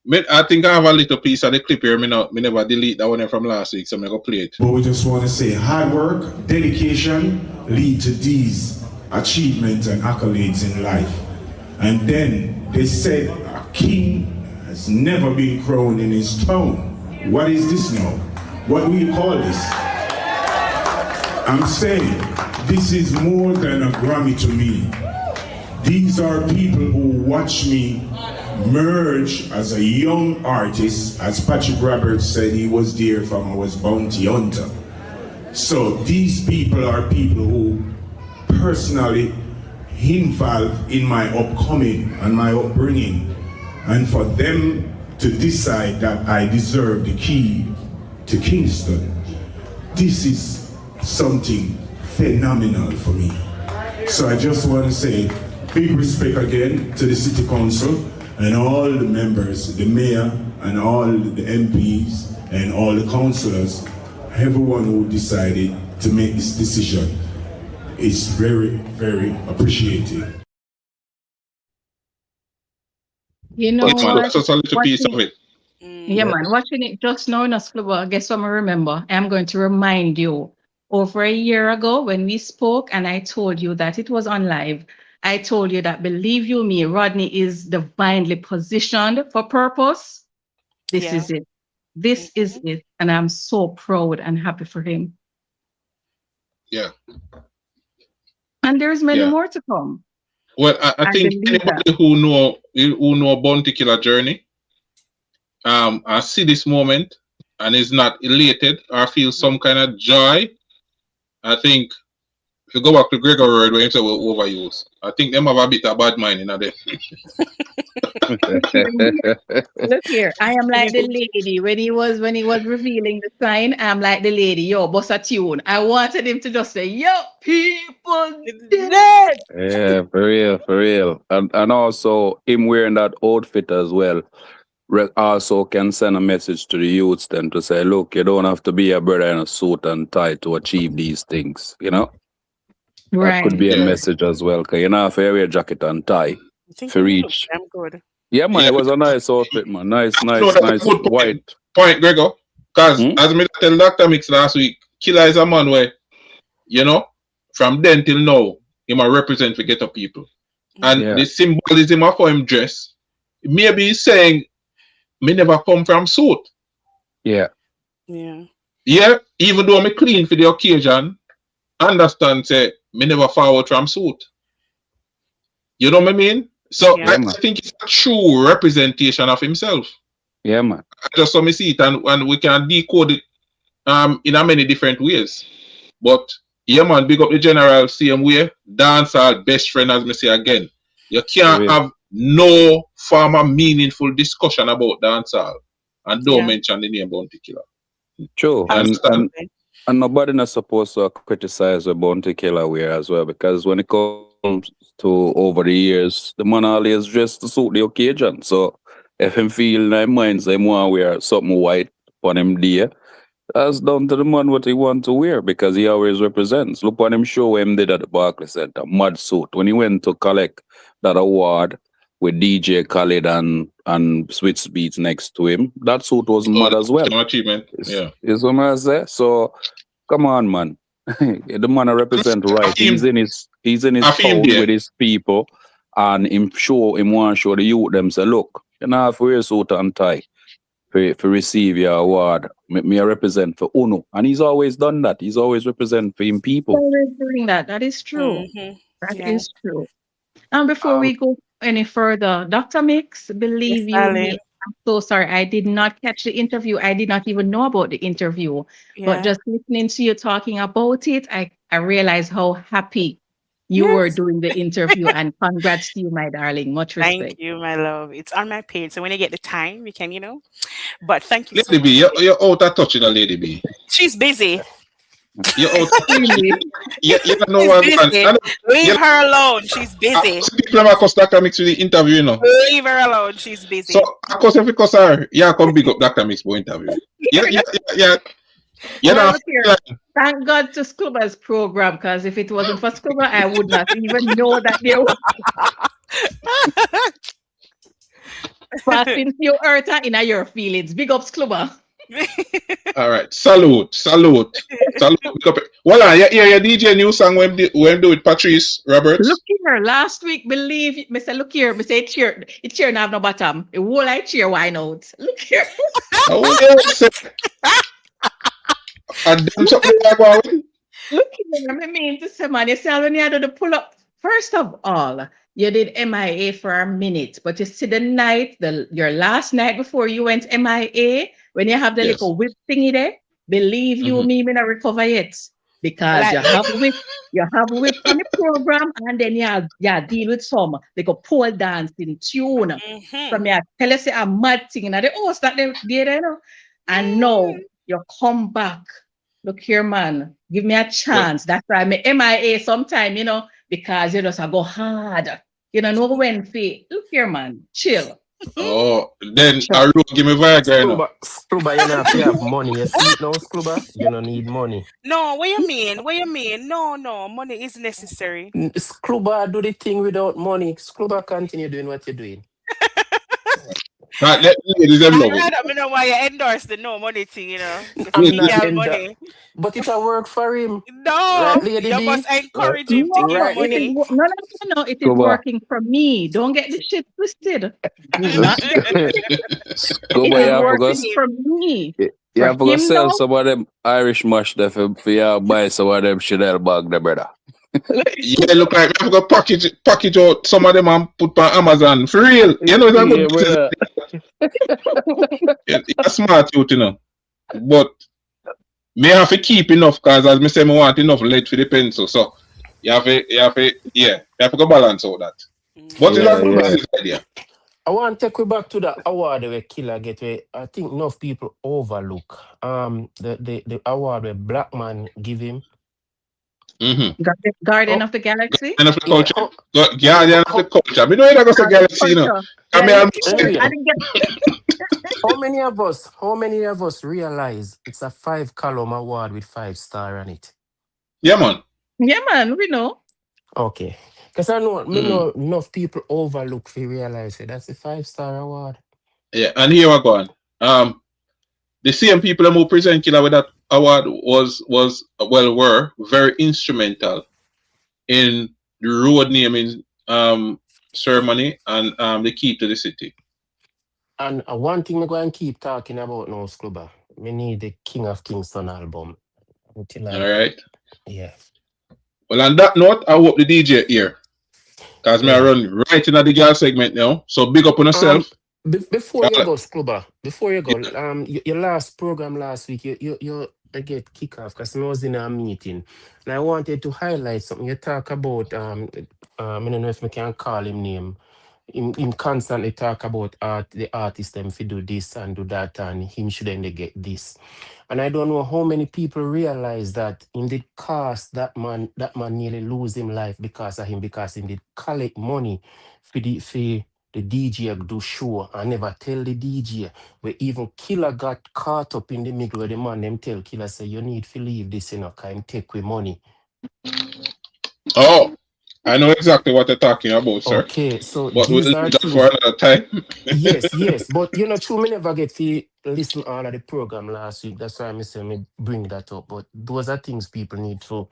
I think I have a little piece of the clip here. Me never delete that one from last week, so I'm going to play it. But we just want to say hard work, dedication lead to these achievements and accolades in life. And then they said a king has never been crowned in his town. What is this now? What do you call this? I'm saying this is more than a Grammy to me. These are people who watch me merge as a young artist. As Patrick Roberts said, he was there from I was bounty hunter. So these people are people who personally involved in my upcoming and my upbringing. And for them to decide that I deserve the key to Kingston, this is something phenomenal for me. So I just want to say big respect again to the City Council and all the members, the mayor and all the MPs and all the councillors, everyone who decided to make this decision is very, very appreciated. You know what? Just a little piece of it. Yeah, man, watching it just now in a I guess what I remember. I'm going to remind you over a year ago when we spoke and I told you that it was on live. I told you that, believe you me, Rodney is divinely positioned for purpose. This is it. This is it. And I'm so proud and happy for him. Yeah. And there's many more to come. Well, I think anybody who know Bounty Killer journey, I see this moment and is not elated or feel some kind of joy. I think if you go back to Gregor word where he said we'll overuse, I think them have a bit of bad mind in there. Look here, I am like the lady when he was revealing the sign. I'm like the lady, yo, boss a tune. I wanted him to just say, yo, people dead. Yeah, for real. And also him wearing that outfit as well. Also can send a message to the youths then to say, look, you don't have to be a brother in a suit and tie to achieve these things, you know? Right. That could be a message as well, because you know, if you wear a jacket and tie for reach. I'm good. Yeah, man, it was a nice outfit, man. Nice white. Point, Gregor. Because as I tell Dr. Mix last week, Killer is a man where, you know, from then till now, he might represent for ghetto people. And the symbolism of how him dress, maybe he's saying, me never come from suit. Yeah. Yeah, even though me clean for the occasion, understand, say, me never forward from suit. You know what I mean? So I think it's a true representation of himself. Yeah, man. Just so me see it and we can decode it in a many different ways. But yeah, man, big up the general same way. Dancehall best friend, as me say again. You can't have no form of meaningful discussion about dancehall and don't mention the name Bounty Killer. True. And nobody not supposed to criticize a Bounty Killer wear as well, because when it comes to over the years, the man always dressed to suit the occasion. So if him feel in his mind they want to wear something white on him there, that's down to the man what he want to wear, because he always represents. Look on him show him did at the Barclays Center, mud suit. When he went to collect that award with DJ Khaled and Switch Beats next to him, that suit was mud as well. Achievement. Is what I say. So come on, man. The man represent right. He's in his town with his people, and him want to show the youth them say, look, you know, if we wear suit and tie for receive your award, me represent for UNO. And he's always done that. He's always represent for him people. Always doing that. That is true. That is true. And before we go any further, Dr. Mix, believe you me, I'm so sorry. I did not catch the interview. I did not even know about the interview. But just listening to you talking about it, I realized how happy you were doing the interview. And congrats to you, my darling. Much respect. Thank you, my love. It's on my page. So when you get the time, you can, But thank you. Lady B, you're out of touch with a Lady B. She's busy. You're out of touch. You know what? Leave her alone. She's busy. Dr. Mix with the interview, Leave her alone. She's busy. So, of course, if you cause her, come big up Dr. Mix for interview. Thank God to Scuba's program, because if it wasn't for Scuba, I would not even know that there was. Passing you hurt in your feelings. Big ups, Clubber. All right. Salute. Well, yeah, DJ new song when do with Patrice Roberts. Look here, last week, believe me say, look here, me say it cheer not have no bottom. It whole I cheer, why not? Look here. Oh, yeah, and them something like that. Look here, I mean to say, man, you see when you had to pull up, first of all, you did MIA for a minute, but you see the night, your last night before you went MIA, when you have the little whip thingy there, believe you me, me not recover yet. Because Like- you have whip on the program, and then you deal with some like a pole dancing tune. From me, I tell you say a mad thing, and the host that they did, you know. And now you come back. Look here, man. Give me a chance. That's why I'm MIA sometime, you know, because you just go hard. You know when fee. Look here, man. Chill. Oh, then I give me Viagra. Scrubber, you know, if you have money, you see it now, Scrubber, you don't need money. No, what you mean? No, money is necessary. Scrubber do the thing without money. Scrubber continue doing what you're doing. Right, let ladies them love I it. don't know why you endorse the no money thing, you know. I'm not Money. But it a work for him. No, Right, Lady you B? must encourage him to give money. No, it is working for me. Don't get the shit twisted. Not Scuba, you have to go. for me. You have to go him, sell though? some of them Irish mush there for you buy some of them Chanel bag, the brother. Yeah, look like I have to go package out some of them and put on Amazon. For real. You know, it's a good business. You're smart, you know. But me have to keep enough because as me say, me want enough lead for the pencil. So you have to go balance all that. But it's a good business idea. I want to take you back to the award where Killer get where I think enough people overlook. The award where Black Man give him. Guardian of the Galaxy. Guardian of the culture. Guardian of the culture. I mean, no, you're not going to galaxy, you know. How many of us realize it's a 5-column award with 5 stars on it? Yeah, man. Yeah, man, we know. Okay. Because I know enough people overlook to realize it. That's a 5-star award. Yeah, and here we go on. The same people who present Killer with that award were very instrumental in the road naming ceremony and the key to the city. And one thing we're going to keep talking about now, Scrubber. We need the King of Kingston album. All right. Yeah. Well, on that note, I hope the DJ here. Because I run right into the girl segment now. So big up on yourself. Before you go, Scrubber, your last program last week, you get kick off because I was in a meeting. And I wanted to highlight something. You talk about, I don't know if I can call him name. Him constantly talk about the artist them if you do this and do that and him shouldn't they get this. And I don't know how many people realize that in the cost that man nearly lose him life because of him, because he did collect money for the DJ do show and never tell the DJ. Where even Killer got caught up in the middle where the man them tell Killer say you need to leave this in a kind take with money. Oh, I know exactly what you're talking about, sir. Okay, so but these we'll are that for another time. yes. But you know, true, me never get to listen all of the program last week. That's why I say me bring that up. But those are things people need to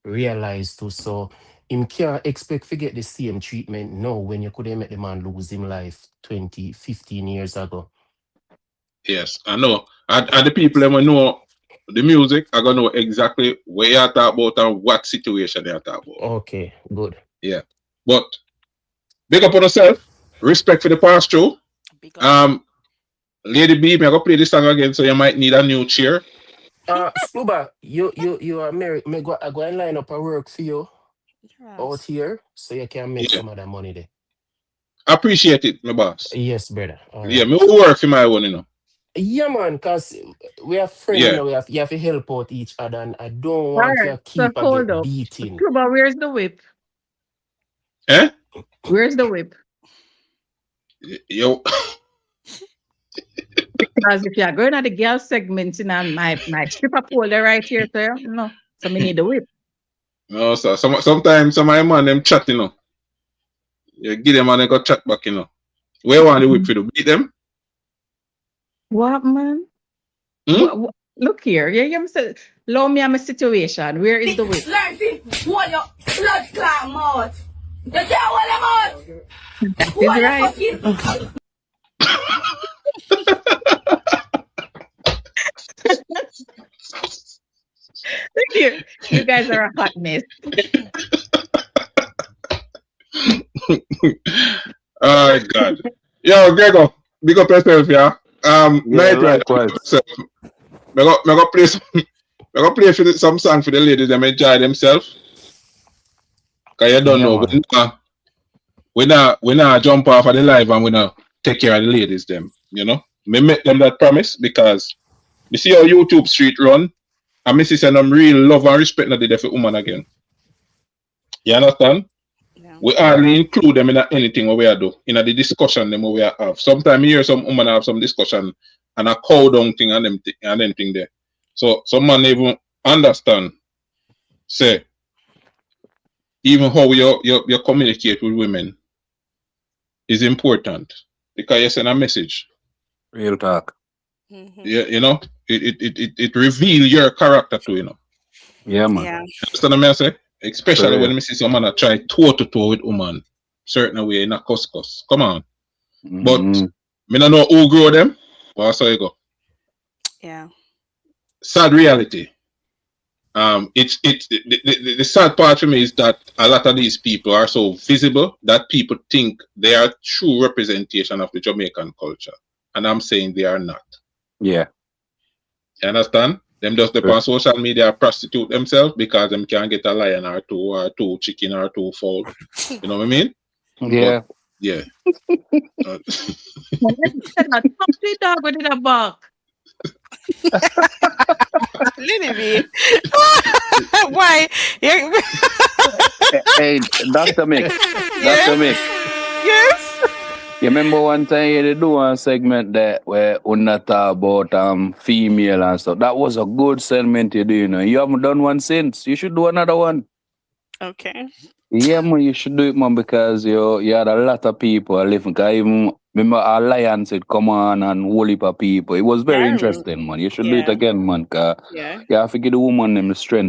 realize too. So him can't expect to get the same treatment now when you could have met the man lose him life 15 years ago. Yes, I know. And the people that know the music are gonna know exactly where you are talking about and what situation they are talking about. Okay, good. Yeah. But big up on yourself. Respect for the past through. Lady B, I'm gonna play this song again, so you might need a new chair. Scuba, you are married. I go and line up a work for you out here so you can make some of that money there. Appreciate it, my boss. Yes, brother. Yeah, me will work for my one, you know. Yeah, man, because we are friends, you know, you have to help out each other, and I don't want you to keep beating. But where's the whip? Eh? Where's the whip? Yo. Because if you're going at the girl segment, you know, my stripper pole right here, sir. No, so we need the whip. No, sir. Sometimes some of my man them chat, you know. You give them and they go chat back, you know. Where want the whip for to beat them? What, man? Hmm? Look here. Yeah, say, allow me am a situation. Where is the whip? What your blood clot mouth? You can't hold them out. That What is your right. fucking Look here. You guys are a hot mess. Oh God. Yo, Gregor, big up yourself, yeah. Yeah, Night Rider, big likewise. up yourself. Me go play some song for the ladies them enjoy themselves. Cause you don't Yeah, know man. we not jump off of the live and we not take care of the ladies them, you know. Me make them that promise because you see how YouTube street run and me see say them real love and respect that they there for woman again. You understand? Yeah. We Yeah. hardly include them in anything what we are do, in the discussion them what we are have. Sometimes you hear some woman have some discussion and a cow down thing and them thing there. So some man even understand, say, even how you communicate with women is important because you send a message. Real talk. Mm-hmm. You know, it reveal your character too, you know. Yeah, man. Yeah. Understand what I say? Especially For when I see someone that try toe to toe with woman, certain way in a cuss. Come on. But me not know who grow them. But that's how you go. Yeah. Sad reality. The sad part for me is that a lot of these people are so visible that people think they are true representation of the Jamaican culture, and I'm saying they are not. Yeah. You understand? Them just depend on social media prostitute themselves because them can get a lion or two chicken or two fowl. You know what I mean? Yeah. But, yeah. Talk to dog with a bark. Literally. Why? Hey, Dr. Mick. Yes. Dr. Mick. Yes. You remember one time you did do one segment that where we talk about female and stuff. That was a good segment you do, you know. You haven't done one since. You should do another one. Okay. Yeah, man, you should do it, man, because you had a lot of people living. Cause even remember Alliance had come on and whole heap of people. It was very Yeah. interesting, man. You should do it Yeah. again, man. Cause Yeah. you have to give the woman them the strength